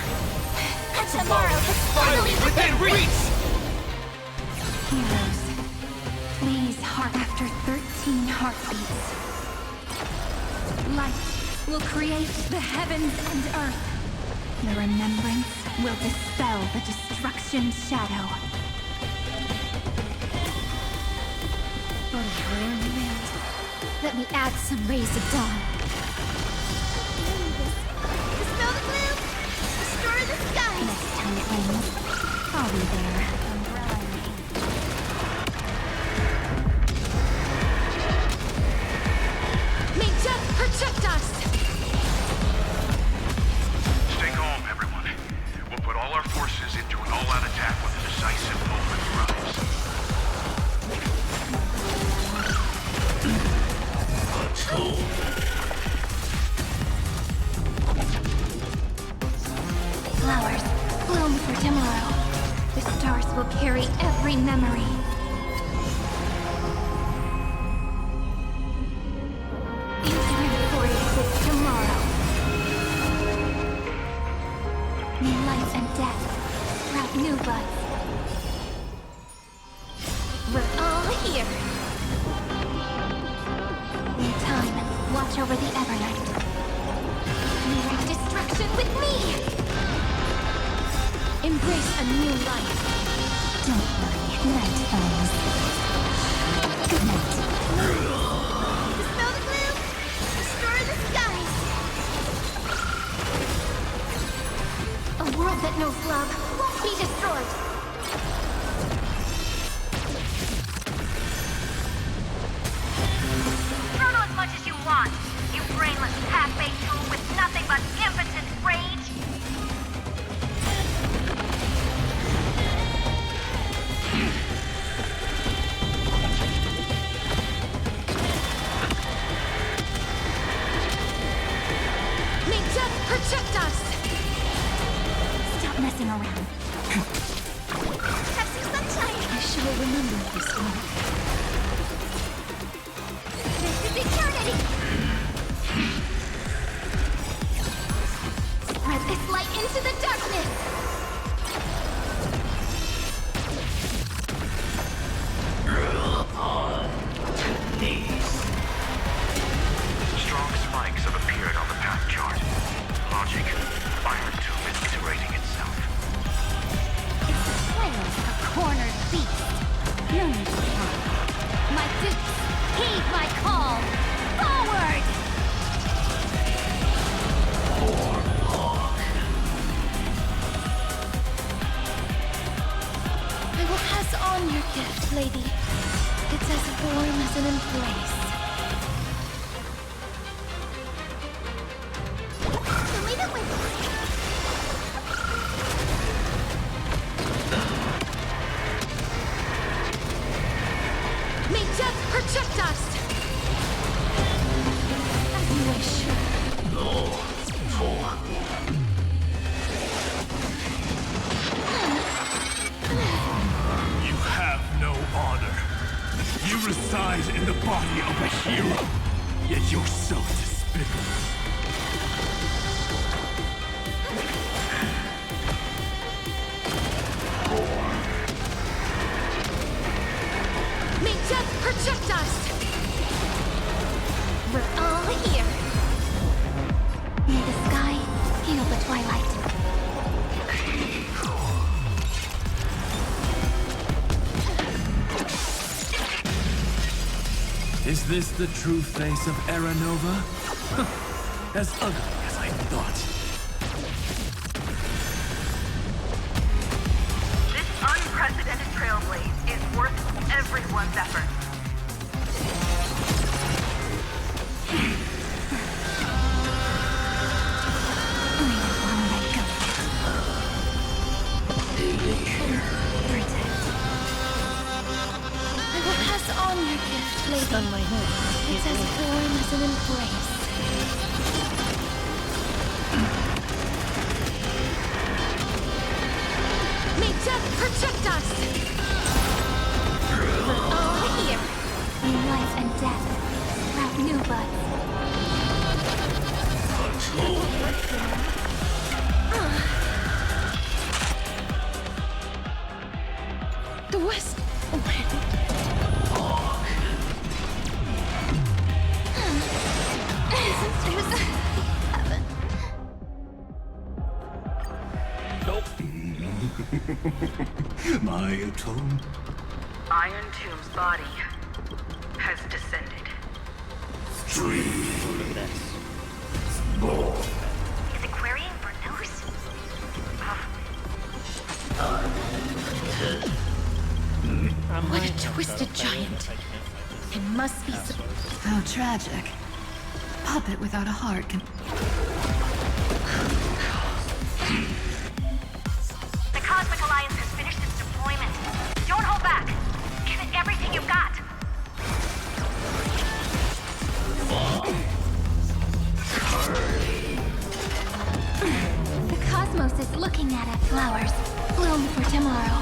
Tomorrow is finally within reach! Heroes, please heart after 13 heartbeats. Light will create the heavens and earth. The remembrance will dispel the destruction shadow. What a rare land. Let me add some rays of dawn. Dispel the gloom! Destroy the skies! Next time it rains, I'll be there. Umbrella in hand. May death protect us! Stay calm, everyone. We'll put all our forces into an all-out attack when the decisive moment arrives. Flowers, bloom for tomorrow. The stars will carry every memory. Into Amphoreus with tomorrow. May life and death sprout new buds. We're all here. In time, watch over the Evernight. You wreak destruction with me! Embrace a new life. Don't worry, night falls. Good night. Dispel the gloom! Destroy the skies! A world that knows love won't be destroyed. Chrono as much as you want. You brainless half-baked tool with nothing but impotent rage. No need to cry. My dukes, heed my call! Forward! I will pass on your gift, lady. It's as warm as an embrace. Leave it with May death protect us! As you wish. You have no honor. You reside in the body of a hero, yet you're so despicable. May death protect us! We're all here. May the sky heal the twilight. Is this the true face of Aranova? As ugly as I thought. This unprecedented trailblaze is worth everyone's effort. I will pass on your gift, lady. It's as warm as an embrace. May death protect us! We're all here. May life and death sprout new buds. The West Wind. My atone. Iron Tomb's body has descended. Is it querying for news? What a twisted giant. It must be How tragic. Puppet without a heart can... The Cosmic Alliance has finished its deployment. Don't hold back. Give it everything you've got. The cosmos is looking at it. Flowers bloom for tomorrow.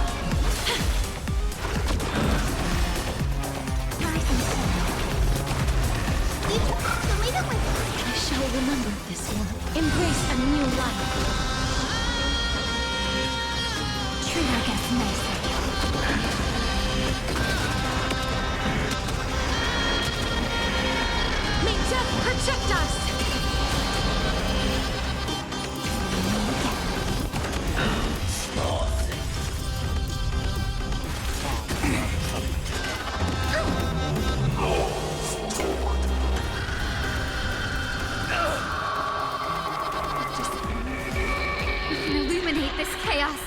I shall remember this one. Embrace a new life. Treat our guests nicely. May death protect us! We can illuminate this chaos.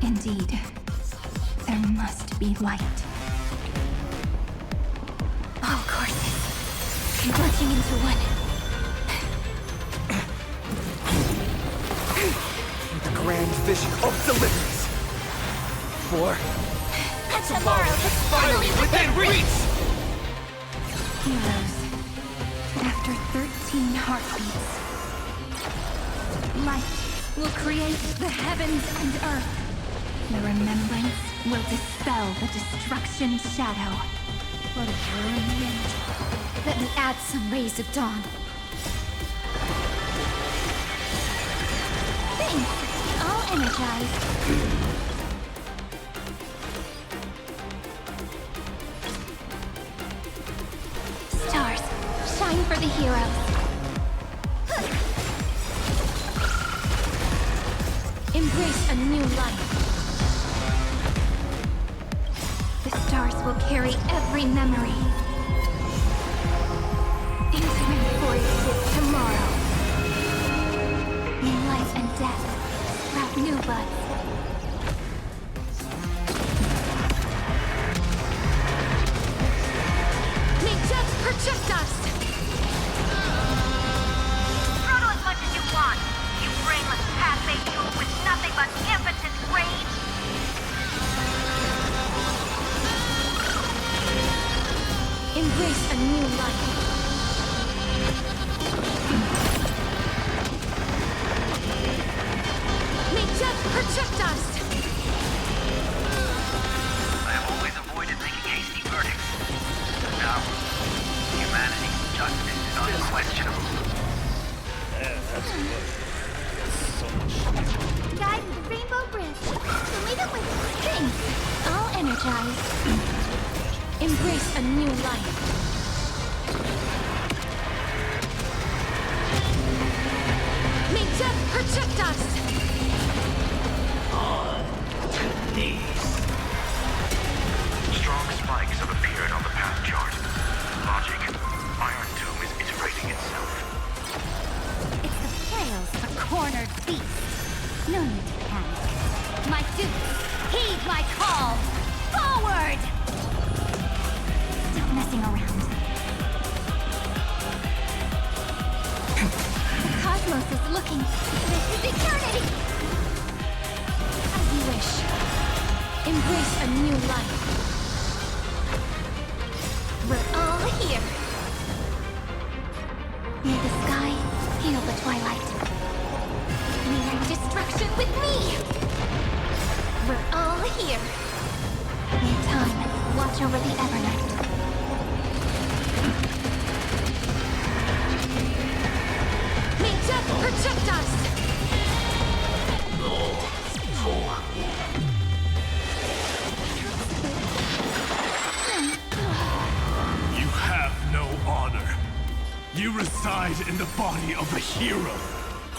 Indeed, there must be light. All courses converging into one. The grand vision of deliverance. For Tomorrow is finally within reach! Heroes, after 13 heartbeats, light will create the heavens and earth. The remembrance will dispel the destruction's shadow. What a brilliant. Let me add some rays of dawn. Thanks. All energized. Stars, shine for the heroes. Embrace a new life. carry every memory into Amphoreus' tomorrow. May life and death sprout new buds. May death protect us! Throttle as much as you want, you brainless path-made tool with nothing but impotent rage! Embrace a new life. May death protect us! I have always avoided making hasty verdicts. But now, humanity's justice is unquestionable. Yeah, that's good. That's so much. Guide with the rainbow bridge. Leave it with Thanks. I'll energize. Embrace a new life. May death protect us! On to knees. Strong spikes have appeared on the path chart. Logic. Iron Tomb is iterating itself. It's the flails of a cornered beast. No need to panic. My suits, heed my call! Forward! Stop messing around. The cosmos is looking. This is eternity! As you wish. Embrace a new life. We're all here. May the sky heal the twilight. May our destruction with me! We're all here. May time watch over the Evernight. May death protect us! You have no honor. You reside in the body of a hero,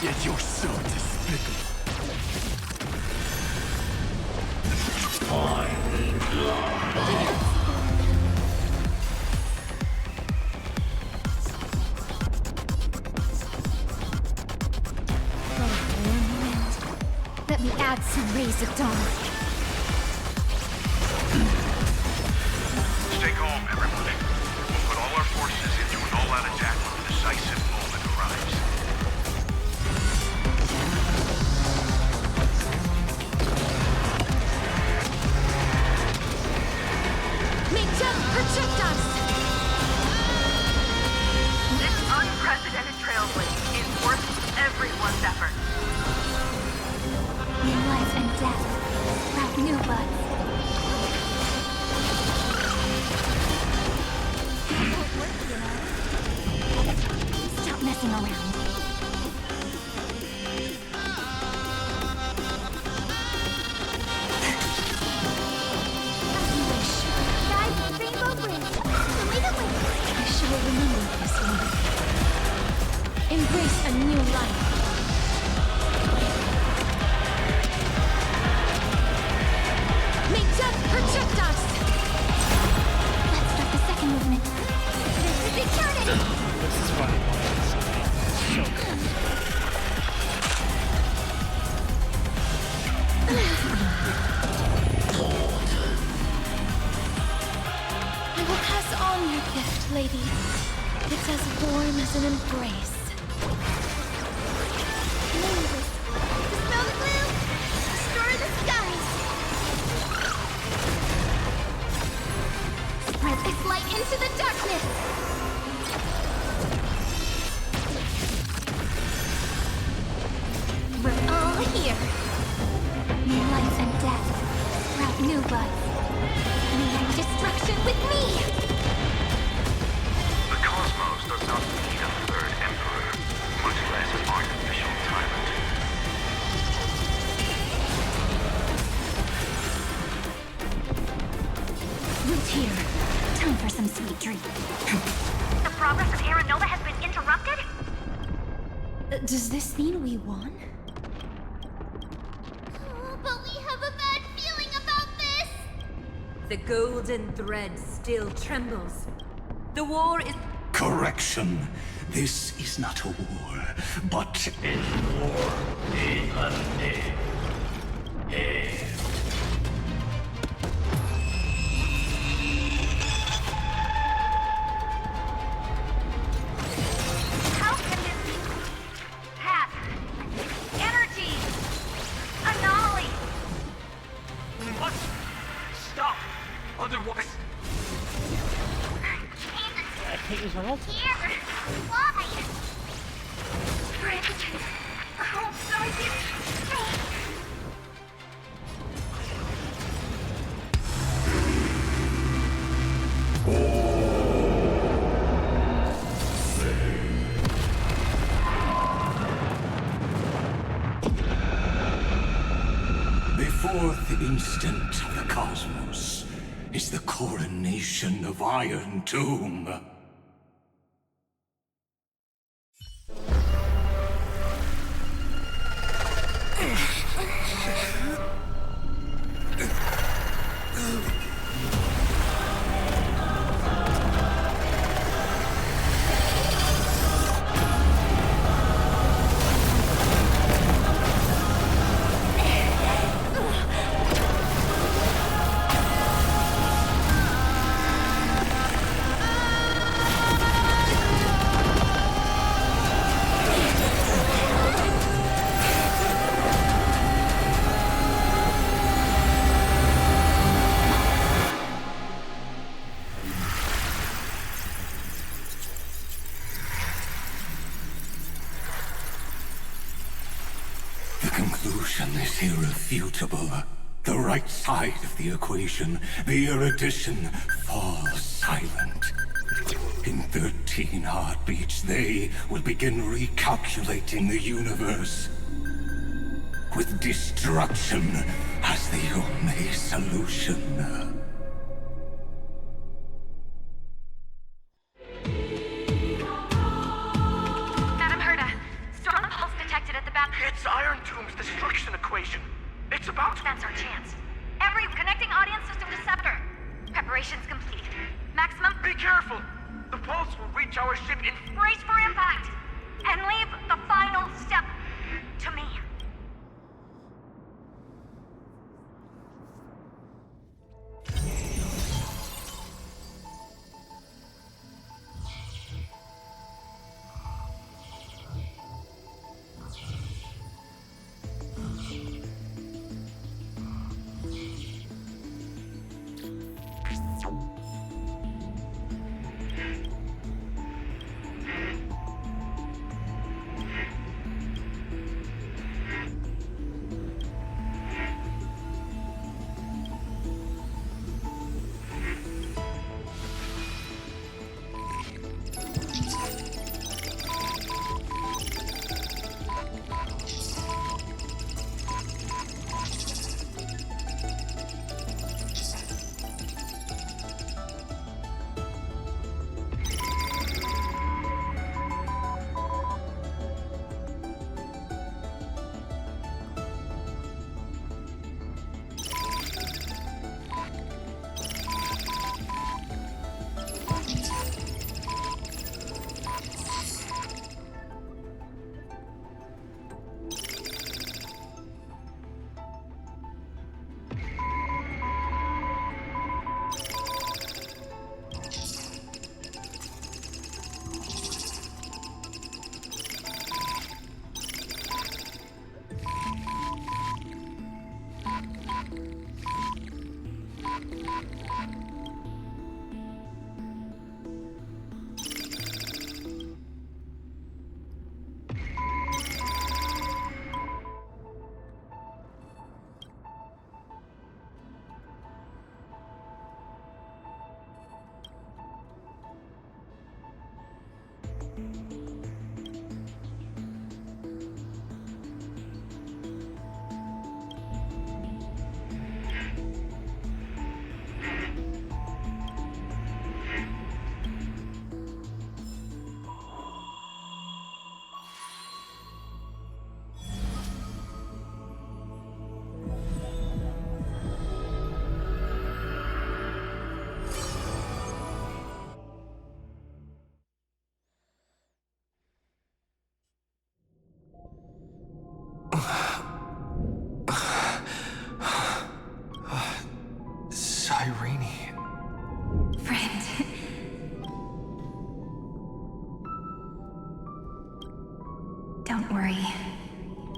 yet you're so despicable. Let me add some rays of dawn. Stay calm, everyone. We'll put all our forces into an all-out attack when the decisive moment arrives. May death protect us! This unprecedented trailblaze is worth everyone's effort. May life and death sprout new buds. Stop messing around. As you wish. guide with the rainbow bridge. Leave it with I shall remember this one. Embrace a new life. May death protect us! Let's start the second movement. This is eternity! This is why I wanted this game. So good. I will pass on your gift, lady. It's as warm as an embrace. Dispel the gloom! Destroy the skies! Spread this light into the darkness! We're all here. May life and death sprout new buds. May our destruction with me! The cosmos does not need a third emperor, much less an artificial tyrant. Root here. Time for some sweet dreams. The progress of Aeronova has been interrupted? Does this mean we won? But we have a bad feeling about this! the golden thread still trembles. The war is... Correction. This is not a war, but a war in undead. How can this path, energy, anomaly? What? Stop! Otherwise... I can't use my ultimate. Here! Why? Friend, oh, sorry. The fourth instant of the cosmos is the coronation of Iron Tomb. The conclusion is irrefutable. The right side of the equation, the erudition, falls silent. In 13 heartbeats, they will begin recalculating the universe. With destruction as the only solution. Madam Herda, strong pulse detected at the back. It's Iron Tomb's destruction equation. It's about... That's our chance. Every connecting audience system to Scepter. Preparations complete. Maximum... Be careful! The pulse will reach our ship in... Brace for impact! And leave the final step to me.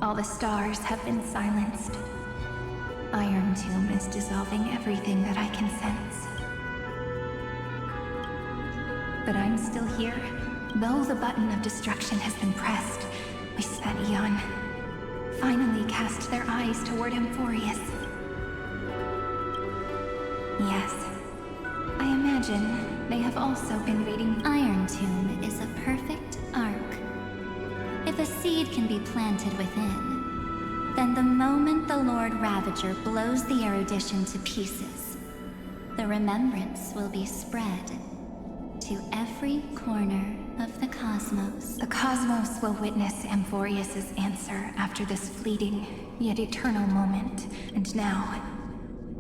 All the stars have been silenced. Iron Tomb is dissolving everything that I can sense. But I'm still here. Though the button of destruction has been pressed, we that Eon finally cast their eyes toward Amphoreus. Yes, I imagine they have also been waiting. Iron Tomb is a perfect ark. If a seed can be planted within, then the moment the Lord Ravager blows the erudition to pieces, the remembrance will be spread to every corner of the cosmos. The cosmos will witness Amphoreus' answer after this fleeting, yet eternal moment. And now,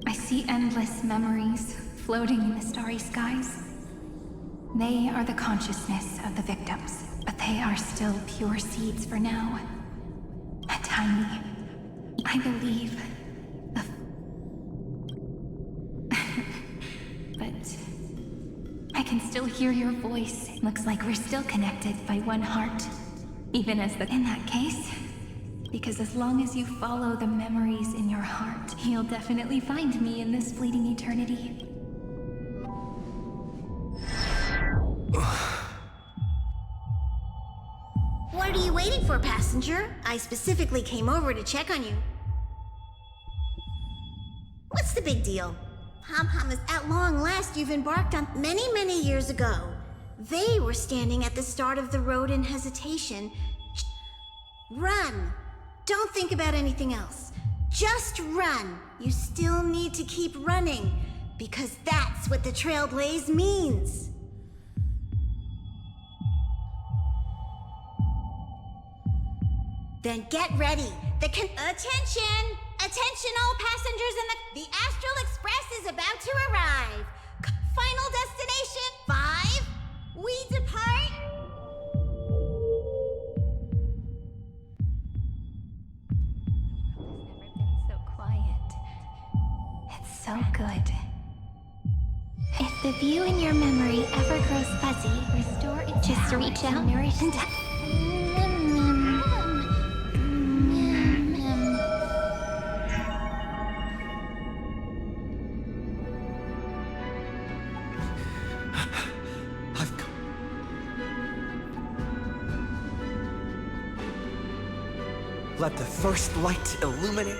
I see endless memories floating in the starry skies. They are the consciousness of the victims, but they are still pure seeds for now. A tiny, I believe, but I can still hear your voice. Looks like we're still connected by one heart. Even as in that case, because as long as you follow the memories in your heart, you'll definitely find me in this fleeting eternity. What are you waiting for, passenger? I specifically came over to check on you. What's the big deal? Pom-Pom is at long last you've embarked on many years ago. They were standing at the start of the road in hesitation. Run! Don't think about anything else. Just run! You still need to keep running, because that's what the Trailblaze means. Then get ready. Attention! Attention all passengers in the Astral Express is about to arrive. Final destination, 5. We depart. So quiet. It's so good. If the view in your memory ever grows fuzzy, restore it. Just reach out, nourish and Let the first light illuminate.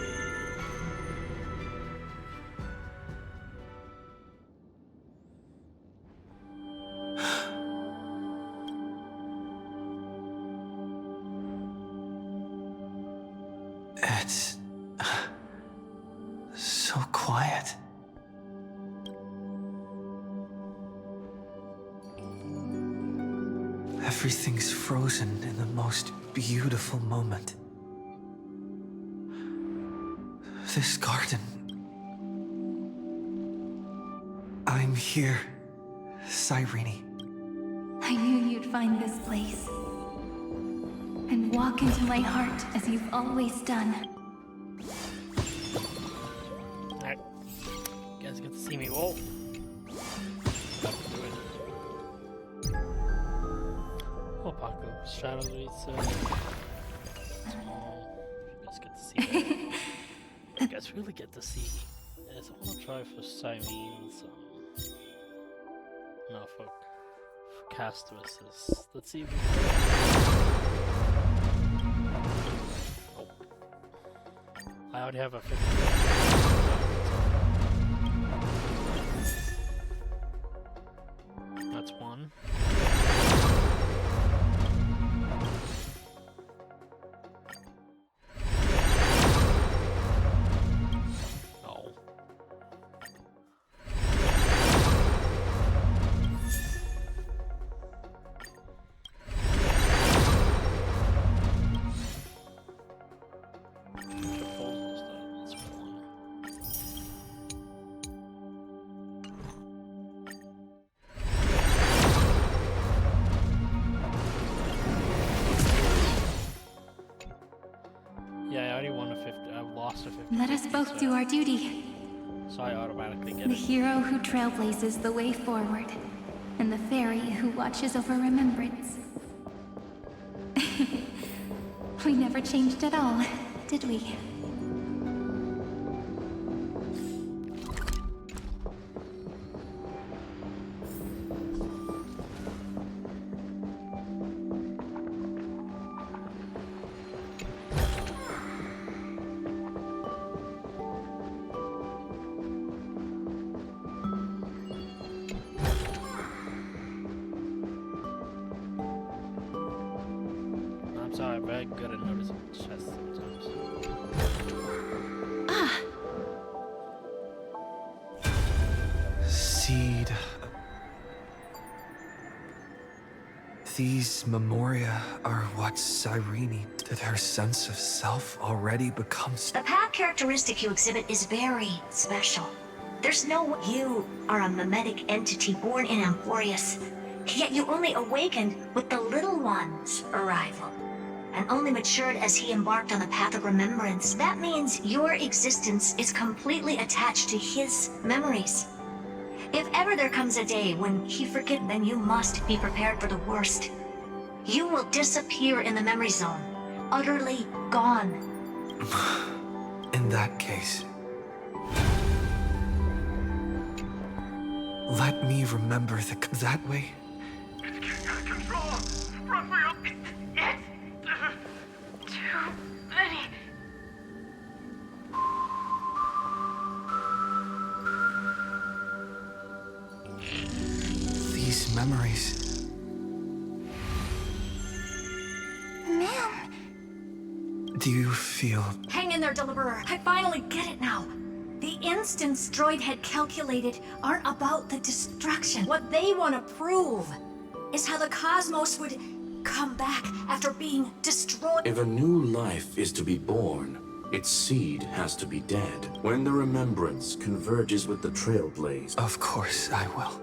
It's so quiet. Everything's frozen in the most beautiful moment. This garden. I'm here, Cyrene. I knew you'd find this place and walk into my heart as you've always done. Alright. You guys get to see me roll. Apocalypse Shadows Reset. You guys get to see that. You guys really get to see. Yes, I want to try for Cyrene's. No, for Castresses. Let's see if we can. Oh. I already have a 50. That's one. Let us both do our duty. So I automatically get The it. hero who trailblazes the way forward, and the fairy who watches over remembrance. We never changed at all, did we? I'm sorry, I'm very good at noticing chests sometimes. Seed. These memoria are what Cyrene did. Her sense of self already becomes. The path characteristic you exhibit is very special. There's no way you are a mimetic entity born in Amphoreus, yet you only awakened with the little one's arrival, and only matured as he embarked on the path of remembrance. That means your existence is completely attached to his memories. If ever there comes a day when he forgets, then you must be prepared for the worst. You will disappear in the memory zone, utterly gone. In that case, let me remember that way. It's getting out of control! Run for your... It's... too many... These memories. Ma'am. Do you feel... Hang in there, Deliverer. I finally get it now. The instance Droid had calculated aren't about the destruction. What they want to prove is how the cosmos would come back after being destroyed. If a new life is to be born, its seed has to be dead. When the remembrance converges with the trailblaze... Of course I will.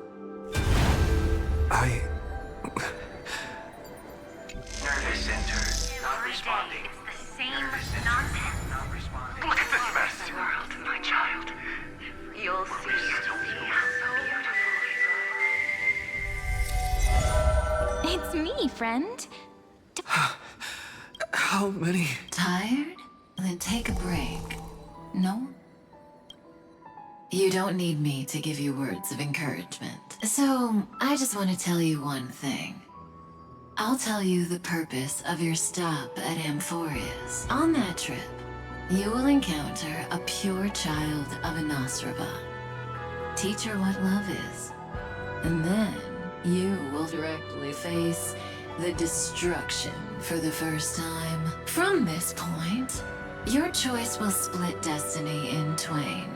Nervous center, not responding. It's the same nonsense. Not responding. Look at this mess! The world, my child. You'll see it will be so beautiful. It's me, friend. How many? Tired? Then take a break. No? You don't need me to give you words of encouragement. So, I just want to tell you one thing. I'll tell you the purpose of your stop at Amphoreus. On that trip, you will encounter a pure child of a Nostrava. Teach her what love is. And then, you will directly face the destruction for the first time. From this point, your choice will split destiny in twain.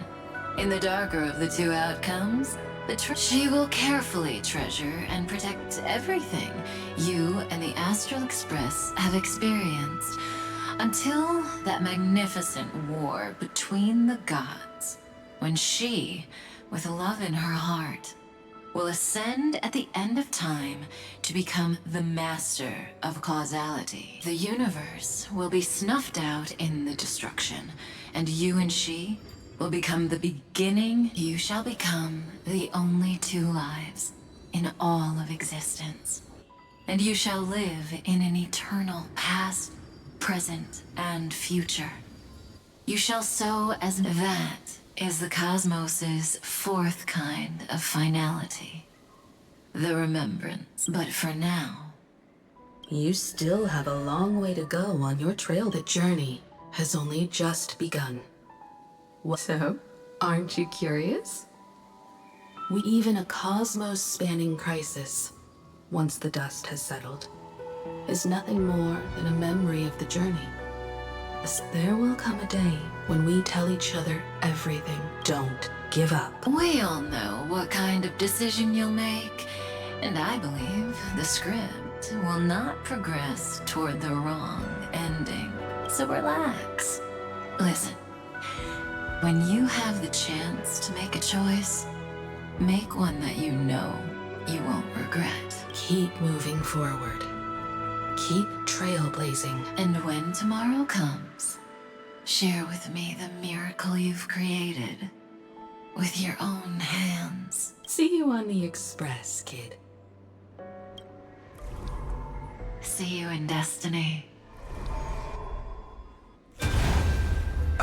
In the darker of the two outcomes, she will carefully treasure and protect everything you and the Astral Express have experienced, until that magnificent war between the gods, when she, with love in her heart, will ascend at the end of time to become the master of causality. The universe will be snuffed out in the destruction, and you and she will become the beginning. You shall become the only two lives in all of existence. And you shall live in an eternal past, present, and future. You shall sow as that is the cosmos's fourth kind of finality. The remembrance. But for now, You still have a long way to go on your trail. The journey has only just begun. So, aren't you curious? Even a cosmos-spanning crisis, once the dust has settled, is nothing more than a memory of the journey. There will come a day when we tell each other everything. Don't give up. we all know what kind of decision you'll make, and I believe the script will not progress toward the wrong ending. So relax. Listen, when you have the chance to make a choice, make one that you know you won't regret. Keep moving forward. Keep trailblazing. And when tomorrow comes, share with me the miracle you've created with your own hands. See you on the Express, kid. See you in Destiny.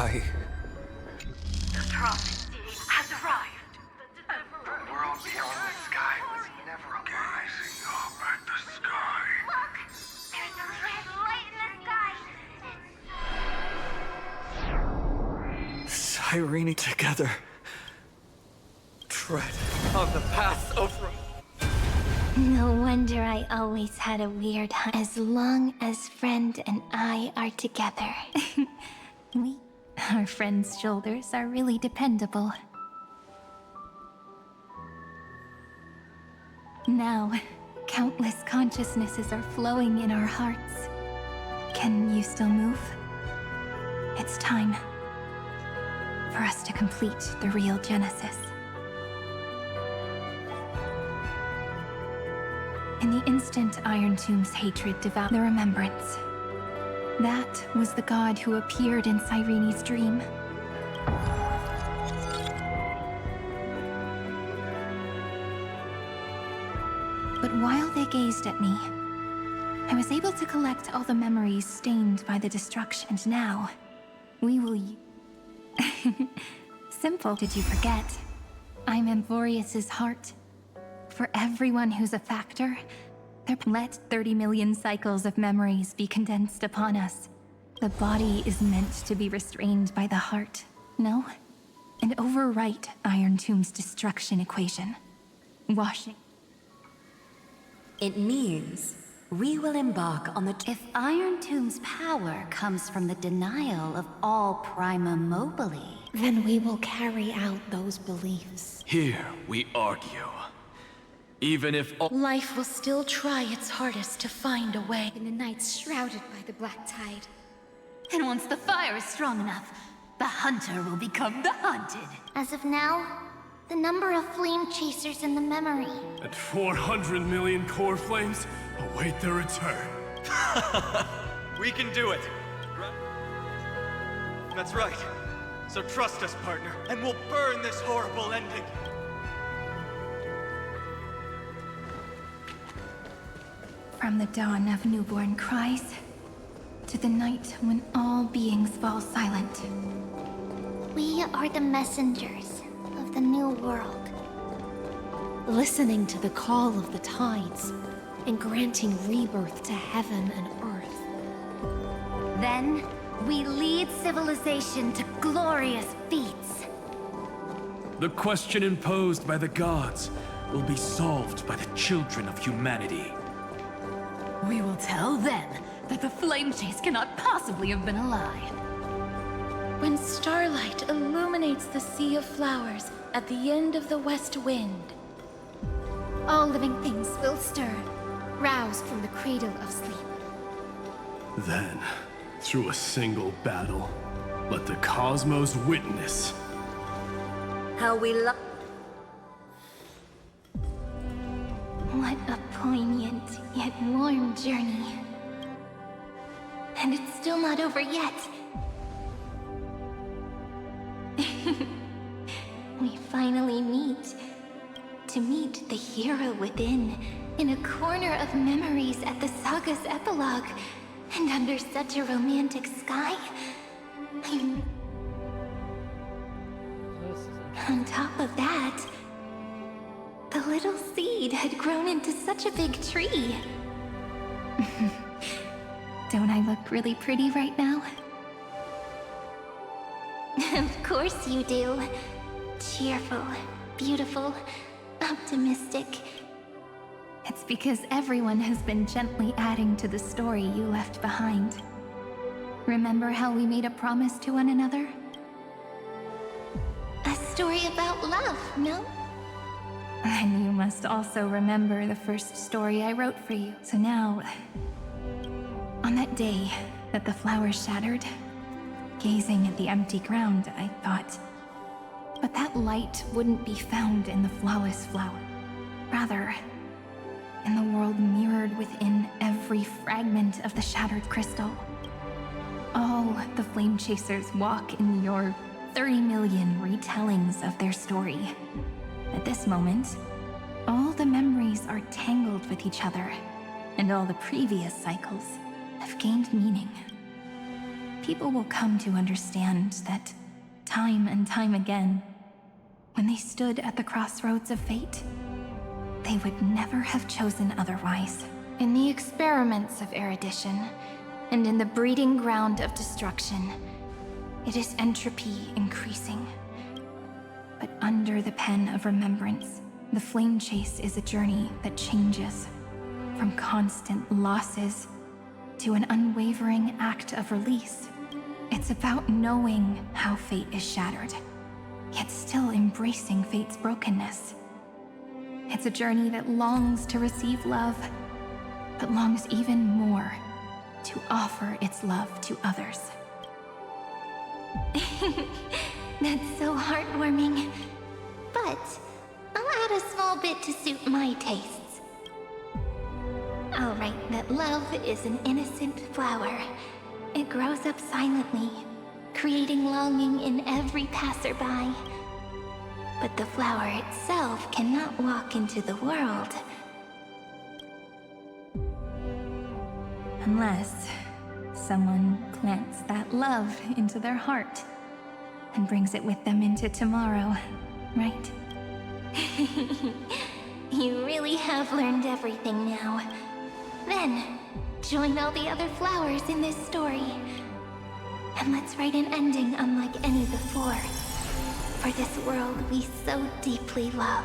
The prophet has arrived. The world beyond the sky was never gazing up at the sky. Look! There's a red light in the sky. Cyrene together. Tread on the path of... No wonder I always had a weird hunt. As long as friend and I are together. Our friend's shoulders are really dependable. Now, countless consciousnesses are flowing in our hearts. Can you still move? It's time for us to complete the real Genesis. In the instant Iron Tomb's hatred devoured the Remembrance. That was the god who appeared in Cyrene's dream. But while they gazed at me, I was able to collect all the memories stained by the destruction. And now, we will... Simple. Did you forget? I'm Amphoreus' heart. For everyone who's a factor, let 30 million cycles of memories be condensed upon us. The body is meant to be restrained by the heart, no? And overwrite Iron Tomb's destruction equation. Washing. It means we will embark on the... If Iron Tomb's power comes from the denial of all Prima Mobile, then we will carry out those beliefs. Here we argue. Even if all... Life will still try its hardest to find a way. In the nights shrouded by the black tide. And once the fire is strong enough, the hunter will become the hunted. As of now, the number of flame chasers in the memory. And 400 million core flames await their return. We can do it! That's right. So trust us, partner, and we'll burn this horrible ending. From the dawn of newborn cries, to the night when all beings fall silent. We are the messengers of the new world. Listening to the call of the tides, and granting rebirth to heaven and earth. Then, we lead civilization to glorious feats. The question imposed by the gods will be solved by the children of humanity. We will tell them that the flame chase cannot possibly have been a lie. When starlight illuminates the sea of flowers at the end of the west wind, all living things will stir, roused from the cradle of sleep. Then, through a single battle, let the cosmos witness how we love. What a poignant yet warm journey. And it's still not over yet. We finally meet. To meet the hero within, in a corner of memories at the saga's epilogue, and under such a romantic sky. On top of that, the little seed had grown into such a big tree. Don't I look really pretty right now? Of course you do. Cheerful, beautiful, optimistic. It's because everyone has been gently adding to the story you left behind. Remember how we made a promise to one another? A story about love, no? And you must also remember the first story I wrote for you. So now, on that day that the flowers shattered, gazing at the empty ground, I thought, but that light wouldn't be found in the flawless flower. Rather, in the world mirrored within every fragment of the shattered crystal. All the flame chasers walk in your 30 million retellings of their story. At this moment, all the memories are tangled with each other, and all the previous cycles have gained meaning. people will come to understand that time and time again, when they stood at the crossroads of fate, they would never have chosen otherwise. In the experiments of erudition, and in the breeding ground of destruction, it is entropy increasing. But under the pen of remembrance, the flame chase is a journey that changes from constant losses to an unwavering act of release. It's about knowing how fate is shattered, yet still embracing fate's brokenness. It's a journey that longs to receive love, but longs even more to offer its love to others. That's so heartwarming. But I'll add a small bit to suit my tastes. I'll write that love is an innocent flower. It grows up silently, creating longing in every passerby. But the flower itself cannot walk into the world. Unless someone plants that love into their heart and brings it with them into tomorrow, right? You really have learned everything now. Then, join all the other flowers in this story. And let's write an ending unlike any before. For this world we so deeply love.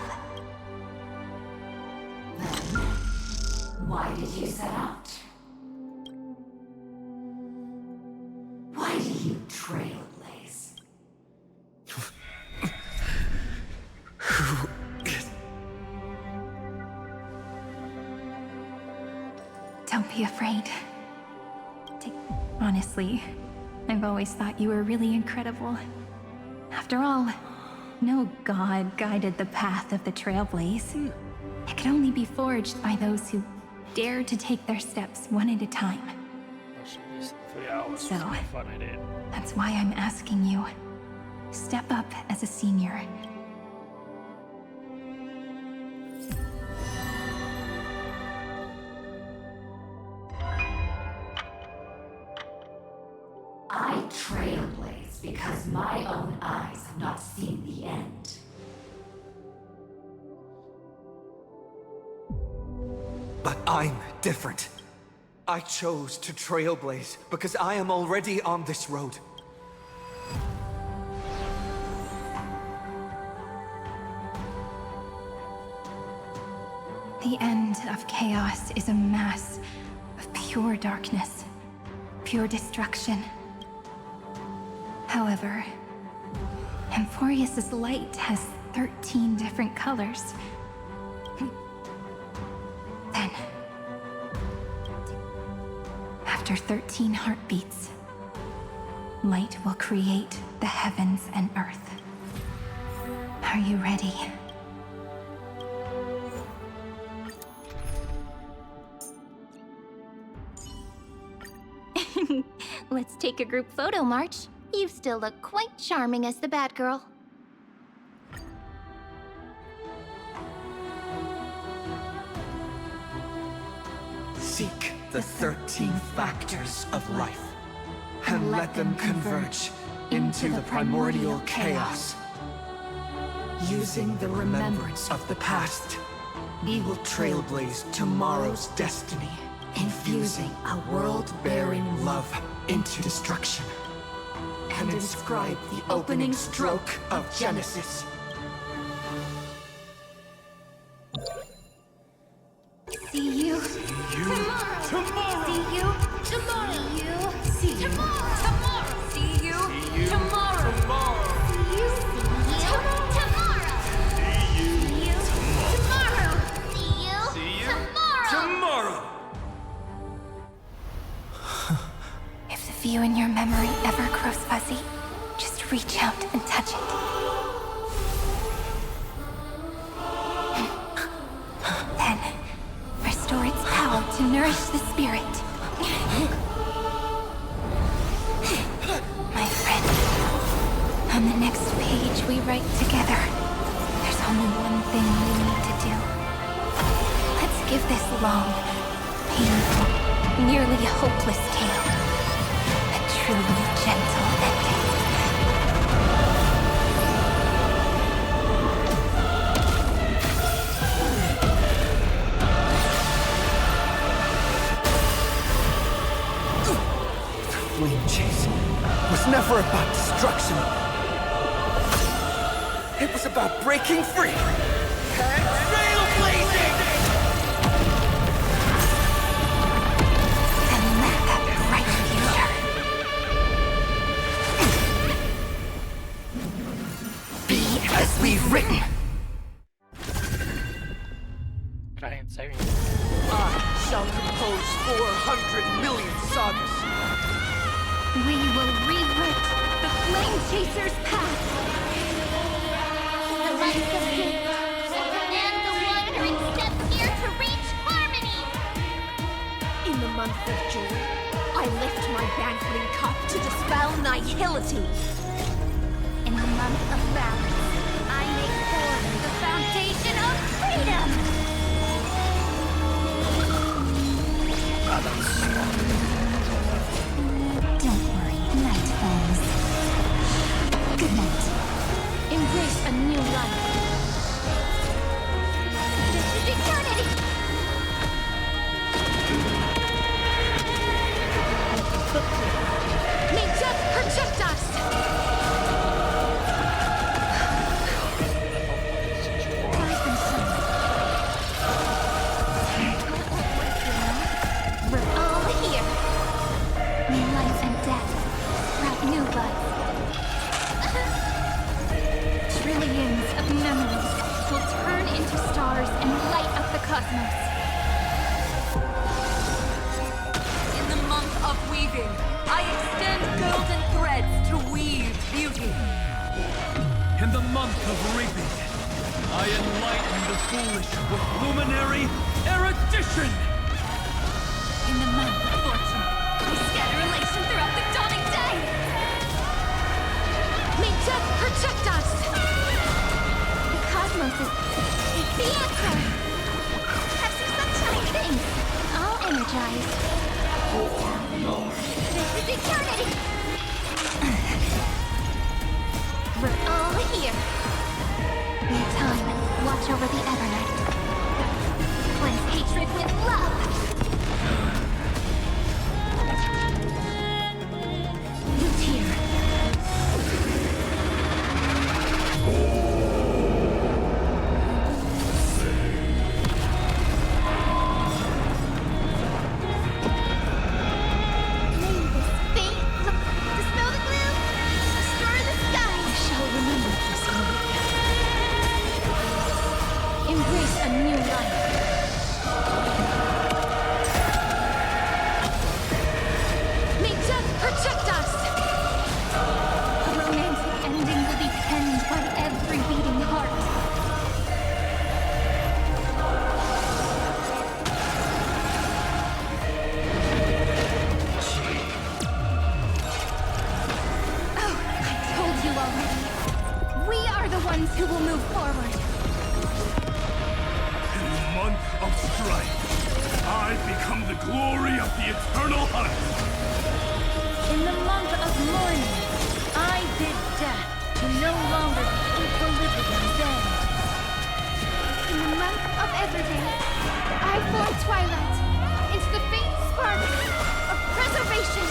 Why did you set out? Why do you trailblaze? Don't be afraid. Honestly, I've always thought you were really incredible. After all, no god guided the path of the Trailblaze. It could only be forged by those who dare to take their steps one at a time. So, that's why I'm asking you. Step up as a senior. I trailblaze because my own eyes have not seen the end. But I'm different. I chose to trailblaze because I am already on this road. The end of chaos is a mass of pure darkness, pure destruction. However, Amphoreus' light has 13 different colors. Then, after 13 heartbeats, light will create the heavens and earth. Are you ready? Let's take a group photo, March. You still look quite charming as the bad girl. Seek the 13 factors of life, and let them converge into the primordial chaos. Using the remembrance of the past, we will trailblaze tomorrow's destiny, infusing a world-bearing love into destruction, and inscribe the opening stroke of Genesis. See you tomorrow. See you tomorrow. See you tomorrow. See you tomorrow. See you tomorrow. See you tomorrow. See you tomorrow. If the view in your memory ever grows fuzzy, just reach out and touch it. Then, restore its power to nourish the spirit. My friend, on the next page we write together, there's only one thing we need to do. Let's give this long, painful, nearly hopeless tale a truly gentle ending. Flame chase was never about destruction. It was about breaking free and trailblazing! And let that bright future be as we've written. I shall compose 400 million sagas. We will rewrite the Flame Chaser's path. The lights of hate and the wandering steps here to reach harmony. In the month of joy, I lift my banqueting cup to dispel nihility. In the month of balance, I make form the foundation of freedom. Don't worry, night falls. Good night. Embrace a new life. This is eternity. May death protect us. Rise and sun. We're all here. May life and death sprout new buds. Trillions of memories will turn into stars and light up the cosmos. In the month of weaving, I extend golden threads to weave beauty. In the month of reaping, I enlighten the foolish with luminary erudition! In the month of fortune, I scatter elation throughout the dawning day. May death protect us. The cosmos is the answer. Have some sunshine things. All energized. This is eternity. We're all here. May time watch over the Evernight. Cleanse hatred with love. You tear. Dispel the gloom. Stir the sky. I shall remember this moment. Embrace a new life. May death protect us. A romantic ending will be penned by every beating heart. Oh, I told you already. We are the ones who will move forward. In the month of strife, I become the glory of the eternal hunt. In the month of mourning, I bid death to no longer be equilibrium's end. In the month of Everday, I form twilight into the faint spark of preservation.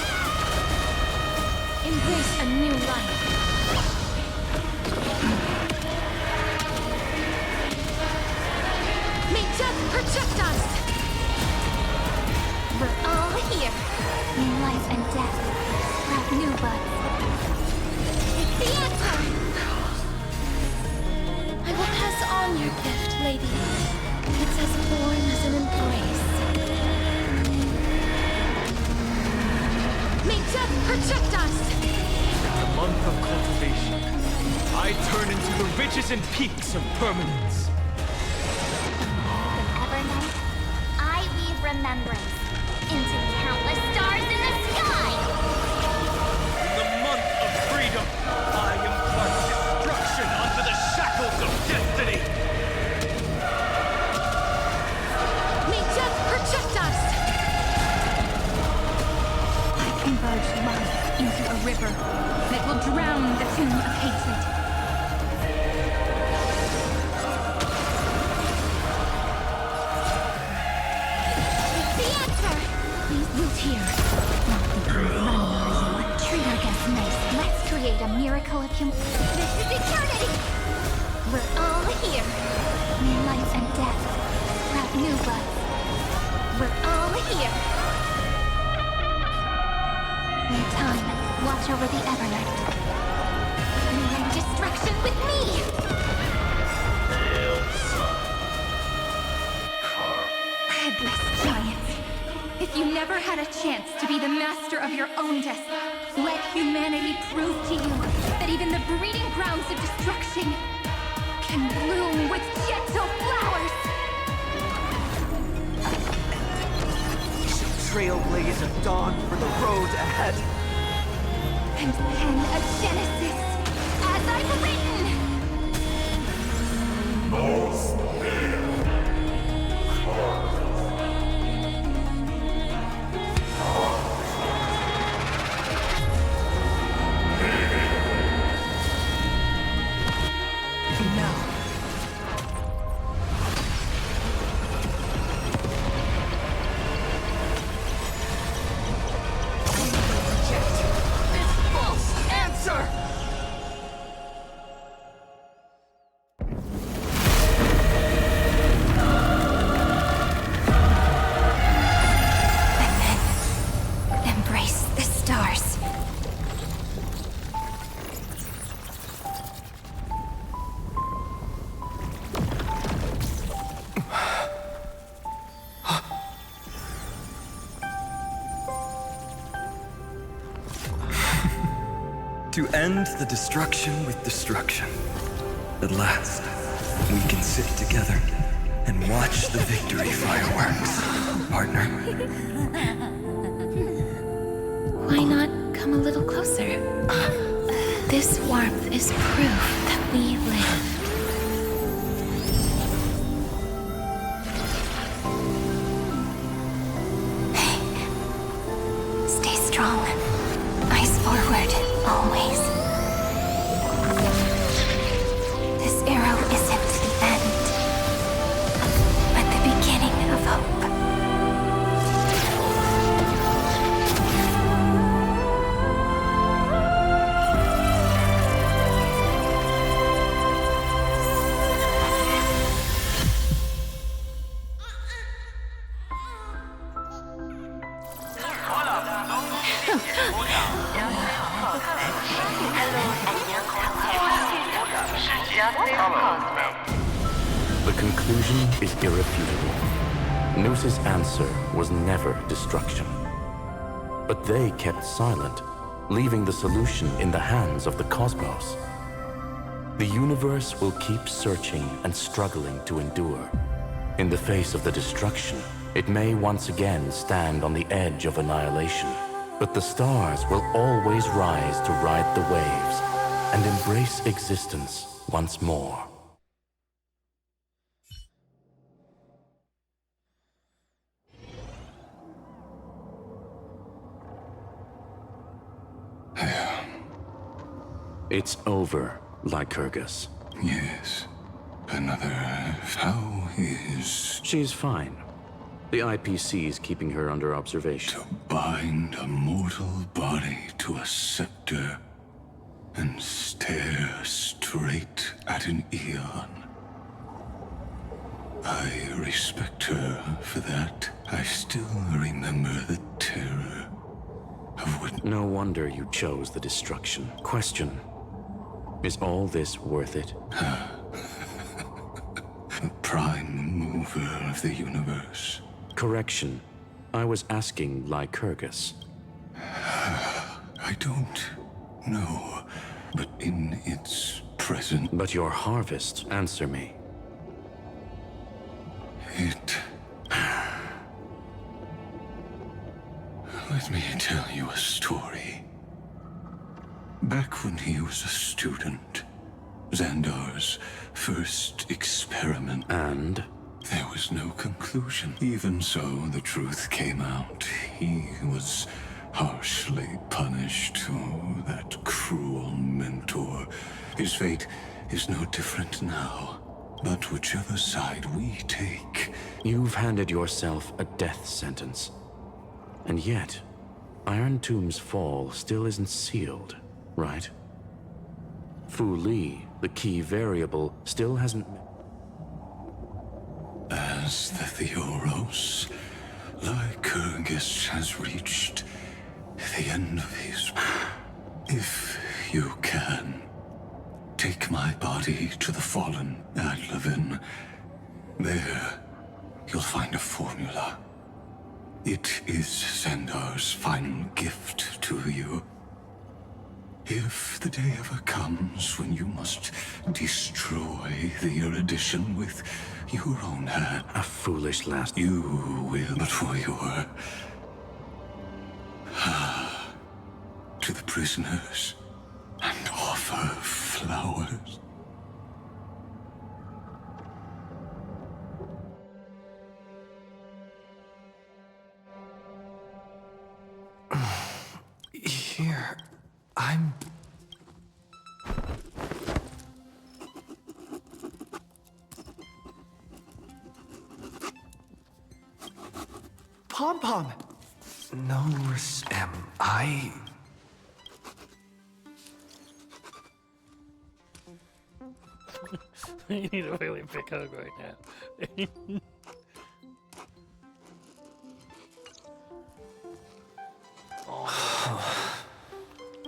Embrace a new life. May death protect us. We're all here. May life and death sprout new buds. It's the answer. I will pass on your gift, lady. It's as warm as an embrace. May death protect us. In the month of cultivation, I turn into the ridges and peaks of permanence. Evernight, I weave remembrance into countless stars in the sky. In the month of freedom, I impart destruction onto the shackles of destiny. May death protect us. I converge life into river that will drown the tune of hatred. The answer! Please loot here. Not thinking of money, are you? Treat our guests nice. Let's create a miracle of This is eternity! We're all here. May life and death sprout new buds. We're all here. In time, watch over the Evernight. And destruction with me! Headless giants. If you never had a chance to be the master of your own destiny, let humanity prove to you that even the breeding grounds of destruction can bloom with gentle flowers! Trailblaze of dawn for the road ahead. And pen a genesis, as I've written! To end the destruction with destruction. At last, we can sit together and watch the victory fireworks, partner. Why not come a little closer? This warmth is proof that we live. Stay strong. Eyes forward, always. This arrow isn't the end, but the beginning of hope. The conclusion is irrefutable. Noos's answer was never destruction. But they kept silent, leaving the solution in the hands of the cosmos. The universe will keep searching and struggling to endure. In the face of the destruction, it may once again stand on the edge of annihilation. But the stars will always rise to ride the waves and embrace existence once more. It's over, Lycurgus. Yes. Another... How is... She's fine. The IPC's keeping her under observation. To bind a mortal body to a scepter and stare straight at an eon. I respect her for that. I still remember the terror of what... No wonder you chose the destruction. Question. Is all this worth it? The prime mover of the universe. Correction. I was asking Lycurgus. I don't know, but in its present... But your harvest, answer me. It... Let me tell you a story. Back when he was a student, Xandar's first experiment... And? There was no conclusion. Even so, the truth came out. He was harshly punished. Oh, that cruel mentor. His fate is no different now. But whichever side we take... You've handed yourself a death sentence. And yet, Iron Tomb's fall still isn't sealed, right? Fu Li, the key variable, still hasn't... As the Theoros, Lycurgus has reached the end of his... If you can, take my body to the fallen Adlevin. There, you'll find a formula. It is Xandar's final gift to you. If the day ever comes when you must destroy the erudition with your own hand... A foolish last... You will, but for your... to the prisoners, and offer flowers. Here, I'm... Pom-Pom! No, I... You need a really big hug right now.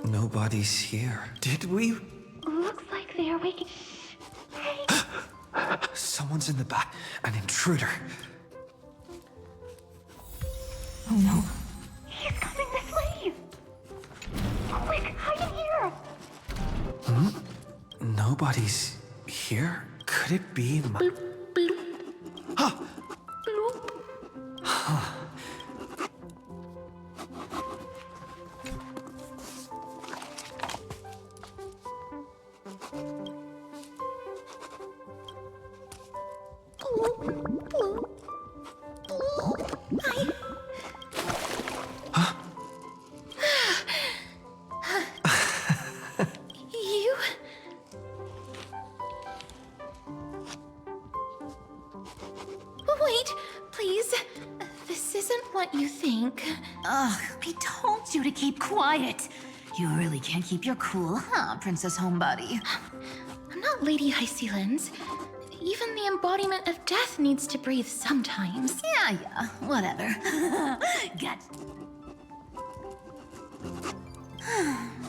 Nobody's here. Did we? Looks like they are waking. Someone's in the back. An intruder. Oh no. He's coming this way! Quick, hide in here! Nobody's here? Could it be my... Bloop, bloop. Huh. Bloop. Huh. Wait, please. This isn't what you think. Ugh, I told you to keep quiet. You really can't keep your cool, huh, Princess Homebody? I'm not Lady Hysealens. Even the embodiment of death needs to breathe sometimes. Yeah, whatever. Got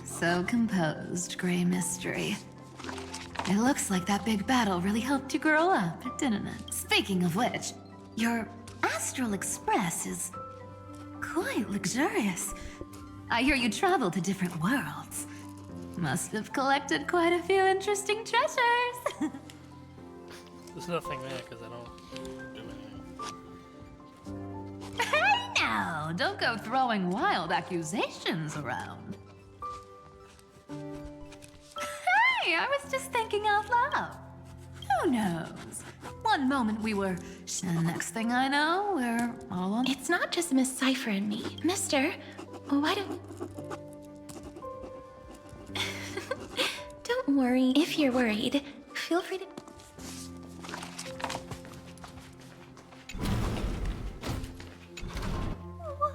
So composed, Grey Mystery. It looks like that big battle really helped you grow up, didn't it? Speaking of which, your Astral Express is quite luxurious. I hear you travel to different worlds. Must have collected quite a few interesting treasures. There's nothing there because I don't do anything. Hey now, don't go throwing wild accusations around. Hey, I was just thinking out loud. Who knows? One moment we were, and next thing I know, we're all on. It's not just Miss Cypher and me. Mister, why don't... Don't worry. If you're worried, feel free to... What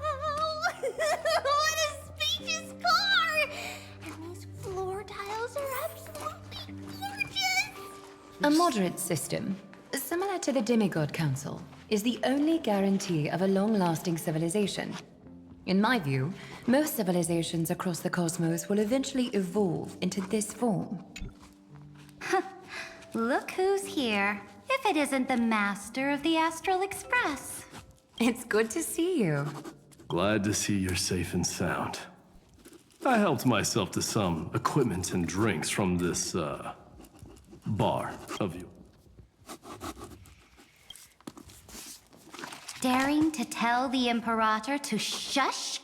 a spacious car! And these floor tiles are absolutely gorgeous! A moderate system, similar to the Demigod Council, is the only guarantee of a long-lasting civilization. In my view, most civilizations across the cosmos will eventually evolve into this form. Look who's here. If it isn't the master of the Astral Express. It's good to see you. Glad to see you're safe and sound. I helped myself to some equipment and drinks from this, bar of you. Daring to tell the Imperator to shush?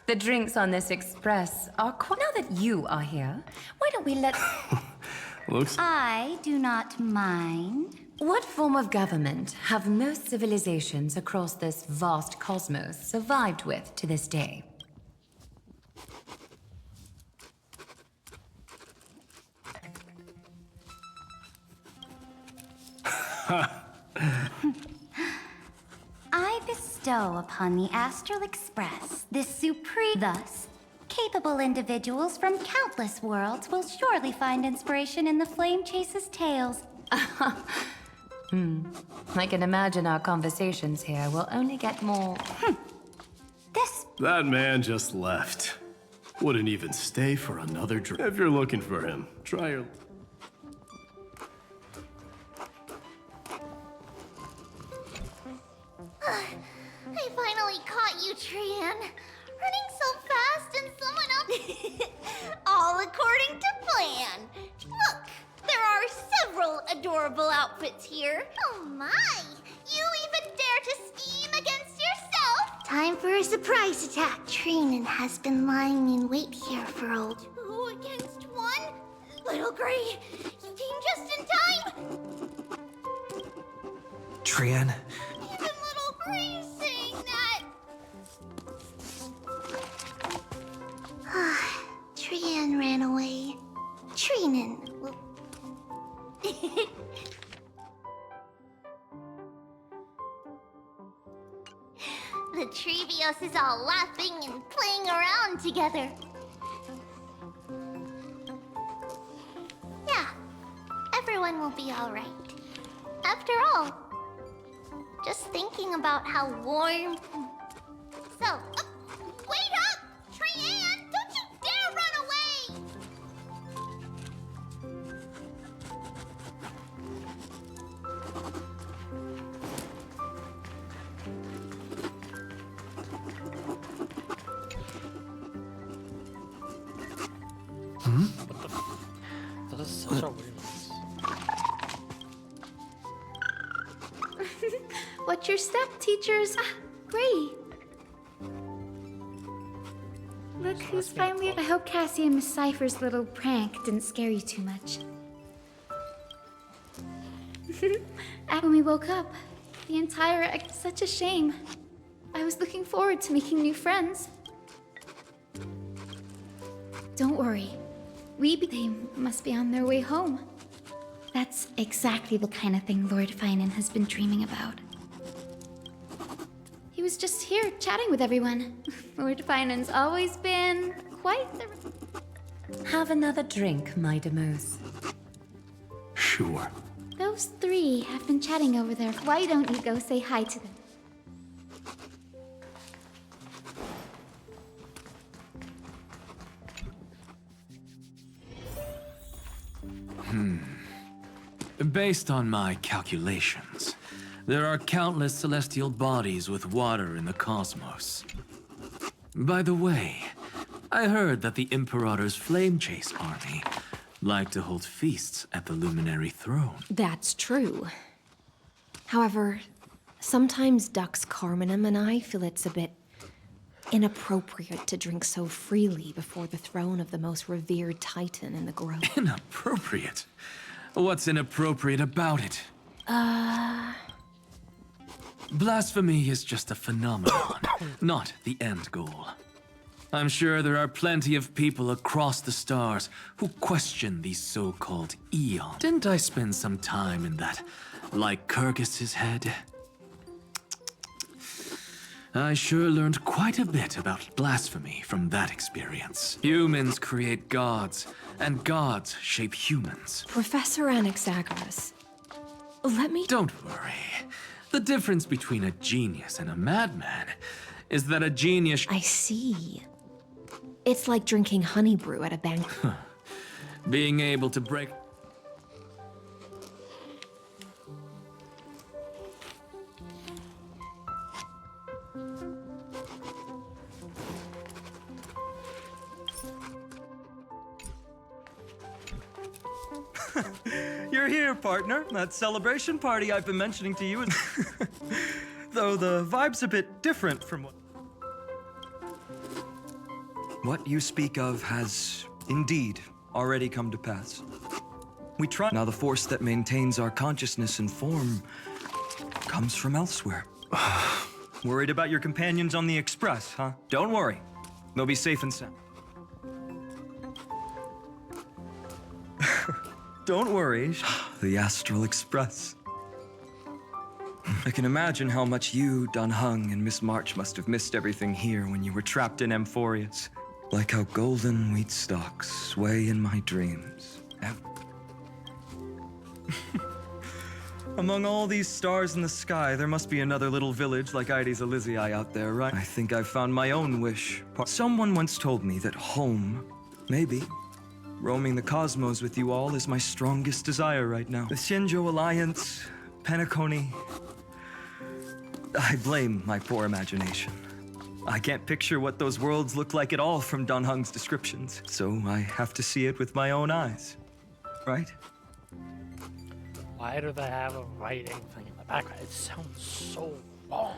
The drinks on this express are quite... Now that you are here, why don't we let... Looks... I do not mind. What form of government have most civilizations across this vast cosmos survived with to this day? I bestow upon the Astral Express this supreme... Thus, capable individuals from countless worlds will surely find inspiration in the Flame Chase's tales. I can imagine our conversations here will only get more... That man just left. Wouldn't even stay for another drink. If you're looking for him, try your... I finally caught you, Trian. Running so fast and someone else... All according to plan. Look, there are several adorable outfits here. Oh my! You even dare to scheme against yourself? Time for a surprise attack. Trinan has been lying in wait here for old. 2 against 1? Little Gray, you came just in time! Trian, Even Little Gray is saying that! Trian ran away. Trinan will... The Trevios is all laughing and playing around together. Yeah, everyone will be all right. After all, just thinking about how warm... So, wait up! Trian, don't you dare run away! That is such a weird Watch your step, teachers. Gray. Look who's finally... I hope Cassie and Miss Cypher's little prank didn't scare you too much. When we woke up, the entire... Such a shame. I was looking forward to making new friends. Don't worry. They must be on their way home. That's exactly the kind of thing Lord Finan has been dreaming about. He was just here chatting with everyone. Lord Finan's always been quite the... Have another drink, my Demos. Sure. Those 3 have been chatting over there. Why don't you go say hi to them? Based on my calculations, there are countless celestial bodies with water in the cosmos. By the way, I heard that the Imperator's Flame Chase army like to hold feasts at the Luminary Throne. That's true. However, sometimes Dux Carminum and I feel it's a bit inappropriate to drink so freely before the throne of the most revered titan in the grove. Inappropriate? What's inappropriate about it? Blasphemy is just a phenomenon, not the end goal. I'm sure there are plenty of people across the stars who question these so-called eons. Didn't I spend some time in that Lycurgus's head? I sure learned quite a bit about blasphemy from that experience. Humans create gods, and gods shape humans. Professor Anaxagoras, let me... Don't worry. The difference between a genius and a madman is that a genius... I see. It's like drinking honey brew at a banquet. Being able to break... You're here, partner. That celebration party I've been mentioning to you is... Though the vibe's a bit different from what... What you speak of has indeed already come to pass. We try. Now the force that maintains our consciousness and form comes from elsewhere. Worried about your companions on the Express, huh? Don't worry. They'll be safe and sound. Don't worry. The Astral Express. I can imagine how much you, Dan Heng, and Miss March must have missed everything here when you were trapped in Amphoreus. Like how golden wheat stalks sway in my dreams. Among all these stars in the sky, there must be another little village like Ides Elysiae out there, right? I think I've found my own wish. Someone once told me that home, maybe, roaming the cosmos with you all is my strongest desire right now. The Shinjo Alliance, Penacony. I blame my poor imagination. I can't picture what those worlds look like at all from Dan Heng's descriptions, so I have to see it with my own eyes. Right? Why do they have a writing thing in the background? It sounds so wrong.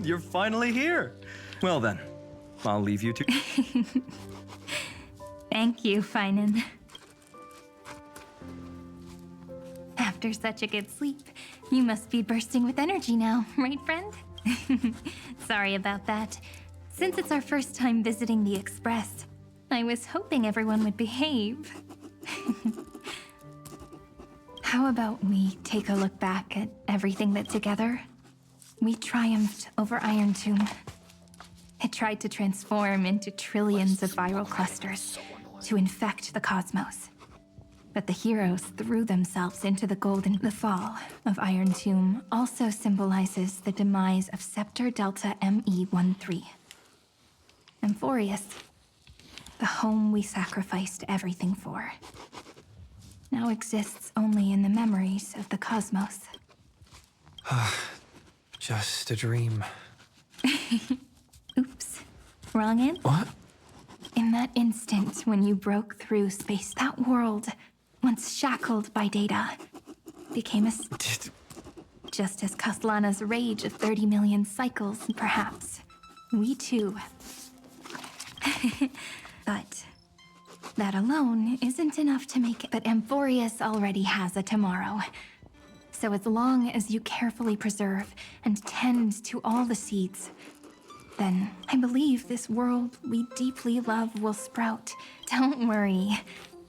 You're finally here. Well then, I'll leave you to... Thank you, Finan. After such a good sleep, you must be bursting with energy now, right, friend? Sorry about that. Since it's our first time visiting the Express, I was hoping everyone would behave. How about we take a look back at everything that together we triumphed over Iron Tomb. It tried to transform into trillions of viral clusters to infect the cosmos. But the heroes threw themselves into the golden... The fall of Iron Tomb also symbolizes the demise of Scepter Delta ME-13. Amphoreus, the home we sacrificed everything for, now exists only in the memories of the cosmos. Just a dream. Oops. Wrong answer. What? In that instant when you broke through space, that world, once shackled by data, became a... Just as Kaslana's rage of 30 million cycles, perhaps. We too. But that alone isn't enough to make it. But Amphoreus already has a tomorrow. So as long as you carefully preserve and tend to all the seeds, then I believe this world we deeply love will sprout. Don't worry.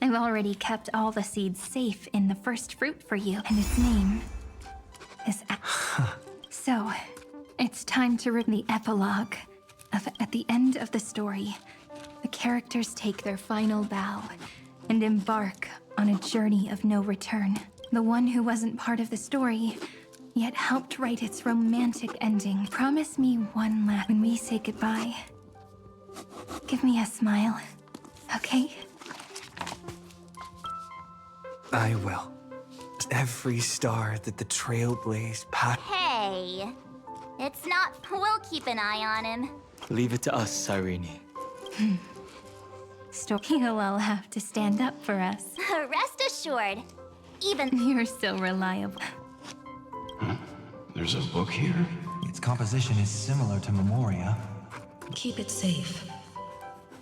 I've already kept all the seeds safe in the first fruit for you, and its name is... So, it's time to read the epilogue. At the end of the story, the characters take their final bow and embark on a journey of no return. The one who wasn't part of the story, yet helped write its romantic ending. Promise me one last... When we say goodbye, give me a smile, okay? I will. Every star that the Trailblaze passed... Hey, it's not... We'll keep an eye on him. Leave it to us, Cyrene. He'll all have to stand up for us. Rest assured, even... You're so reliable. There's a book here? Its composition is similar to Memoria. Keep it safe.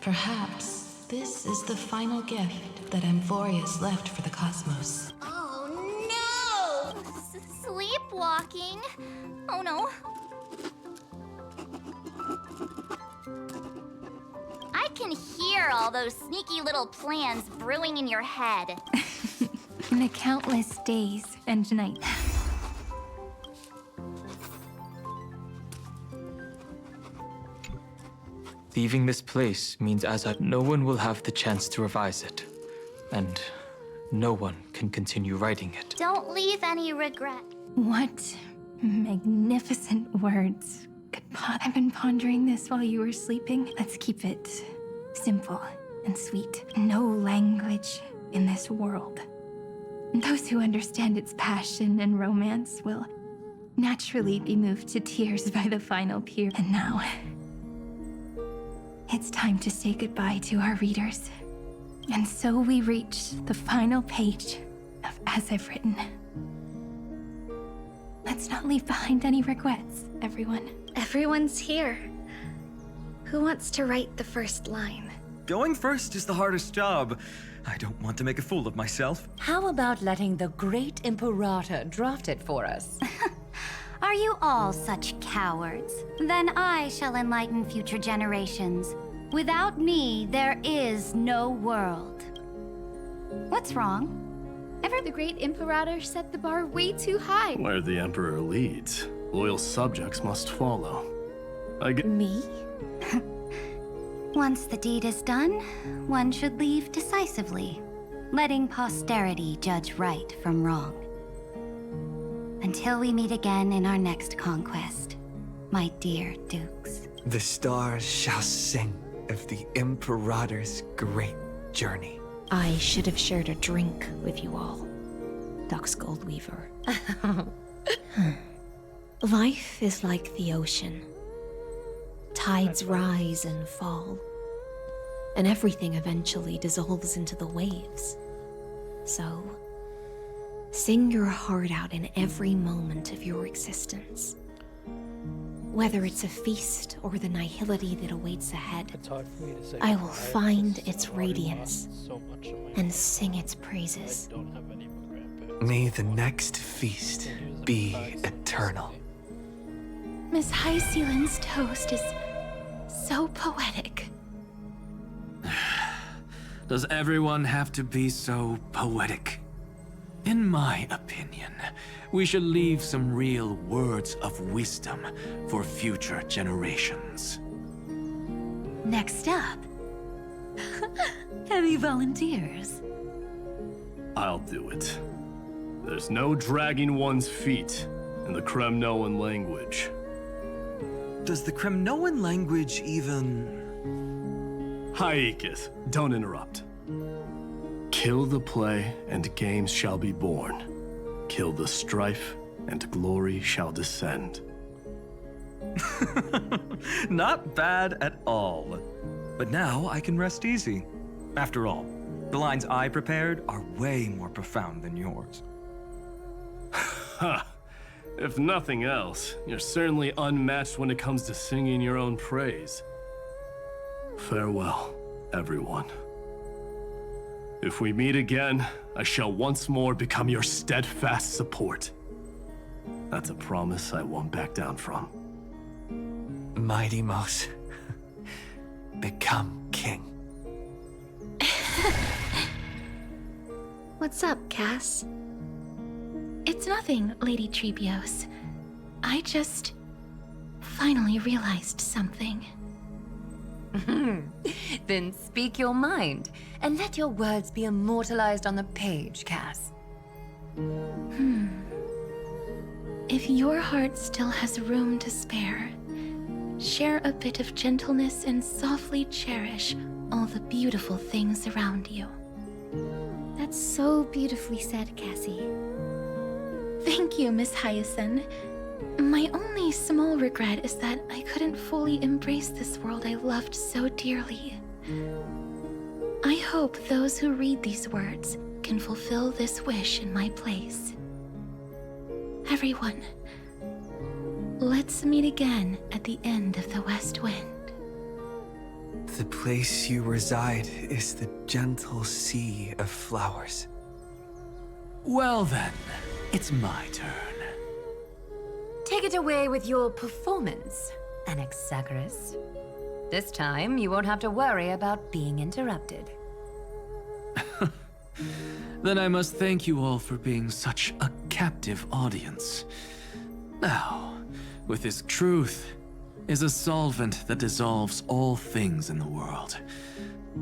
Perhaps this is the final gift that Amphoreus left for the cosmos. Oh no! Sleepwalking? Oh no. I can hear all those sneaky little plans brewing in your head. In the countless days and nights. Leaving this place means no one will have the chance to revise it. And no one can continue writing it. Don't leave any regret. What magnificent words. I've been pondering this while you were sleeping. Let's keep it simple and sweet. No language in this world. Those who understand its passion and romance will naturally be moved to tears by the final peer. And now, it's time to say goodbye to our readers. And so we reach the final page of As I've Written. Let's not leave behind any regrets, everyone. Everyone's here. Who wants to write the first line? Going first is the hardest job. I don't want to make a fool of myself. How about letting the great Imperator draft it for us? Are you all such cowards? Then I shall enlighten future generations. Without me, there is no world. What's wrong? Ever the great Imperator set the bar way too high. Where the Emperor leads, loyal subjects must follow. Me? Once the deed is done, one should leave decisively, letting posterity judge right from wrong. Until we meet again in our next conquest, my dear dukes. The stars shall sing of the Imperator's great journey. I should have shared a drink with you all, Dux Goldweaver. Life is like the ocean. Tides rise and fall, and everything eventually dissolves into the waves. So, sing your heart out in every moment of your existence. Whether it's a feast or the nihility that awaits ahead, I will find its radiance and sing its praises. May the next feast be eternal. Miss High Sealand's toast is so poetic. Does everyone have to be so poetic? In my opinion, we should leave some real words of wisdom for future generations. Next up, any volunteers? I'll do it. There's no dragging one's feet in the Kremnoan language. Does the Kremnoan language even... Haikith, don't interrupt. Kill the play, and games shall be born. Kill the strife, and glory shall descend. Not bad at all. But now I can rest easy. After all, the lines I prepared are way more profound than yours. Ha! If nothing else, you're certainly unmatched when it comes to singing your own praise. Farewell, everyone. If we meet again, I shall once more become your steadfast support. That's a promise I won't back down from. Mighty Mouse, become king. What's up, Cass? It's nothing, Lady Trebios. I just finally realized something. Then speak your mind, and let your words be immortalized on the page, Cass. If your heart still has room to spare, share a bit of gentleness and softly cherish all the beautiful things around you. That's so beautifully said, Cassie. Thank you, Miss Hyacinth. My only small regret is that I couldn't fully embrace this world I loved so dearly. I hope those who read these words can fulfill this wish in my place. Everyone, let's meet again at the end of the West Wind. The place you reside is the gentle sea of flowers. Well then, it's my turn. Take it away with your performance, Anaxagoras. This time, you won't have to worry about being interrupted. Then I must thank you all for being such a captive audience. Now, with this truth is a solvent that dissolves all things in the world,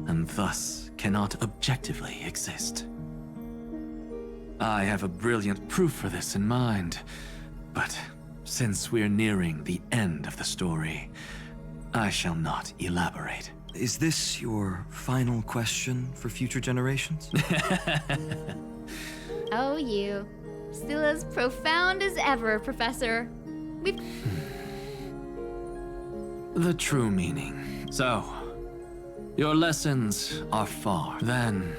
and thus cannot objectively exist. I have a brilliant proof for this in mind, but since we're nearing the end of the story, I shall not elaborate. Is this your final question for future generations? Oh, you. Still as profound as ever, Professor. We've... The true meaning. So, your lessons are far. Then...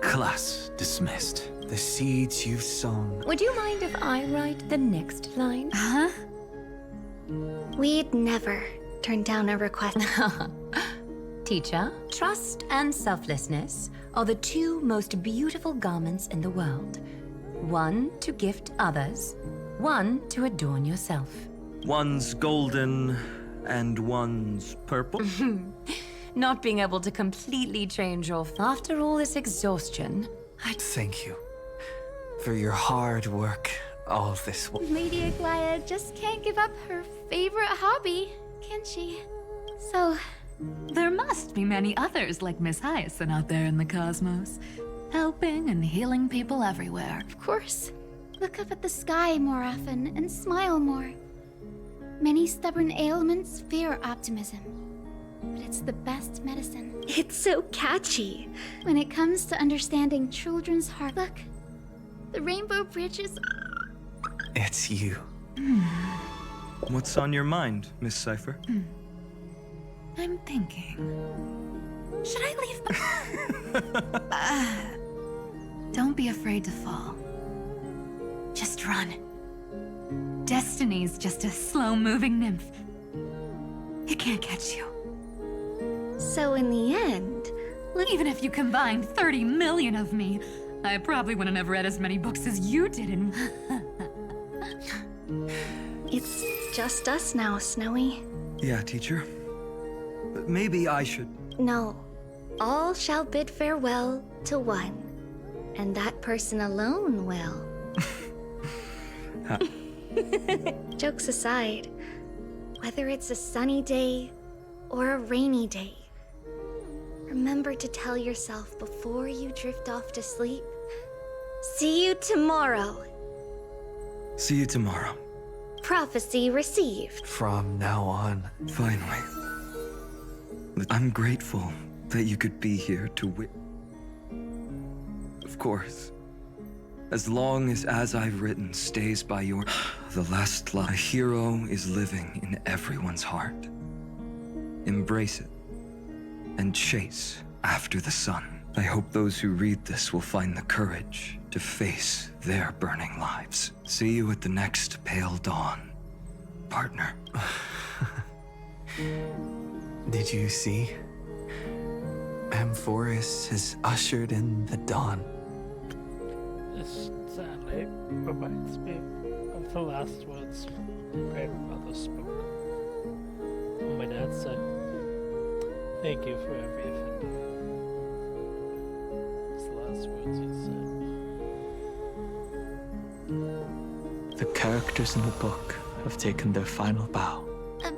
Class dismissed. The seeds you've sown. Would you mind if I write the next line? Huh? We'd never. turn down a request. Teacher, trust and selflessness are the two most beautiful garments in the world. One to gift others, one to adorn yourself. One's golden and one's purple. Not being able to completely change your... After all this exhaustion, Thank you for your hard work all this while. Lady Aglaia just can't give up her favorite hobby, can she? So, There must be many others like Miss Hyacinth out there in the cosmos, helping and healing people everywhere. of course, look up at the sky more often and smile more. Many stubborn ailments fear optimism, but it's the best medicine. It's so catchy. When it comes to understanding children's heart, look, the Rainbow Bridge is... It's you. What's on your mind, Miss Cypher? I'm thinking. Should I leave? Don't be afraid to fall. Just run. Destiny's just a slow-moving nymph. It can't catch you. So in the end, Even if you combined 30 million of me, I probably wouldn't have read as many books as you did in... it's just us now, Snowy. Yeah, teacher. But maybe I should... No, all shall bid farewell to one, and that person alone will. Jokes aside, whether it's a sunny day or a rainy day, remember to tell yourself before you drift off to sleep, see you tomorrow. See you tomorrow. Prophecy received. From now on. Finally. I'm grateful that you could be here to Of course. As long as I've written stays by your... The last line. A hero is living in everyone's heart. Embrace it. And chase after the sun. I hope those who read this will find the courage to face their burning lives. See you at the next pale dawn, partner. Did you see? Amphoreus has ushered in the dawn. This sadly reminds me of the last words my mother spoke. When my dad said, "Thank you for everything." It's the last words he said. The characters in the book have taken their final bow.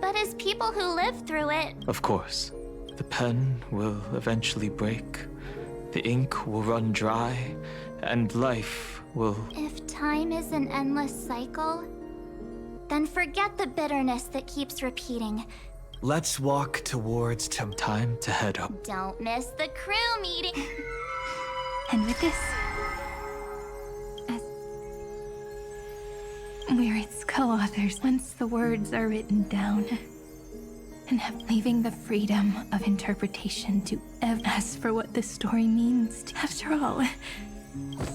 But as people who lived through it, Of course, the pen will eventually break, the ink will run dry, and life will... if time is an endless cycle, then forget the bitterness that keeps repeating. Let's walk towards time to head up. Don't miss the crew meeting. And with this, as we're its co-authors, once the words are written down, and have leaving the freedom of interpretation to ask for what this story means. After all,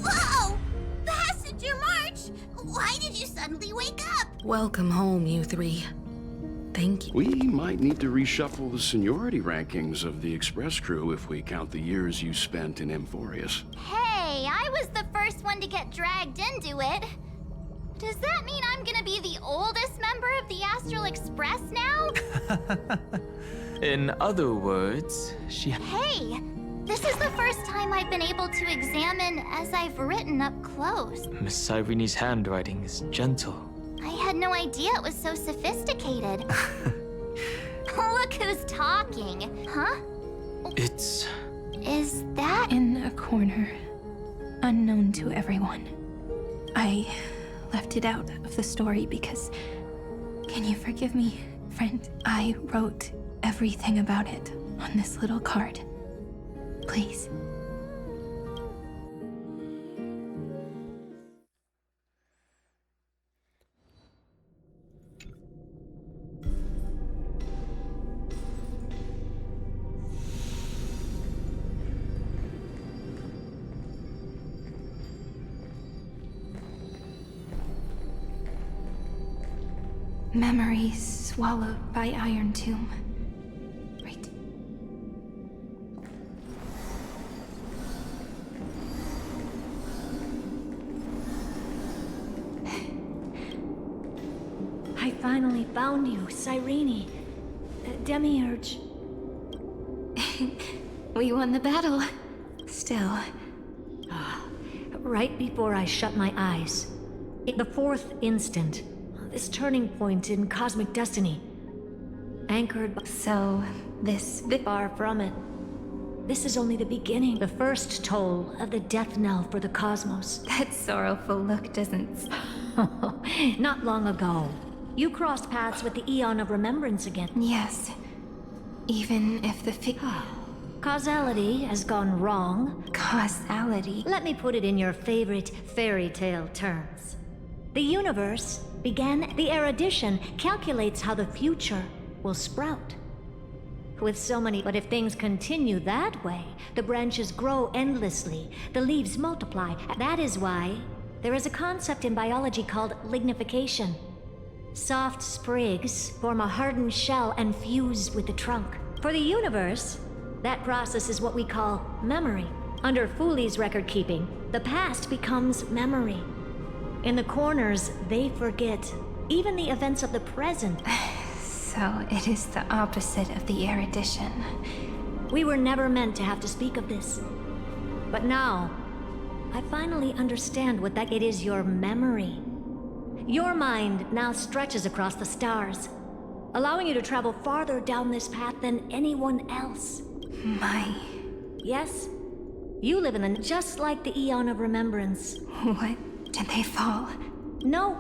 Whoa! Passenger March! Why did you suddenly wake up? Welcome home, you three. Thank you. We might need to reshuffle the seniority rankings of the Express crew if we count the years you spent in Amphoreus. Hey, I was the first one to get dragged into it. Does that mean I'm gonna be the oldest member of the Astral Express now? In other words, she... Hey, this is the first time I've been able to examine as I've written up close. Miss Irene's handwriting is gentle. I had no idea it was so sophisticated. Look who's talking, huh? It's... Is that... in a corner, unknown to everyone. I left it out of the story because... Can you forgive me, friend? I wrote everything about it on this little card. Please. Memories swallowed by Iron Tomb. Right. I finally found you, Cyrene. Demiurge. We won the battle. Still. Right before I shut my eyes. The fourth instant. This turning point in cosmic destiny. Anchored by... So, this... Far from it. This is only the beginning. The first toll of the death knell for the cosmos. That sorrowful look doesn't... Not long ago, you crossed paths with the Eon of Remembrance again. Yes. Even if the Causality has gone wrong. Causality? Let me put it in your favorite fairy tale terms. The universe began, the erudition calculates how the future will sprout. With so many, but if things continue that way, the branches grow endlessly, the leaves multiply. That is why there is a concept in biology called lignification. Soft sprigs form a hardened shell and fuse with the trunk. For the universe, that process is what we call memory. Under Fooley's record keeping, the past becomes memory. In the corners, they forget even the events of the present. So it is the opposite of the erudition. We were never meant to have to speak of this. But now, I finally understand what that it is your memory. Your mind now stretches across the stars, allowing you to travel farther down this path than anyone else. Yes, you live in the just like the Eon of Remembrance. What? Did they fall? No,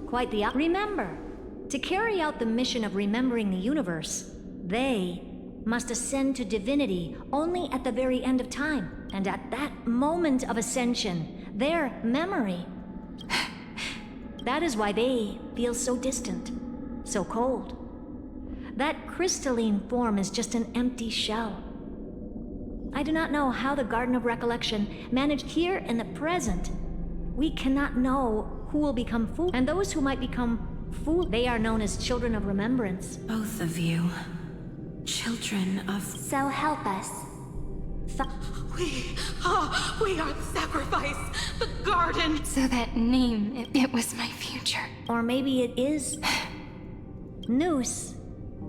quite the opposite. Remember, to carry out the mission of remembering the universe, they must ascend to divinity only at the very end of time. And at that moment of ascension, their memory... That is why they feel so distant, so cold. That crystalline form is just an empty shell. I do not know how the Garden of Recollection managed here in the present. We cannot know who will become fool, and those who might become fool, they are known as children of remembrance. Both of you. Children of... So help us. We are the sacrifice! The garden! So that name, it was my future. Or maybe it is. Noose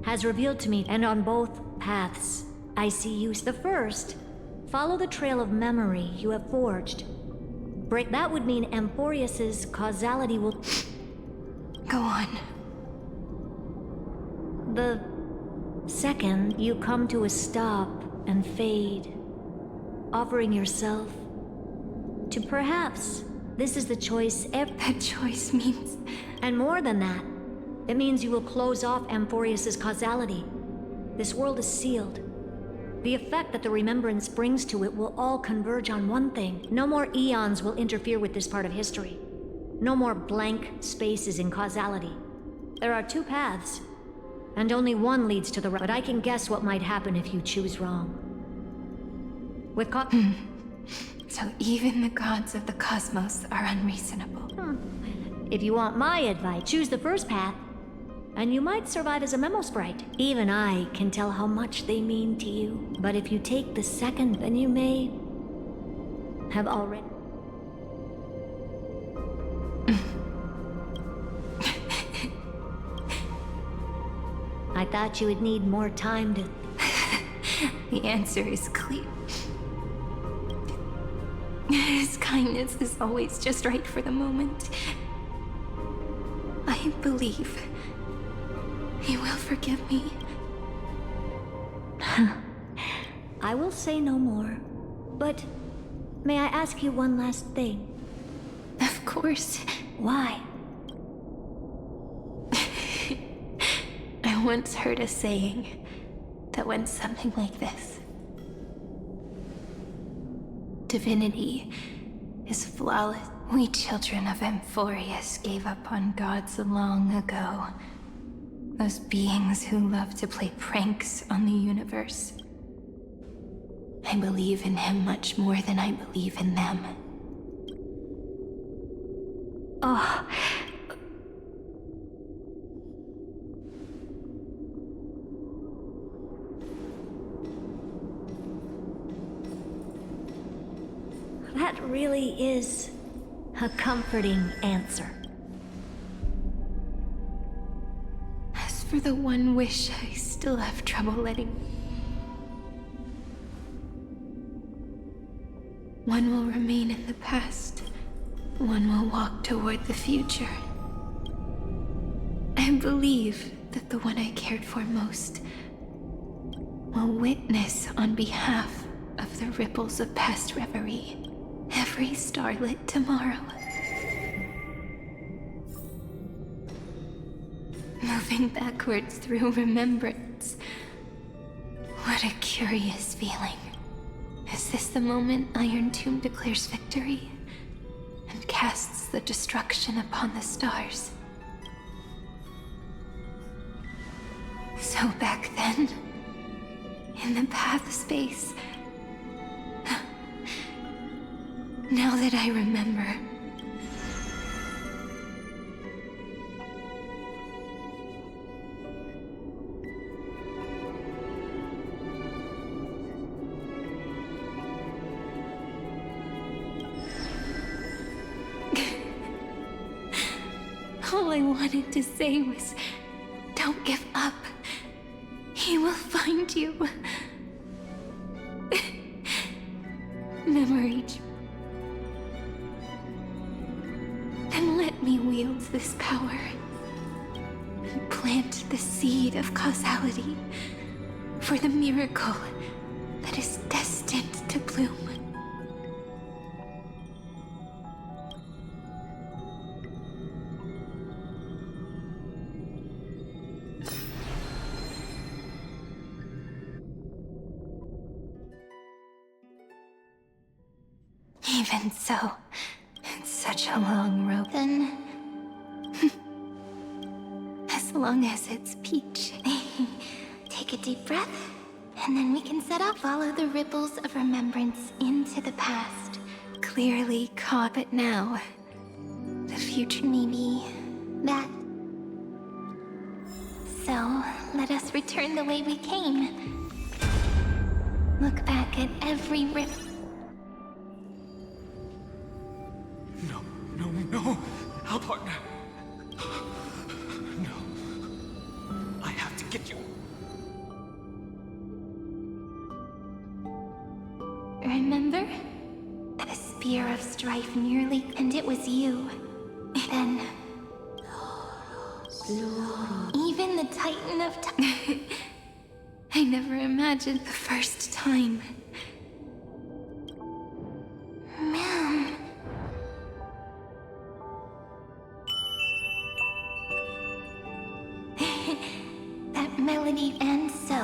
has revealed to me, and on both paths, I see you. The first, follow the trail of memory you have forged. Break. That would mean Amphoreus's causality will... Go on. The second, you come to a stop and fade, offering yourself to perhaps this is the choice. That choice means... And more than that, it means you will close off Amphoreus's causality. This world is sealed. The effect that the remembrance brings to it will all converge on one thing. No more eons will interfere with this part of history. No more blank spaces in causality. There are two paths, and only one leads to the right. But I can guess what might happen if you choose wrong. With So even the gods of the cosmos are unreasonable. If you want my advice, choose the first path, and you might survive as a memo sprite. Even I can tell how much they mean to you. But if you take the second, then you may have already... I thought you would need more time to... The answer is clear. His kindness is always just right for the moment. I believe he will forgive me. I will say no more, but may I ask you one last thing? Of course. Why? I once heard a saying that went something like this. Divinity is flawless. We children of Amphoreus gave up on gods long ago. Those beings who love to play pranks on the universe. I believe in him much more than I believe in them. Oh. That really is a comforting answer. As for the one wish I still have trouble letting... One will remain in the past. One will walk toward the future. I believe that the one I cared for most will witness on behalf of the ripples of past reverie every starlit tomorrow. Moving backwards through remembrance. What a curious feeling. Is this the moment Iron Tomb declares victory and casts the destruction upon the stars? So back then, in the path space, now that I remember, all I wanted to say was, don't give up. He will find you. Memory. Then let me wield this power and plant the seed of causality for the miracle that is destined to bloom. Even so, it's such a long road. Then... As long as it's Peach. Take a deep breath, and then we can set off. Follow the ripples of remembrance into the past. Clearly caught, but now, the future. Maybe that. So, let us return the way we came. Look back at every rip. No, our partner. No. I have to get you. Remember? The spear of strife nearly, and it was you. Then... even the Titan of time. I never imagined the first time. Man. That melody, and so...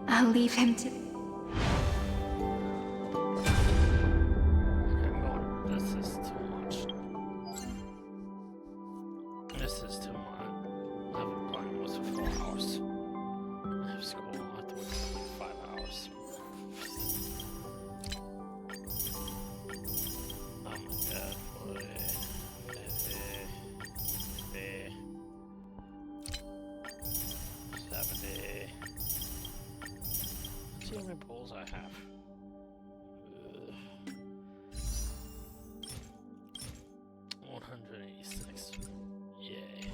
I'll leave him to... This is too much. This is too much. I've been playing this for 4 hours. I have school. I have to wait for 5 hours. Oh my god, boy. See how many balls I have. Ugh. 186. Yay.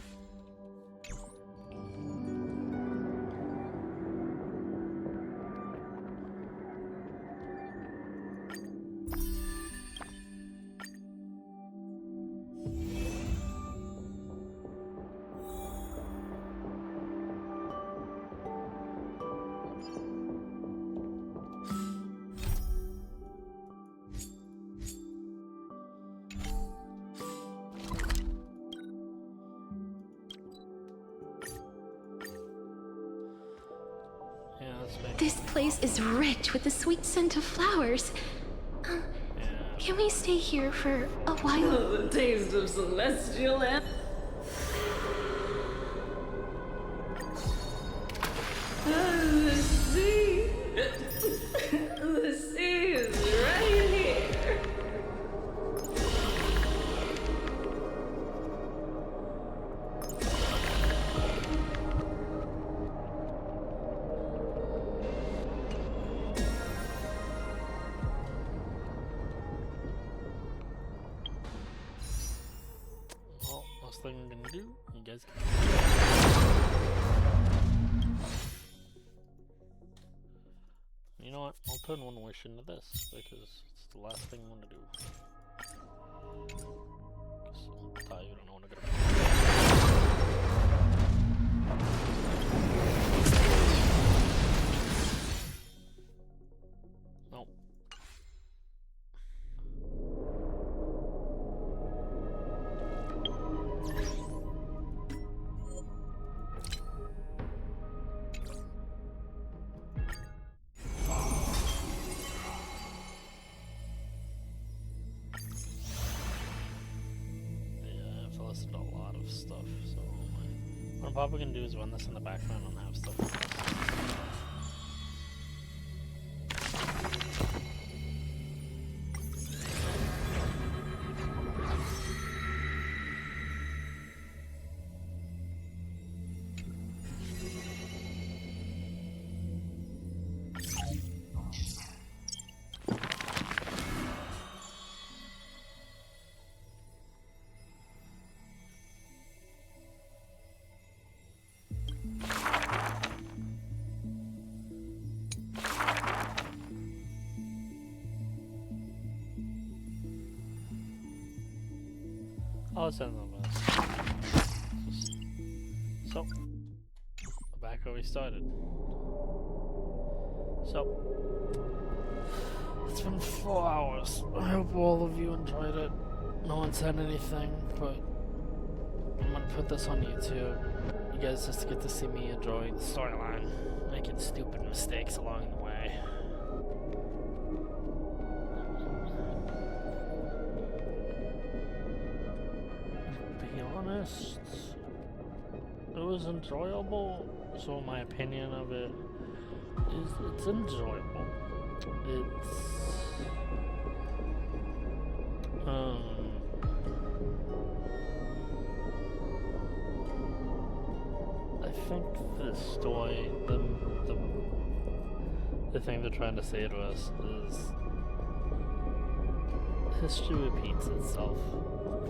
This place is rich with the sweet scent of flowers. Can we stay here for a while? The taste of celestial and... The sea! The sea is right here! thing I'm gonna do, you guys can. You know what? I'll turn one wish into this because it's the last thing I want to do. Because I'm tired, I don't know when I'm gonna. Nope. Listen to a lot of stuff, so what I'm probably gonna do is run this in the background and have stuff. I'll send them this. So, we're back where we started. So, it's been 4 hours. I hope all of you enjoyed it. No one said anything, but I'm gonna put this on YouTube. You guys just get to see me enjoy the storyline, making stupid mistakes along the way. Honest, it was enjoyable, so my opinion of it is it's enjoyable. It's I think the story, the thing they're trying to say to us is history repeats itself.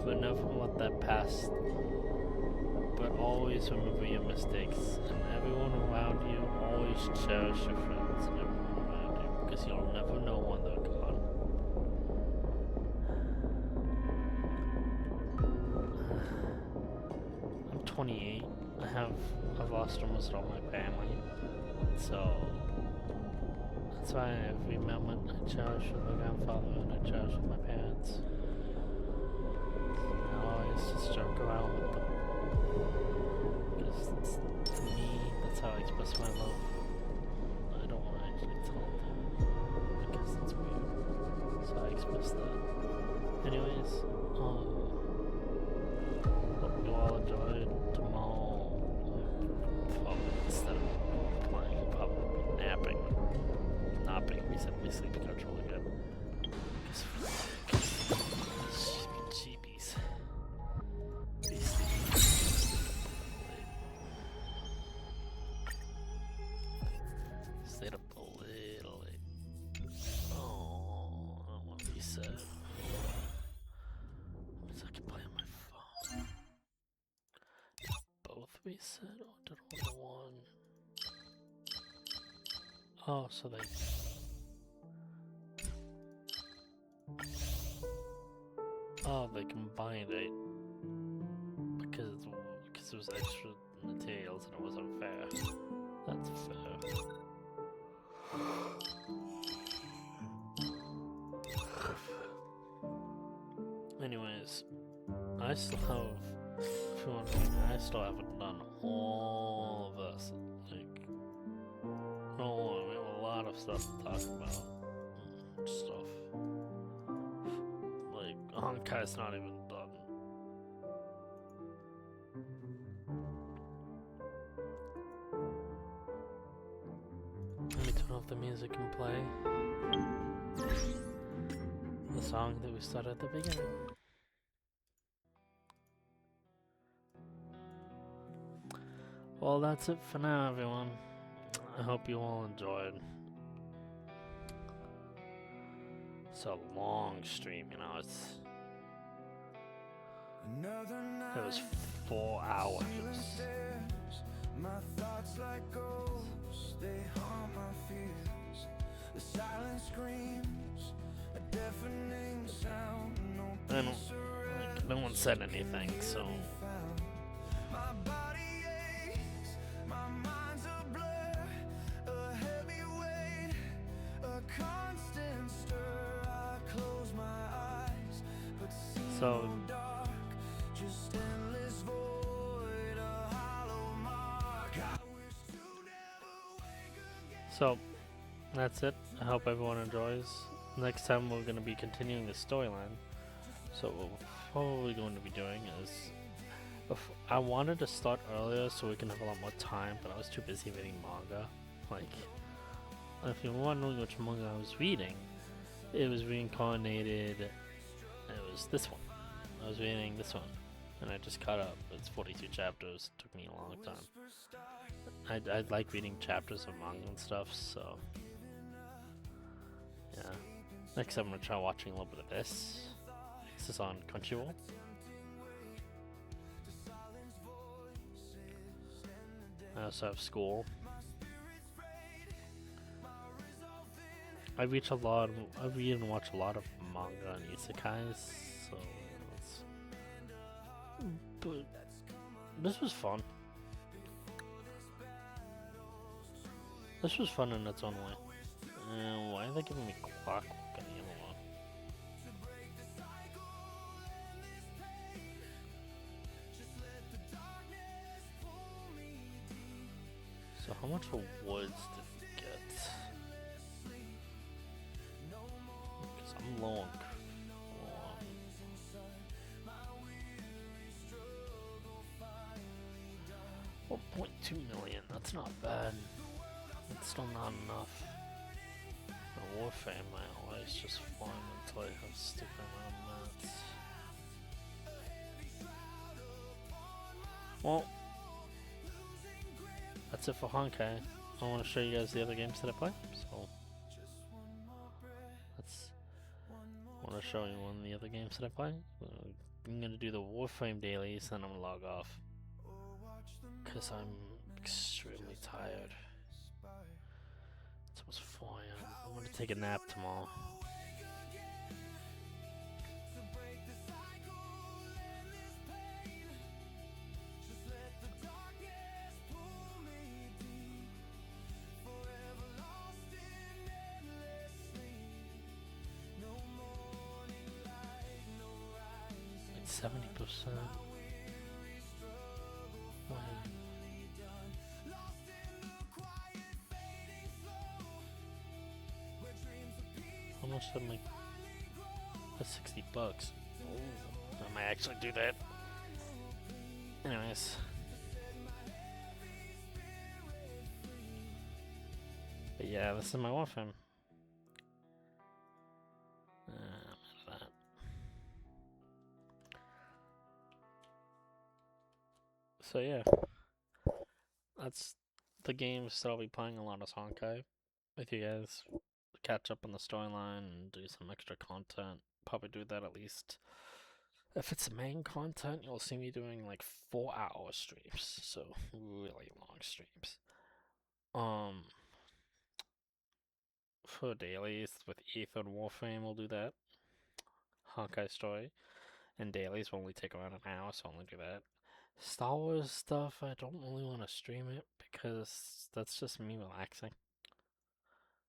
But never let that pass. But always remember your mistakes, and everyone around you, always cherish your friends and everyone around you, because you'll never know when they're gone. I'm 28. I've lost almost all my family, so that's why every moment I cherish with my grandfather and I cherish with my parents. Just joke around with them. Because to me, that's how I express my love. I don't want to actually tell them because it's weird. So I express that. Anyways, hope you all enjoyed. Tomorrow, probably instead of playing, I'll probably be napping. Reset my sleep schedule again. Cheapies. Stayed up a little late. Oh, I don't want to reset. So I can play on my phone. Did both reset or did only one? Oh, so they. Oh, they combined it because it was extra materials and it was unfair. That's fair. Anyways, I still have, if you want to know, I still haven't done all of this. Like, oh, we have a lot of stuff to talk about. Stuff. Like, Honkai's not even done. Let me turn off the music and play the song that we started at the beginning. Well, that's it for now, everyone. I hope you all enjoyed. It's a long stream, you know, it's It was 4 hours. My thoughts like ghosts, they haunt my fears. The silent screams, a deafening sound. No one said anything, so. My body aches, my mind's a blur, a heavy weight, a constant stir. I close my eyes, but see no dark, just endless void, a hollow mark. I wish to never wake again. So, that's it. I hope everyone enjoys. Next time we're going to be continuing the storyline. So what we're probably going to be doing is... I wanted to start earlier so we can have a lot more time, but I was too busy reading manga. Like, if you're wondering which manga I was reading, it was Reincarnated. It was this one. I was reading this one, and I just caught up. It's 42 chapters. It took me a long time. I like reading chapters of manga and stuff, so yeah. Next I'm gonna try watching a little bit of this. This is on Crunchyroll. I also have school. I read and watch a lot of manga and isekais, so but this was fun. This was fun in its own way. Why are they giving me clockwork on the other one? So how much rewards did we get? Because I'm low on 1.2 million, that's not bad. It's still not enough. The Warframe I always just farm until I have stupid amount of mats. Well, that's it for Honkai. I want to show you guys the other games that I play, so I want to show you one of the other games that I play. I'm going to do the Warframe dailies, then I'm going to log off. Because I'm extremely tired. It's almost 4 AM. I'm going to take a nap tomorrow. Like 70%. How much did I make? That's $60. Oh, I might actually do that. Anyways. But yeah, this is my Warframe. I'm out of that. So yeah. That's the games that I'll be playing a lot of Honkai with you guys. Catch up on the storyline and do some extra content. Probably do that at least. If it's main content, you'll see me doing like 4-hour streams. So really long streams. For dailies with Ether and Warframe, we'll do that. Honkai story. And dailies will only take around an hour, so I'll only do that. Star Wars stuff, I don't really want to stream it because that's just me relaxing.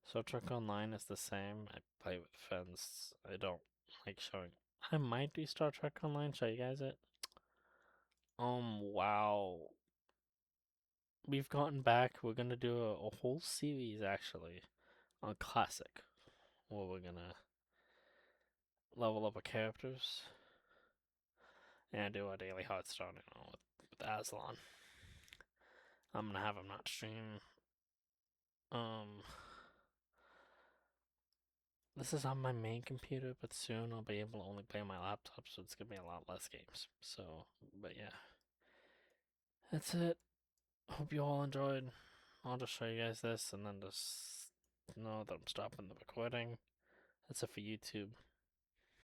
Star Trek Online is the same. I play with friends. I don't like showing. I might do Star Trek Online. Show you guys it. Wow. We've gotten back. We're gonna do a whole series actually on Classic, where we're gonna level up our characters and do our daily Hearthstone, with Aslan. I'm gonna have him not stream. This is on my main computer, but soon I'll be able to only play on my laptop, so it's gonna be a lot less games. So, but yeah. That's it. Hope you all enjoyed. I'll just show you guys this and then just know that I'm stopping the recording. That's it for YouTube.